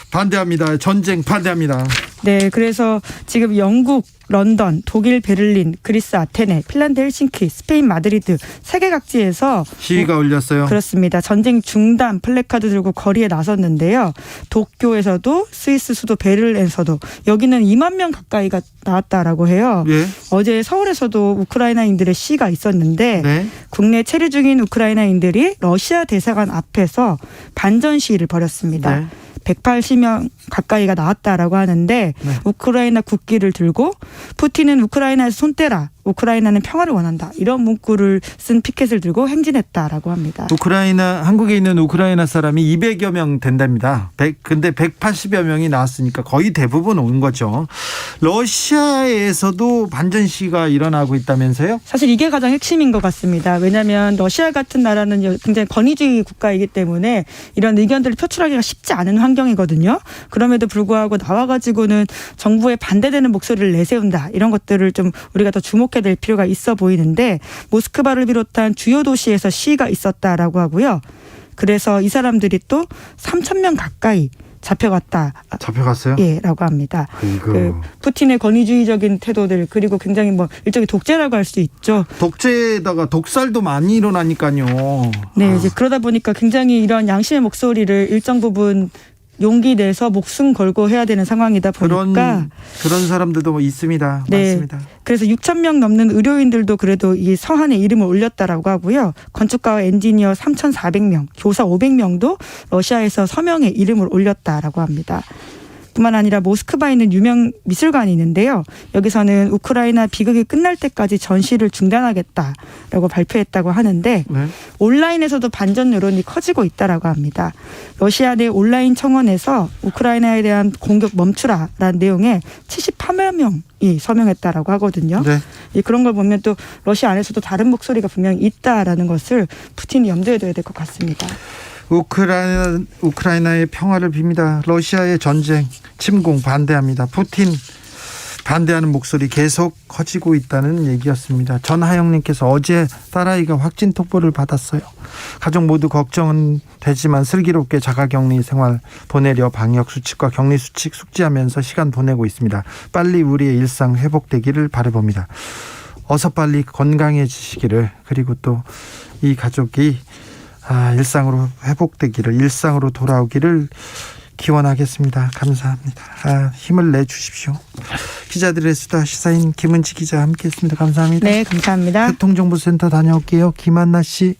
[SPEAKER 3] 반대합니다. 전쟁 반대합니다.
[SPEAKER 18] 네, 그래서 지금 영국, 런던, 독일, 베를린, 그리스, 아테네, 핀란드, 헬싱키, 스페인, 마드리드 세계 각지에서
[SPEAKER 3] 시위가 올렸어요.
[SPEAKER 18] 그렇습니다. 전쟁 중단 플래카드 들고 거리에 나섰는데요. 도쿄에서도 스위스 수도 베를린에서도 여기는 2만 명 가까이가 나왔다라고 해요.
[SPEAKER 3] 예.
[SPEAKER 18] 어제 서울에서도 우크라이나인들의 시위가 있었는데
[SPEAKER 3] 네.
[SPEAKER 18] 국내 체류 중인 우크라이나인들이 러시아 대사관 앞에서 반전 시위를 벌였습니다.
[SPEAKER 3] 네.
[SPEAKER 18] 180명 가까이가 나왔다라고 하는데
[SPEAKER 3] 네.
[SPEAKER 18] 우크라이나 국기를 들고 푸틴은 우크라이나에서 손 떼라. 우크라이나는 평화를 원한다. 이런 문구를 쓴 피켓을 들고 행진했다라고 합니다.
[SPEAKER 3] 한국에 있는 우크라이나 사람이 200여 명 된답니다. 근데 180여 명이 나왔으니까 거의 대부분 온 거죠. 러시아에서도 반전 시위가 일어나고 있다면서요?
[SPEAKER 18] 사실 이게 가장 핵심인 것 같습니다. 왜냐하면 러시아 같은 나라는 굉장히 권위주의 국가이기 때문에 이런 의견들을 표출하기가 쉽지 않은 환경이거든요. 그럼에도 불구하고 나와가지고는 정부에 반대되는 목소리를 내세운다. 이런 것들을 좀 우리가 더 주목해야 될 필요가 있어 보이는데 모스크바를 비롯한 주요 도시에서 시위가 있었다라고 하고요. 그래서 이 사람들이 또 3,000명 가까이
[SPEAKER 3] 잡혀갔어요?
[SPEAKER 18] 예, 라고 합니다. 그 푸틴의 권위주의적인 태도들 그리고 굉장히 일종의 독재라고 할 수 있죠.
[SPEAKER 3] 독재에다가 독살도 많이 일어나니까요.
[SPEAKER 18] 네, 이제 그러다 보니까 굉장히 이런 양심의 목소리를 일정 부분 용기 내서 목숨 걸고 해야 되는 상황이다 보니까
[SPEAKER 3] 그런 사람들도 있습니다.
[SPEAKER 18] 네,
[SPEAKER 3] 많습니다.
[SPEAKER 18] 그래서 6,000명 넘는 의료인들도 그래도 이 서한에 이름을 올렸다라고 하고요. 건축가와 엔지니어 3,400명, 교사 500명도 러시아에서 서명에 이름을 올렸다라고 합니다. 뿐만 아니라 모스크바에 있는 유명 미술관이 있는데요. 여기서는 우크라이나 비극이 끝날 때까지 전시를 중단하겠다라고 발표했다고 하는데
[SPEAKER 3] 네.
[SPEAKER 18] 온라인에서도 반전 여론이 커지고 있다라고 합니다. 러시아 내 온라인 청원에서 우크라이나에 대한 공격 멈추라라는 내용의 78만 명이 서명했다라고 하거든요.
[SPEAKER 3] 네.
[SPEAKER 18] 그런 걸 보면 또 러시아 안에서도 다른 목소리가 분명히 있다라는 것을 푸틴이 염두에 둬야 될 것 같습니다.
[SPEAKER 3] 우크라이나의 평화를 빕니다. 러시아의 전쟁, 침공 반대합니다. 푸틴 반대하는 목소리 계속 커지고 있다는 얘기였습니다. 전하영님께서 어제 딸아이가 확진 통보를 받았어요. 가족 모두 걱정은 되지만 슬기롭게 자가격리 생활 보내려 방역수칙과 격리수칙 숙지하면서 시간 보내고 있습니다. 빨리 우리의 일상 회복되기를 바라봅니다. 어서 빨리 건강해지시기를 그리고 또 이 가족이 일상으로 회복되기를 일상으로 돌아오기를 기원하겠습니다. 감사합니다. 힘을 내주십시오. 기자들의 수다 시사인 김은지 기자 함께했습니다. 감사합니다.
[SPEAKER 18] 네, 감사합니다.
[SPEAKER 3] 교통정보센터 다녀올게요. 김한나 씨.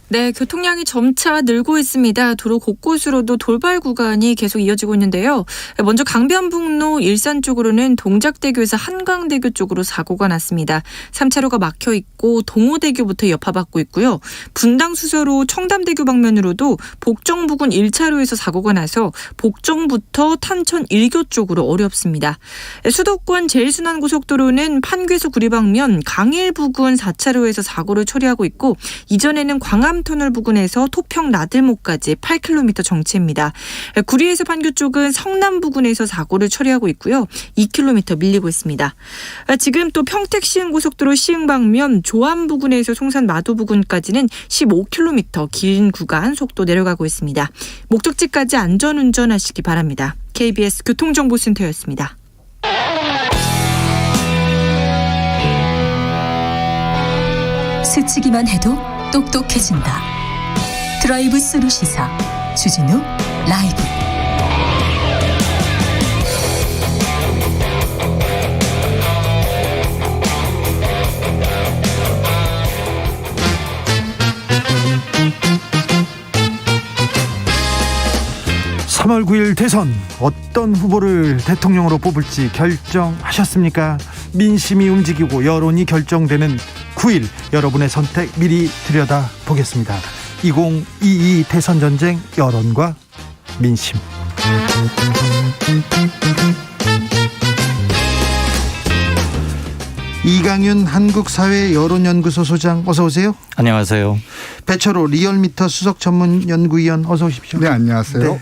[SPEAKER 7] 네, 교통량이 점차 늘고 있습니다. 도로 곳곳으로도 돌발 구간이 계속 이어지고 있는데요. 먼저 강변북로 일산 쪽으로는 동작대교에서 한강대교 쪽으로 사고가 났습니다. 3차로가 막혀 있고 동호대교부터 여파받고 있고요. 분당 수서로 청담대교 방면으로도 복정 부근 1차로에서 사고가 나서 복정부터 탄천 1교 쪽으로 어렵습니다. 수도권 제일순환고속도로는 판교에서 구리 방면 강일 부근 4차로에서 사고를 처리하고 있고 이전에는 터널 부근에서 토평 나들목까지 8km 정체입니다. 구리에서 판교 쪽은 성남 부근에서 사고를 처리하고 있고요. 2km 밀리고 있습니다. 지금 또 평택 시흥고속도로 시흥 방면 조암 부근에서 송산 마도 부근까지는 15km 긴 구간 속도 내려가고 있습니다. 목적지까지 안전운전하시기 바랍니다. KBS 교통정보센터였습니다.
[SPEAKER 4] 스치기만 해도 똑똑해진다. 드라이브 스루 시사 주진우 라이브.
[SPEAKER 3] (3월 9일) 대선 어떤 후보를 대통령으로 뽑을지 결정하셨습니까? 민심이 움직이고 여론이 결정되는 9일 여러분의 선택 미리 들여다보겠습니다. 2022 대선 전쟁 여론과 민심. 이강윤 한국사회 여론연구소 소장 어서 오세요.
[SPEAKER 19] 안녕하세요.
[SPEAKER 3] 배철호 리얼미터 수석 전문 연구위원 어서 오십시오.
[SPEAKER 19] 네, 안녕하세요. 네.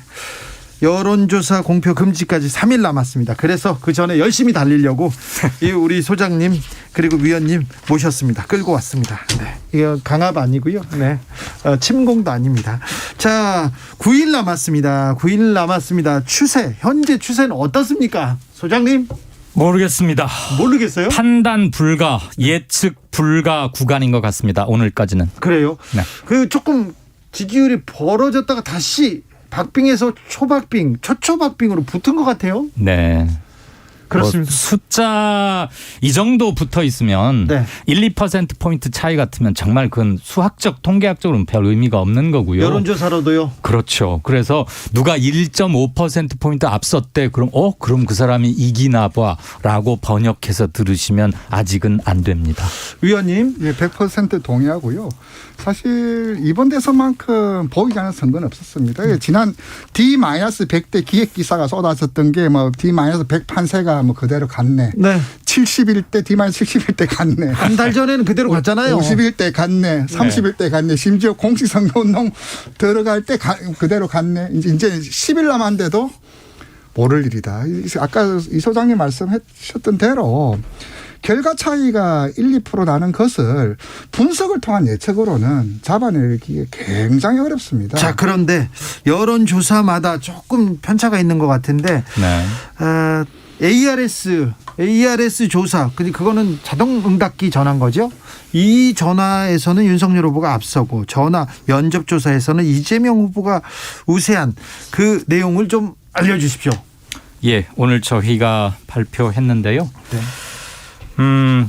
[SPEAKER 3] 여론조사 공표 금지까지 3일 남았습니다. 그래서 그 전에 열심히 달리려고 이 우리 소장님 그리고 위원님 모셨습니다. 끌고 왔습니다. 네. 이거 강압 아니고요. 네. 침공도 아닙니다. 자, 9일 남았습니다. 9일 남았습니다. 현재 추세는 어떻습니까? 소장님?
[SPEAKER 19] 모르겠습니다.
[SPEAKER 3] 모르겠어요?
[SPEAKER 19] 판단 불가, 예측 불가 구간인 것 같습니다. 오늘까지는.
[SPEAKER 3] 그래요?
[SPEAKER 19] 네.
[SPEAKER 3] 그 조금 지지율이 벌어졌다가 다시 박빙에서 초박빙, 초초박빙으로 붙은 것 같아요.
[SPEAKER 19] 네.
[SPEAKER 3] 그렇습니다.
[SPEAKER 19] 숫자 이 정도 붙어 있으면 1-2%포인트 차이 같으면 정말 그건 수학적, 통계학적으로는 별 의미가 없는 거고요.
[SPEAKER 3] 여론조사로도요?
[SPEAKER 19] 그렇죠. 그래서 누가 1.5%포인트 앞섰대. 그럼 그 사람이 이기나 봐라고 번역해서 들으시면 아직은 안 됩니다.
[SPEAKER 3] 위원님?
[SPEAKER 20] 예, 100% 동의하고요. 사실 이번 대선만큼 보이지 않은 선거는 없었습니다. 지난 D-100대 기획기사가 쏟아졌던 게 뭐 D-100 판세가 뭐 그대로 갔네.
[SPEAKER 3] 네.
[SPEAKER 20] 71대 D-71대 갔네.
[SPEAKER 3] 한 달 전에는 그대로 갔잖아요.
[SPEAKER 20] 51대 갔네. 31대 갔네. 심지어 공식선거운동 들어갈 때 그대로 갔네. 이제 10일 남았는데도 모를 일이다. 아까 이 소장님 말씀하셨던 대로 결과 차이가 1-2% 나는 것을 분석을 통한 예측으로는 잡아내기 굉장히 어렵습니다.
[SPEAKER 3] 자, 그런데 여론조사마다 조금 편차가 있는 것 같은데 ARS 조사, 그거는 자동응답기 전화인 거죠? 이 전화에서는 윤석열 후보가 앞서고 전화 면접조사에서는 이재명 후보가 우세한 그 내용을 좀 알려주십시오.
[SPEAKER 19] 예, 오늘 저희가 발표했는데요.
[SPEAKER 3] 네.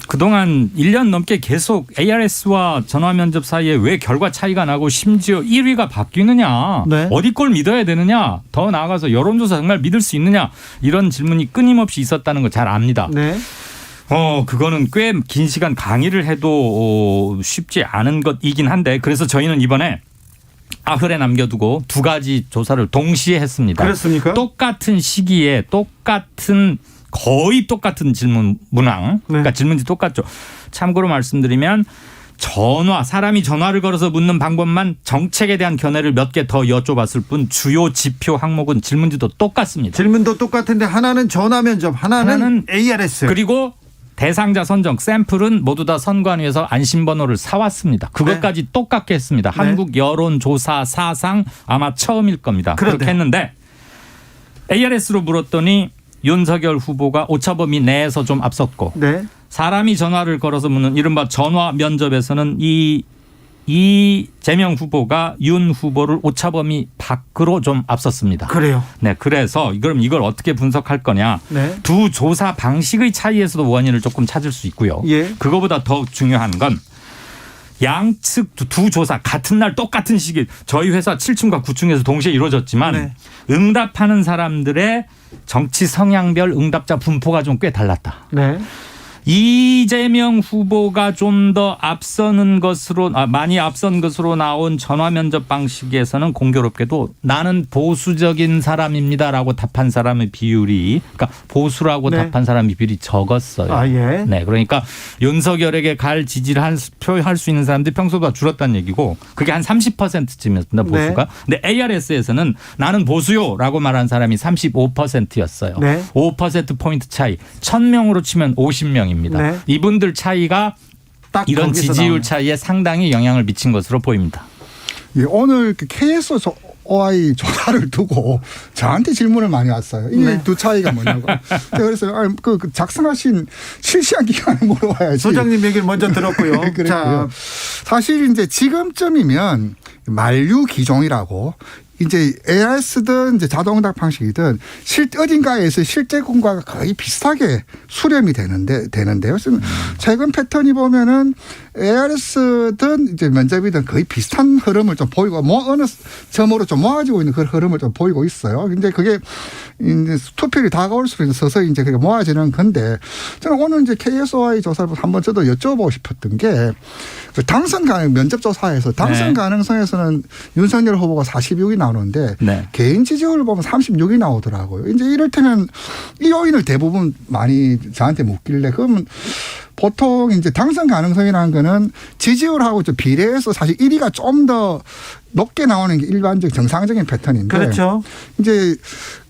[SPEAKER 19] 그동안 1년 넘게 계속 ARS와 전화 면접 사이에 왜 결과 차이가 나고 심지어 1위가 바뀌느냐, 어디 걸 믿어야 되느냐, 더 나아가서 여론조사 정말 믿을 수 있느냐, 이런 질문이 끊임없이 있었다는 거 잘 압니다.
[SPEAKER 3] 네.
[SPEAKER 19] 그거는 꽤 긴 시간 강의를 해도 쉽지 않은 것이긴 한데, 그래서 저희는 이번에 아흘에 남겨두고 두 가지 조사를 동시에 했습니다.
[SPEAKER 3] 그렇습니까?
[SPEAKER 19] 똑같은 시기에 거의 똑같은 질문 문항, 그러니까 질문지 똑같죠. 참고로 말씀드리면 사람이 전화를 걸어서 묻는 방법만 정책에 대한 견해를 몇 개 더 여쭤봤을 뿐 주요 지표 항목은 질문지도 똑같습니다.
[SPEAKER 3] 질문도 똑같은데 하나는 전화 면접, 하나는 ARS.
[SPEAKER 19] 그리고 대상자 선정 샘플은 모두 다 선관위에서 안심번호를 사왔습니다. 그것까지 똑같게 했습니다. 한국 여론조사 사상 아마 처음일 겁니다. 그렇게 했는데 ARS로 물었더니 윤석열 후보가 오차범위 내에서 좀 앞섰고 사람이 전화를 걸어서 묻는 이른바 전화 면접에서는 이재명 후보가 윤 후보를 오차범위 밖으로 좀 앞섰습니다.
[SPEAKER 3] 그래요?
[SPEAKER 19] 네, 그래서 그럼 이걸 어떻게 분석할 거냐. 두 조사 방식의 차이에서도 원인을 조금 찾을 수 있고요. 그거보다 더 중요한 건 양측 두 조사 같은 날 똑같은 시기, 저희 회사 7층과 9층에서 동시에 이루어졌지만 응답하는 사람들의 정치 성향별 응답자 분포가 좀 꽤 달랐다. 이재명 후보가 좀 더 많이 앞선 것으로 나온 전화 면접 방식에서는 공교롭게도 나는 보수적인 사람입니다라고 답한 사람의 비율이, 그러니까 보수라고 답한 사람의 비율이 적었어요. 네, 그러니까 윤석열에게 갈 지지를 표할 수 있는 사람들이 평소보다 줄었다는 얘기고, 그게 한 30%쯤이었습니다, 보수가. 근데 ARS에서는 나는 보수요라고 말한 사람이 35%였어요. 5%포인트 차이, 1000명으로 치면 50명입니다. 이분들 차이가 이런 지지율 차이에 상당히 영향을 미친 것으로 보입니다.
[SPEAKER 20] 예, 오늘 KSOI 조사를 두고 저한테 질문을 많이 왔어요. 이 두 차이가 뭐냐고. 그래서 그 작성하신 실시한 기간을 물어봐야지.
[SPEAKER 3] 소장님 얘기를 먼저 들었고요.
[SPEAKER 20] 자, 사실 이제 지금쯤이면 만류 기종이라고, 이제 ARS든 이제 자동응답 방식이든 어딘가에서 실제 공과가 거의 비슷하게 수렴이 되는데요. 최근 패턴이 보면은 ARS든 이제 면접이든 거의 비슷한 흐름을 좀 보이고, 어느 점으로 좀 모아지고 있는 그런 흐름을 좀 보이고 있어요. 근데 그게 이제 투표율이 다가올수록 서서히 이제 그게 모아지는 건데, 저는 오늘 이제 KSOI 조사를 한번 저도 여쭤보고 싶었던 게, 그 당선 가능 면접 조사에서 당선 가능성에서는 윤석열 후보가 46이 나오는데 개인 지지율을 보면 36이 나오더라고요. 이제 이를테면 이 요인을 대부분 많이 저한테 묻길래, 그러면 보통 이제 당선 가능성이라는 거는 지지율하고 좀 비례해서 사실 1위가 좀 더 높게 나오는 게 일반적 정상적인 패턴인데.
[SPEAKER 3] 그렇죠.
[SPEAKER 20] 이제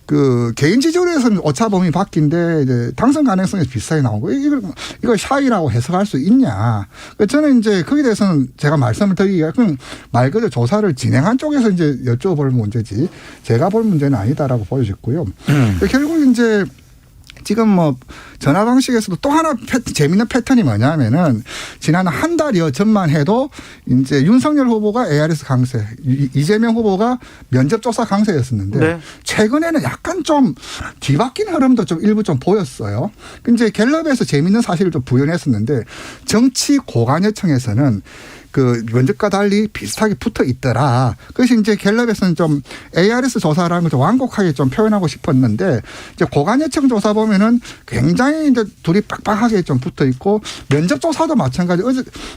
[SPEAKER 20] 그 개인 지지율에서는 오차범위 바뀐데 이제 당선 가능성이 비슷하게 나오고 이걸 샤이라고 해석할 수 있냐. 저는 이제 거기에 대해서는 제가 말씀을 드리기가 그냥 말 그대로 조사를 진행한 쪽에서 이제 여쭤볼 문제지 제가 볼 문제는 아니다라고 보여졌고요. 결국 이제 지금 뭐 전화 방식에서도 또 하나 재밌는 패턴이 뭐냐면은 지난 한 달여 전만 해도 이제 윤석열 후보가 ARS 강세, 이재명 후보가 면접조사 강세였었는데
[SPEAKER 3] 네.
[SPEAKER 20] 최근에는 약간 좀 뒤바뀐 흐름도 좀 일부 좀 보였어요. 이제 갤럽에서 재밌는 사실을 좀 부연했었는데 정치 고관여청에서는 그 면접과 달리 비슷하게 붙어 있더라. 그래서 이제 갤럽에서는 좀 ARS 조사라는 걸 좀 완곡하게 좀 표현하고 싶었는데 이제 고관여청 조사 보면은 굉장히 이제 둘이 빡빡하게 좀 붙어 있고 면접 조사도 마찬가지.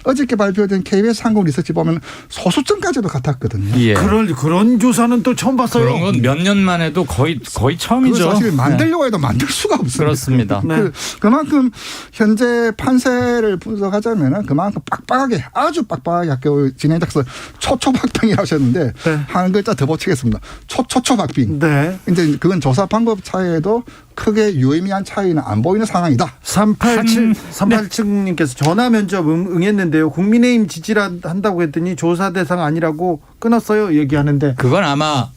[SPEAKER 20] 어저께 발표된 KBS 한국 리서치 보면 소수점까지도 같았거든요.
[SPEAKER 19] 예.
[SPEAKER 3] 그런 조사는 또 처음 봤어요.
[SPEAKER 19] 그런 건 몇 년 만에도 거의 처음이죠.
[SPEAKER 20] 사실 만들려고 해도 만들 수가 없습니다.
[SPEAKER 19] 그렇습니다.
[SPEAKER 3] 네.
[SPEAKER 20] 그만큼 현재 판세를 분석하자면은 그만큼 빡빡하게 아주 빡빡하게 학교 진행자께서 초초박빙이라고 하셨는데
[SPEAKER 3] 네.
[SPEAKER 20] 한 글자 더 붙이겠습니다. 초초초박빙.
[SPEAKER 3] 네.
[SPEAKER 20] 이제 그건 조사 방법 차이에도 크게 유의미한 차이는 안 보이는 상황이다.
[SPEAKER 3] 387님께서 전화 면접 응했는데요. 국민의힘 지지를 한다고 했더니 조사 대상 아니라고 끊었어요. 얘기하는데.
[SPEAKER 19] 그건 아마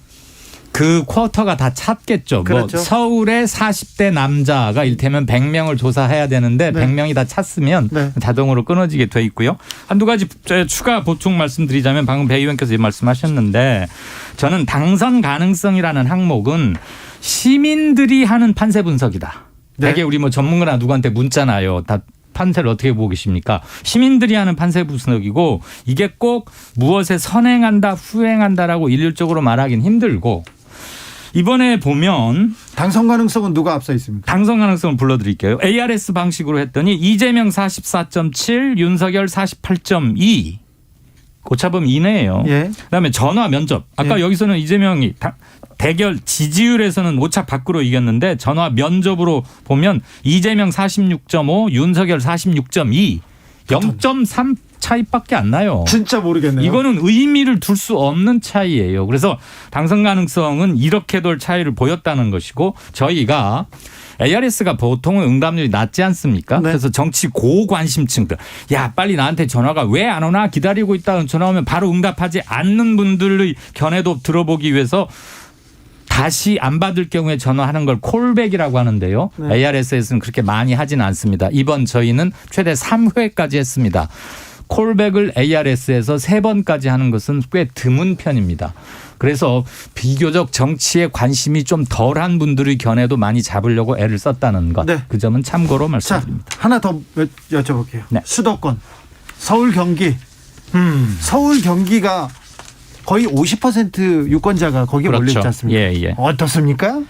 [SPEAKER 19] 그 쿼터가 다 찼겠죠.
[SPEAKER 3] 그렇죠.
[SPEAKER 19] 뭐 서울의 40대 남자가 일테면 100명을 조사해야 되는데
[SPEAKER 3] 네.
[SPEAKER 19] 100명이 다 찼으면
[SPEAKER 3] 네.
[SPEAKER 19] 자동으로 끊어지게 돼 있고요. 한두 가지 추가 보충 말씀드리자면 방금 배 의원께서 말씀하셨는데 저는 당선 가능성이라는 항목은 시민들이 하는 판세 분석이다.
[SPEAKER 3] 네.
[SPEAKER 19] 되게 우리 뭐 전문가나 누구한테 묻잖아요. 다 판세를 어떻게 보고 계십니까? 시민들이 하는 판세 분석이고 이게 꼭 무엇에 선행한다 후행한다라고 일률적으로 말하기는 힘들고 이번에 보면
[SPEAKER 3] 당선 가능성은 누가 앞서 있습니까?
[SPEAKER 19] 당선 가능성을 불러드릴게요. ARS 방식으로 했더니 이재명 44.7, 윤석열 48.2. 오차범위 이내예요.
[SPEAKER 3] 예.
[SPEAKER 19] 그다음에 전화 면접. 아까
[SPEAKER 3] 예.
[SPEAKER 19] 여기서는 이재명이 대결 지지율에서는 오차 밖으로 이겼는데 전화 면접으로 보면 이재명 46.5, 윤석열 46.2. 0.3 차이밖에 안 나요.
[SPEAKER 3] 진짜 모르겠네요.
[SPEAKER 19] 이거는 의미를 둘 수 없는 차이예요. 그래서 당선 가능성은 이렇게 돌 차이를 보였다는 것이고 저희가 ARS가 보통은 응답률이 낮지 않습니까?
[SPEAKER 3] 네.
[SPEAKER 19] 그래서 정치 고관심층들 야 빨리 나한테 전화가 왜 안 오나 기다리고 있다 전화 오면 바로 응답하지 않는 분들의 견해도 들어보기 위해서 다시 안 받을 경우에 전화하는 걸 콜백이라고 하는데요.
[SPEAKER 3] 네.
[SPEAKER 19] ARS에서는 그렇게 많이 하지는 않습니다. 이번 저희는 최대 3회까지 했습니다. 콜백을 ARS에서 3번까지 하는 것은 꽤 드문 편입니다. 그래서 비교적 정치에 관심이 좀 덜한 분들의 견해도 많이 잡으려고 애를 썼다는 것.
[SPEAKER 3] 네.
[SPEAKER 19] 그 점은 참고로 말씀드립니다.
[SPEAKER 3] 자, 하나 더 여쭤볼게요.
[SPEAKER 19] 네.
[SPEAKER 3] 수도권, 서울 경기. 서울 경기가 거의 50% 유권자가 거기에
[SPEAKER 19] 그렇죠.
[SPEAKER 3] 몰려 있지 않습니까?
[SPEAKER 19] 예.
[SPEAKER 3] 어떻습니까?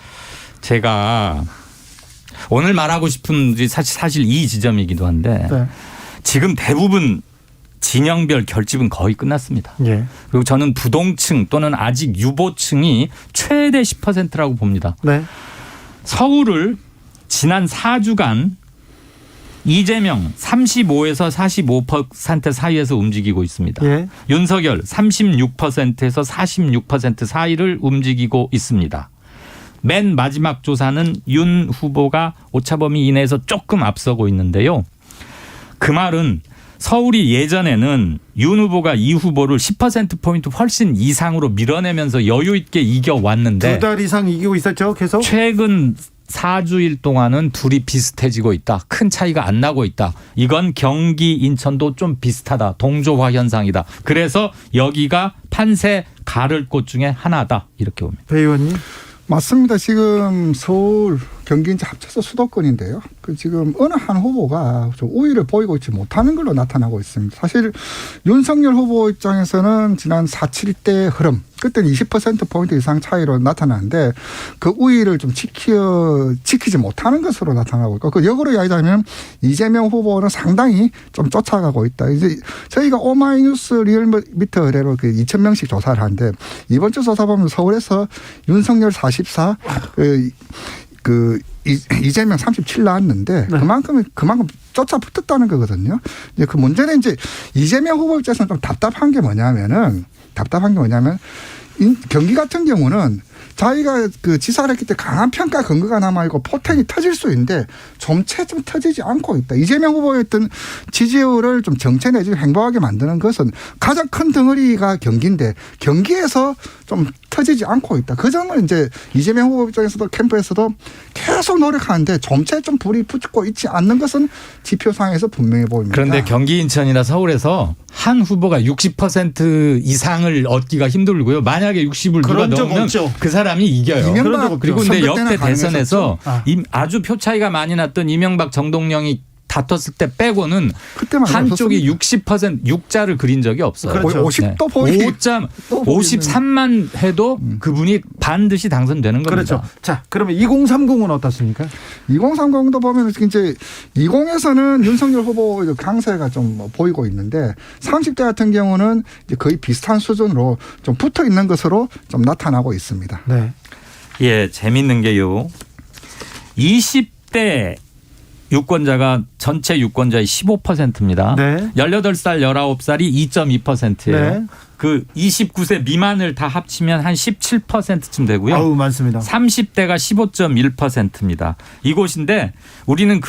[SPEAKER 19] 제가 오늘 말하고 싶은 사실 이 지점이기도 한데
[SPEAKER 3] 네.
[SPEAKER 19] 지금 대부분 진영별 결집은 거의 끝났습니다.
[SPEAKER 3] 예.
[SPEAKER 19] 그리고 저는 부동층 또는 아직 유보층이 최대 10%라고 봅니다.
[SPEAKER 3] 네.
[SPEAKER 19] 서울을 지난 4주간 이재명 35에서 45% 사이에서 움직이고 있습니다.
[SPEAKER 3] 예.
[SPEAKER 19] 윤석열 36%에서 46% 사이를 움직이고 있습니다. 맨 마지막 조사는 윤 후보가 오차범위 이내에서 조금 앞서고 있는데요. 그 말은 서울이 예전에는 윤 후보가 이 후보를 10%포인트 훨씬 이상으로 밀어내면서 여유 있게 이겨왔는데
[SPEAKER 3] 2달 이상 이기고 있었죠. 계속.
[SPEAKER 19] 최근 4주일 동안은 둘이 비슷해지고 있다. 큰 차이가 안 나고 있다. 이건 경기, 인천도 좀 비슷하다. 동조화 현상이다. 그래서 여기가 판세 가를 곳 중에 하나다. 이렇게 봅니다.
[SPEAKER 3] 배 의원님.
[SPEAKER 20] 맞습니다. 지금 서울, 경기 이제 합쳐서 수도권인데요. 그 지금 어느 한 후보가 좀 우위를 보이고 있지 못하는 걸로 나타나고 있습니다. 사실 윤석열 후보 입장에서는 지난 4.7대 흐름, 그때는 20%포인트 이상 차이로 나타나는데 그 우위를 좀 지키지 못하는 것으로 나타나고 있고 그 역으로 이야기하면 이재명 후보는 상당히 좀 쫓아가고 있다. 이제 저희가 오마이뉴스 리얼미터 의뢰로 그 2,000명씩 조사를 하는데 이번 주 조사 보면 서울에서 윤석열 44, 그 이재명 37 나왔는데
[SPEAKER 3] 네.
[SPEAKER 20] 그만큼 쫓아 붙었다는 거거든요. 이제 그 문제는 이제 이재명 후보 입장에서는 좀 답답한 게 뭐냐면 경기 같은 경우는 자기가 그 지사를 했기 때문에 강한 평가 근거가 남아있고 포텐이 터질 수 있는데 좀채 좀 터지지 않고 있다. 이재명 후보의 어떤 지지율을 좀 정체 내지 행보하게 만드는 것은 가장 큰 덩어리가 경기인데 경기에서 좀 터지지 않고 있다. 그 점을 이제 이재명 후보 입장에서도 캠프에서도 계속 노력하는데 좀채 좀 불이 붙고 있지 않는 것은 지표상에서 분명해 보입니다.
[SPEAKER 19] 그런데 경기 인천이나 서울에서 한 후보가 60% 이상을 얻기가 힘들고요. 만약에 60을 누가 넣으면 그 사람이 이겨요. 그리고 근데 역대 대선에서 아주 표 차이가 많이 났던 이명박 정동영이 다퉜을 때 빼고는 한쪽이 60% 6자를 그린 적이 없어요.
[SPEAKER 20] 그렇죠. 50도 보이
[SPEAKER 19] 53만 해도 그분이 반드시 당선되는 겁니다.
[SPEAKER 3] 그렇죠. 자, 그러면 2030은 어떻습니까?
[SPEAKER 20] 2030도 보면 이제 20에서는 윤석열 후보 강세가 좀 보이고 있는데 30대 같은 경우는 이제 거의 비슷한 수준으로 좀 붙어 있는 것으로 좀 나타나고 있습니다.
[SPEAKER 3] 네.
[SPEAKER 19] 예, 재밌는 게요. 20대 유권자가 전체 유권자의 15%입니다.
[SPEAKER 3] 네.
[SPEAKER 19] 18살, 19살이 2.2%예요.
[SPEAKER 3] 네.
[SPEAKER 19] 그 29세 미만을 다 합치면 한 17%쯤 되고요.
[SPEAKER 3] 아우, 많습니다.
[SPEAKER 19] 30대가 15.1%입니다. 이곳인데 우리는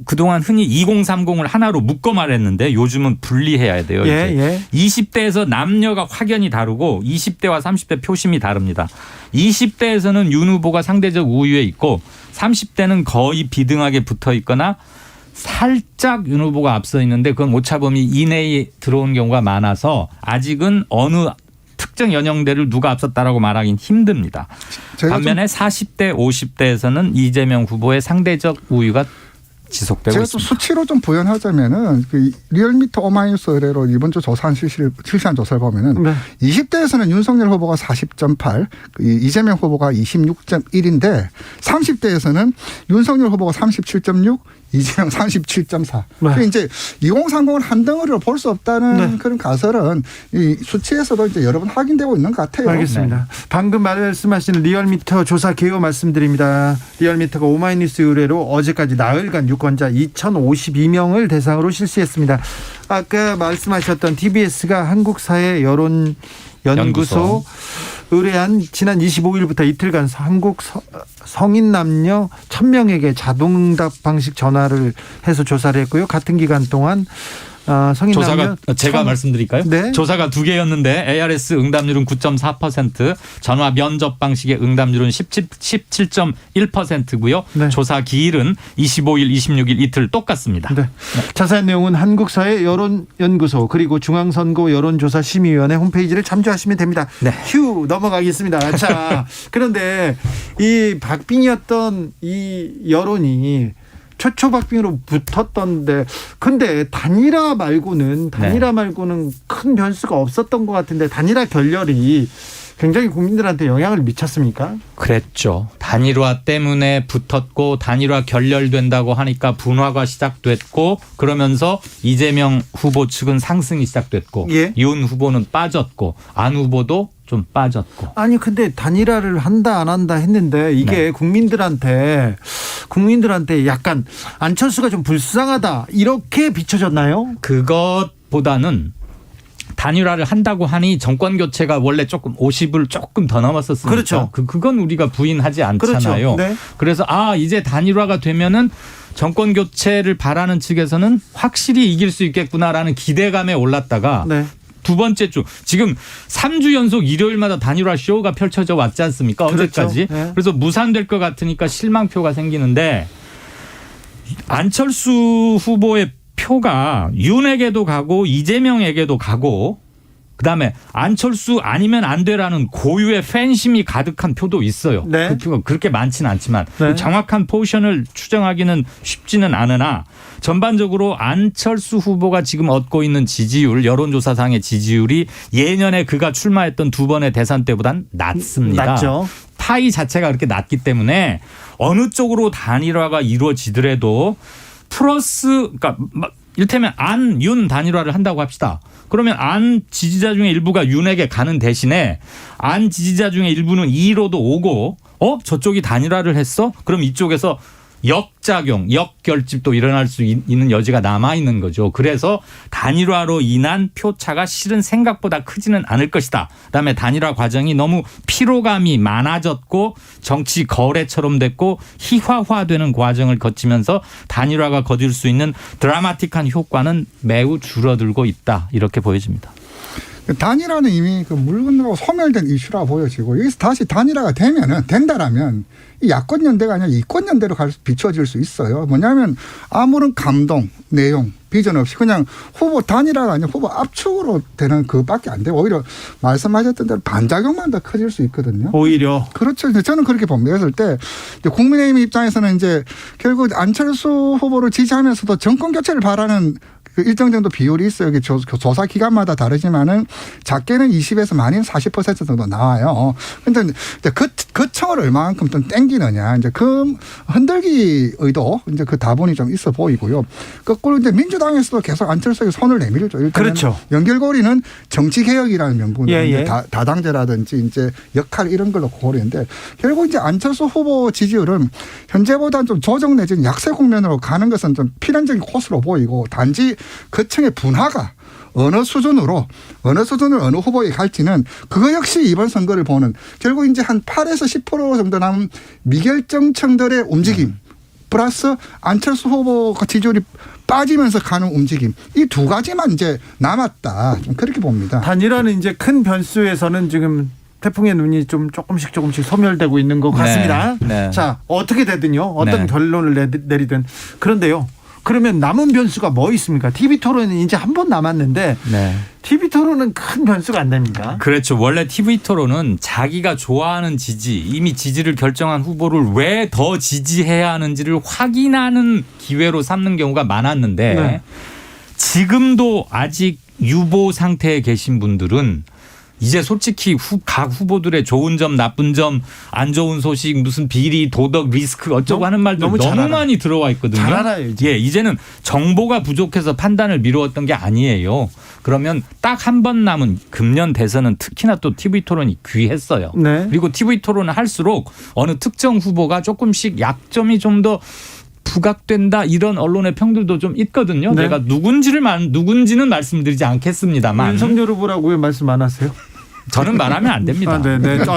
[SPEAKER 19] 그동안 흔히 2030을 하나로 묶어 말했는데 요즘은 분리해야 돼요.
[SPEAKER 3] 예,
[SPEAKER 19] 이제.
[SPEAKER 3] 예.
[SPEAKER 19] 20대에서 남녀가 확연히 다르고 20대와 30대 표심이 다릅니다. 20대에서는 윤 후보가 상대적 우위에 있고 30대는 거의 비등하게 붙어 있거나 살짝 윤 후보가 앞서 있는데 그건 오차범위 이내에 들어온 경우가 많아서 아직은 어느 특정 연령대를 누가 앞섰다라고 말하기는 힘듭니다. 반면에 40대, 50대에서는 이재명 후보의 상대적 우위가 지속되고
[SPEAKER 20] 제가
[SPEAKER 19] 있습니다.
[SPEAKER 20] 또 수치로 좀 부연하자면은 그 리얼미터 오마이뉴스 의뢰로 이번 주 실시한 조사를 보면은
[SPEAKER 3] 네.
[SPEAKER 20] 20대에서는 윤석열 후보가 40.8, 이재명 후보가 26.1인데 30대에서는 윤석열 후보가 37.6, 이재명 37.4.
[SPEAKER 3] 네.
[SPEAKER 20] 이제 2030을 한 덩어리로 볼 수 없다는 그런 가설은 이 수치에서도 이제 여러 번 확인되고 있는 것 같아요.
[SPEAKER 3] 알겠습니다. 방금 말씀하신 리얼미터 조사 개요 말씀드립니다. 리얼미터가 오마이뉴스 의뢰로 어제까지 나흘간 유권자 2,052명을 대상으로 실시했습니다. 아까 말씀하셨던 TBS가 한국사회 여론연구소 의뢰한 지난 25일부터 이틀간 한국 성인 남녀 1,000명에게 자동응답 방식 전화를 해서 조사를 했고요. 같은 기간 동안 성인
[SPEAKER 19] 조사가
[SPEAKER 3] 남녀
[SPEAKER 19] 제가 말씀드릴까요?
[SPEAKER 3] 네.
[SPEAKER 19] 조사가 2개였는데 ARS 응답률은 9.4%, 전화 면접 방식의 응답률은 17.1%고요.
[SPEAKER 3] 네.
[SPEAKER 19] 조사 기일은 25일, 26일 이틀 똑같습니다.
[SPEAKER 3] 네. 자세한 내용은 한국사회 여론연구소 그리고 중앙선거 여론조사심의위원회 홈페이지를 참조하시면 됩니다.
[SPEAKER 19] 네.
[SPEAKER 3] 휴 넘어가겠습니다. 자, 그런데 이 박빙이었던 이 여론이 최초 박빙으로 붙었던데 근데 단일화 말고는 큰 변수가 없었던 것 같은데 단일화 결렬이 굉장히 국민들한테 영향을 미쳤습니까?
[SPEAKER 19] 그랬죠. 단일화 때문에 붙었고 단일화 결렬된다고 하니까 분화가 시작됐고 그러면서 이재명 후보 측은 상승이 시작됐고 윤 후보는 빠졌고 안 후보도 좀 빠졌고.
[SPEAKER 3] 아니 근데 단일화를 한다 안 한다 했는데 이게 국민들한테 약간 안철수가 좀 불쌍하다 이렇게 비춰졌나요?
[SPEAKER 19] 그것보다는 단일화를 한다고 하니 정권 교체가 원래 조금 50을 조금 더 넘었었으니까
[SPEAKER 3] 그렇죠.
[SPEAKER 19] 그건 우리가 부인하지 않잖아요.
[SPEAKER 3] 그렇죠. 네.
[SPEAKER 19] 그래서 이제 단일화가 되면은 정권 교체를 바라는 측에서는 확실히 이길 수 있겠구나라는 기대감에 올랐다가 두 번째 주 지금 3주 연속 일요일마다 단일화 쇼가 펼쳐져 왔지 않습니까?
[SPEAKER 3] 그렇죠.
[SPEAKER 19] 어제까지.
[SPEAKER 3] 네.
[SPEAKER 19] 그래서 무산될 것 같으니까 실망표가 생기는데 안철수 후보의 표가 윤에게도 가고 이재명에게도 가고 그다음에 안철수 아니면 안 되라는 고유의 팬심이 가득한 표도 있어요.
[SPEAKER 3] 네.
[SPEAKER 19] 그 표가 그렇게 많지는 않지만 정확한 포지션을 추정하기는 쉽지는 않으나 전반적으로 안철수 후보가 지금 얻고 있는 지지율 여론조사상의 지지율이 예년에 그가 출마했던 두 번의 대선 때보단 낮습니다.
[SPEAKER 3] 낮죠.
[SPEAKER 19] 파이 자체가 그렇게 낮기 때문에 어느 쪽으로 단일화가 이루어지더라도 플러스 그러니까 이를테면 안, 윤 단일화를 한다고 합시다. 그러면 안 지지자 중에 일부가 윤에게 가는 대신에 안 지지자 중에 일부는 2로도 오고 저쪽이 단일화를 했어? 그럼 이쪽에서 역작용, 역결집도 일어날 수 있는 여지가 남아있는 거죠. 그래서 단일화로 인한 표차가 실은 생각보다 크지는 않을 것이다. 그다음에 단일화 과정이 너무 피로감이 많아졌고 정치 거래처럼 됐고 희화화되는 과정을 거치면서 단일화가 거둘 수 있는 드라마틱한 효과는 매우 줄어들고 있다. 이렇게 보여집니다.
[SPEAKER 20] 단일화는 이미 그 물 건너고 소멸된 이슈라 보여지고 여기서 다시 단일화가 된다라면 이 야권 연대가 아니라 이권 연대로 비춰질 수 있어요. 뭐냐면 아무런 감동, 내용, 비전 없이 그냥 후보 단일화가 아니라 후보 압축으로 되는 그밖에 안 되고 오히려 말씀하셨던 대로 반작용만 더 커질 수 있거든요.
[SPEAKER 3] 오히려.
[SPEAKER 20] 그렇죠. 저는 그렇게 봅니다. 그랬을 때 국민의힘 입장에서는 이제 결국 안철수 후보를 지지하면서도 정권 교체를 바라는 그 일정 정도 비율이 있어요. 여기 조사 기간마다 다르지만은 작게는 20에서 많이는 40% 정도 나와요. 그런데 이제 그 층을 얼마만큼 좀 땡기느냐. 이제 그 흔들기 의도 이제 그 다분히 좀 있어 보이고요. 거꾸로 이제 민주당에서도 계속 안철수에게 손을 내밀죠. 일단
[SPEAKER 3] 그렇죠.
[SPEAKER 20] 연결고리는 정치개혁이라는 명분으로
[SPEAKER 3] 예.
[SPEAKER 20] 다당제라든지 이제 역할 이런 걸로 고려했는데 결국 이제 안철수 후보 지지율은 현재보다는 좀 조정 내지는 약세 국면으로 가는 것은 좀 필연적인 코스로 보이고 단지 그 층의 분화가 어느 수준으로 어느 후보에 갈지는 그거 역시 이번 선거를 보는 결국 이제 한 8에서 10% 정도 남은 미결정층들의 움직임 플러스 안철수 후보 지지율이 빠지면서 가는 움직임 이 두 가지만 이제 남았다. 좀 그렇게 봅니다.
[SPEAKER 3] 단일화는 이제 큰 변수에서는 지금 태풍의 눈이 좀 조금씩 소멸되고 있는 것 같습니다.
[SPEAKER 19] 네.
[SPEAKER 3] 자, 어떻게 되든요. 어떤
[SPEAKER 19] 네.
[SPEAKER 3] 결론을 내리든. 그런데요. 그러면 남은 변수가 뭐 있습니까? TV토론은 이제 한 번 남았는데 TV토론은 큰 변수가 안 됩니다.
[SPEAKER 19] 그렇죠. 원래 TV토론은 자기가 좋아하는 지지, 이미 지지를 결정한 후보를 왜 더 지지해야 하는지를 확인하는 기회로 삼는 경우가 많았는데 지금도 아직 유보 상태에 계신 분들은 이제 솔직히 각 후보들의 좋은 점, 나쁜 점, 안 좋은 소식, 무슨 비리, 도덕, 리스크 어쩌고 하는 말들 너무 많이 들어와 있거든요.
[SPEAKER 3] 잘 알아요. 이제.
[SPEAKER 19] 이제는 정보가 부족해서 판단을 미루었던 게 아니에요. 그러면 딱 한 번 남은 금년 대선은 특히나 또 TV토론이 귀했어요. 그리고 TV토론을 할수록 어느 특정 후보가 조금씩 약점이 좀 더 부각된다 이런 언론의 평들도 좀 있거든요. 제가 누군지는 말씀드리지 않겠습니다만.
[SPEAKER 3] 윤석열 후보라고 왜 말씀 안 하세요?
[SPEAKER 19] 저는 말하면 안 됩니다.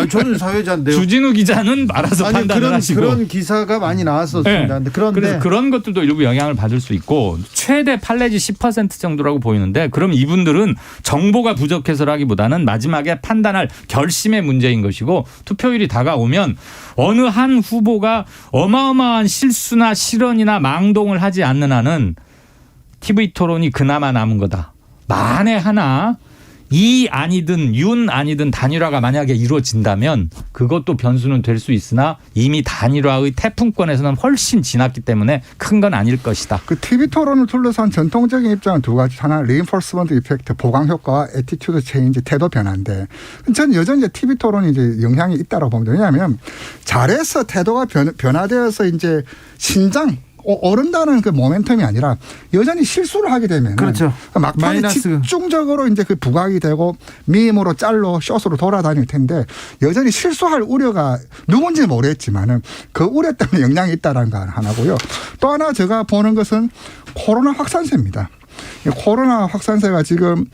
[SPEAKER 3] 저는 사회자인데요.
[SPEAKER 19] 주진우 기자는 말아서 판단을 하시고.
[SPEAKER 3] 그런 기사가 많이 나왔었습니다. 그런데
[SPEAKER 19] 그래서 그런 것들도 일부 영향을 받을 수 있고 최대 판례지 10% 정도라고 보이는데 그럼 이분들은 정보가 부족해서라기보다는 마지막에 판단할 결심의 문제인 것이고 투표율이 다가오면 어느 한 후보가 어마어마한 실수나 실언이나 망동을 하지 않는 한은 TV토론이 그나마 남은 거다. 만에 하나 이 아니든 윤 아니든 단일화가 만약에 이루어진다면 그것도 변수는 될 수 있으나 이미 단일화의 태풍권에서는 훨씬 지났기 때문에 큰 건 아닐 것이다.
[SPEAKER 20] 그 TV 토론을 둘러싼 전통적인 입장은 두 가지. 하나 리인포스먼트 이펙트, 보강 효과와 애티튜드 체인지, 태도 변화인데 저는 여전히 TV 토론이 이제 영향이 있다고 봅니다. 왜냐하면 잘해서 태도가 변화되어서 이제 신장 오른다는 그 모멘텀이 아니라 여전히 실수를 하게 되면
[SPEAKER 3] 그렇죠.
[SPEAKER 20] 막판에 집중적으로 이제 그 부각이 되고 밈으로 짤로 숏으로 돌아다닐 텐데 여전히 실수할 우려가 누군지는 모르겠지만은 그 우려 때문에 영향이 있다는 거 하나고요. 또 하나 제가 보는 것은 코로나 확산세입니다. 코로나 확산세가 지금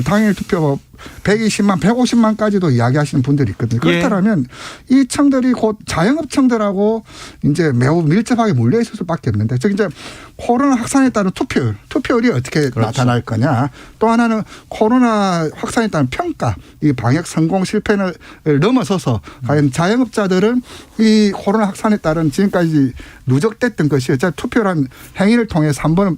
[SPEAKER 20] 당일 투표 120만, 150만까지도 이야기하시는 분들이 있거든요. 그렇다면 이 층들이 곧 자영업층들하고 이제 매우 밀접하게 몰려 있을 수밖에 없는데, 즉 이제 코로나 확산에 따른 투표율이 어떻게 나타날 거냐. 또 하나는 코로나 확산에 따른 평가, 이 방역 성공 실패를 넘어서서 과연 자영업자들은 이 코로나 확산에 따른 지금까지 누적됐던 것이 투표란 행위를 통해서 한번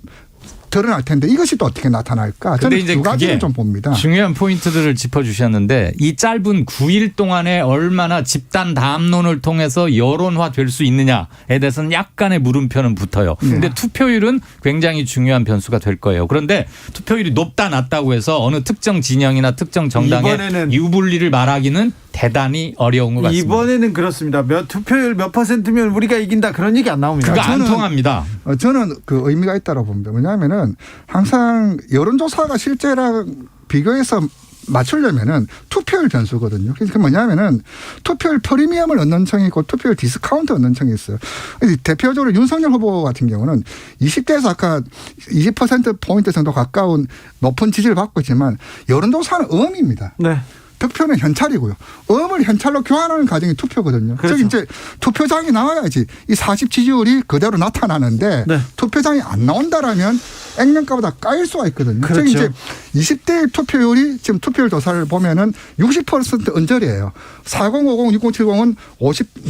[SPEAKER 20] 드러날 텐데 이것이 또 어떻게 나타날까? 저는
[SPEAKER 19] 이제
[SPEAKER 20] 두 가지를 좀 봅니다.
[SPEAKER 19] 중요한 포인트들을 짚어주셨는데 이 짧은 9일 동안에 얼마나 집단 담론을 통해서 여론화 될 수 있느냐에 대해서는 약간의 물음표는 붙어요. 그런데 투표율은 굉장히 중요한 변수가 될 거예요. 그런데 투표율이 높다 낮다고 해서 어느 특정 진영이나 특정 정당의 유불리를 말하기는 대단히 어려운 것 같습니다.
[SPEAKER 3] 이번에는 그렇습니다. 투표율 몇 %면 우리가 이긴다 그런 얘기 안 나옵니다.
[SPEAKER 19] 그거 안 통합니다.
[SPEAKER 20] 저는 그 의미가 있다고 봅니다. 왜냐하면은 항상 여론조사가 실제랑 비교해서 맞추려면은 투표율 변수거든요. 그게 뭐냐면은 투표율 프리미엄을 얻는 청이 있고 투표율 디스카운트 얻는 청이 있어요. 대표적으로 윤석열 후보 같은 경우는 20대에서 아까 20%포인트 정도 가까운 높은 지지를 받고 있지만 여론조사는 음입니다.
[SPEAKER 3] 네.
[SPEAKER 20] 득표는 현찰이고요. 음을 현찰로 교환하는 과정이 투표거든요.
[SPEAKER 3] 그렇죠.
[SPEAKER 20] 즉 이제 투표장이 나와야지 이 40 지지율이 그대로 나타나는데
[SPEAKER 3] 네.
[SPEAKER 20] 투표장이 안 나온다라면 액면가보다 까일 수가 있거든요.
[SPEAKER 3] 그렇죠.
[SPEAKER 20] 즉 이제 20대 투표율이 지금 투표율 조사를 보면은 60% 언저리예요. 4050, 6070은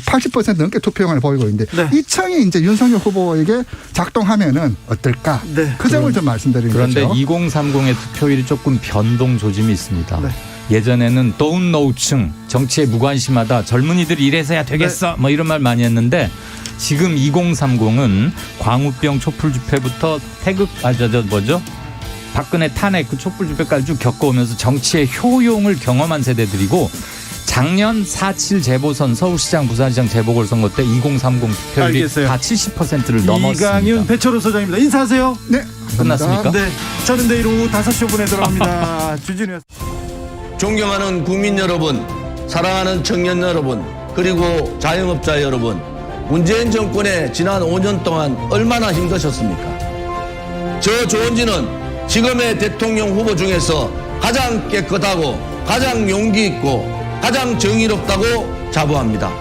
[SPEAKER 20] 80% 넘게 투표율을 보이고 있는데
[SPEAKER 3] 네.
[SPEAKER 20] 이 청이 이제 윤석열 후보에게 작동하면은 어떨까?
[SPEAKER 3] 네.
[SPEAKER 20] 그 점을 좀 말씀드리는
[SPEAKER 19] 그런데
[SPEAKER 20] 거죠.
[SPEAKER 19] 2030의 투표율이 조금 변동 조짐이 있습니다.
[SPEAKER 3] 네.
[SPEAKER 19] 예전에는 don't know층 정치에 무관심하다 젊은이들이 이래서야 되겠어 뭐 이런 말 많이 했는데 지금 2030은 광우병 촛불 집회부터 태극 박근혜 탄핵 그 촛불 집회까지 쭉 겪어오면서 정치의 효용을 경험한 세대들이고 작년 4.7 재보선 서울시장 부산시장 재보궐선거 때 2030 투표율이
[SPEAKER 3] 알겠어요.
[SPEAKER 19] 다 70%를 넘었습니다.
[SPEAKER 3] 이강윤 배철호 소장입니다. 인사하세요.
[SPEAKER 20] 네.
[SPEAKER 19] 끝났습니까?
[SPEAKER 3] 네. 저는 내일 오후 5시 5분에 돌아옵니다. 주진우였습니다.
[SPEAKER 21] 존경하는 국민 여러분, 사랑하는 청년 여러분, 그리고 자영업자 여러분, 문재인 정권의 지난 5년 동안 얼마나 힘드셨습니까? 저 조은진은 지금의 대통령 후보 중에서 가장 깨끗하고 가장 용기 있고 가장 정의롭다고 자부합니다.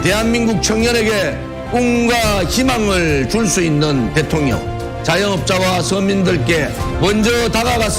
[SPEAKER 21] 대한민국 청년에게 꿈과 희망을 줄 수 있는 대통령, 자영업자와 서민들께 먼저 다가가서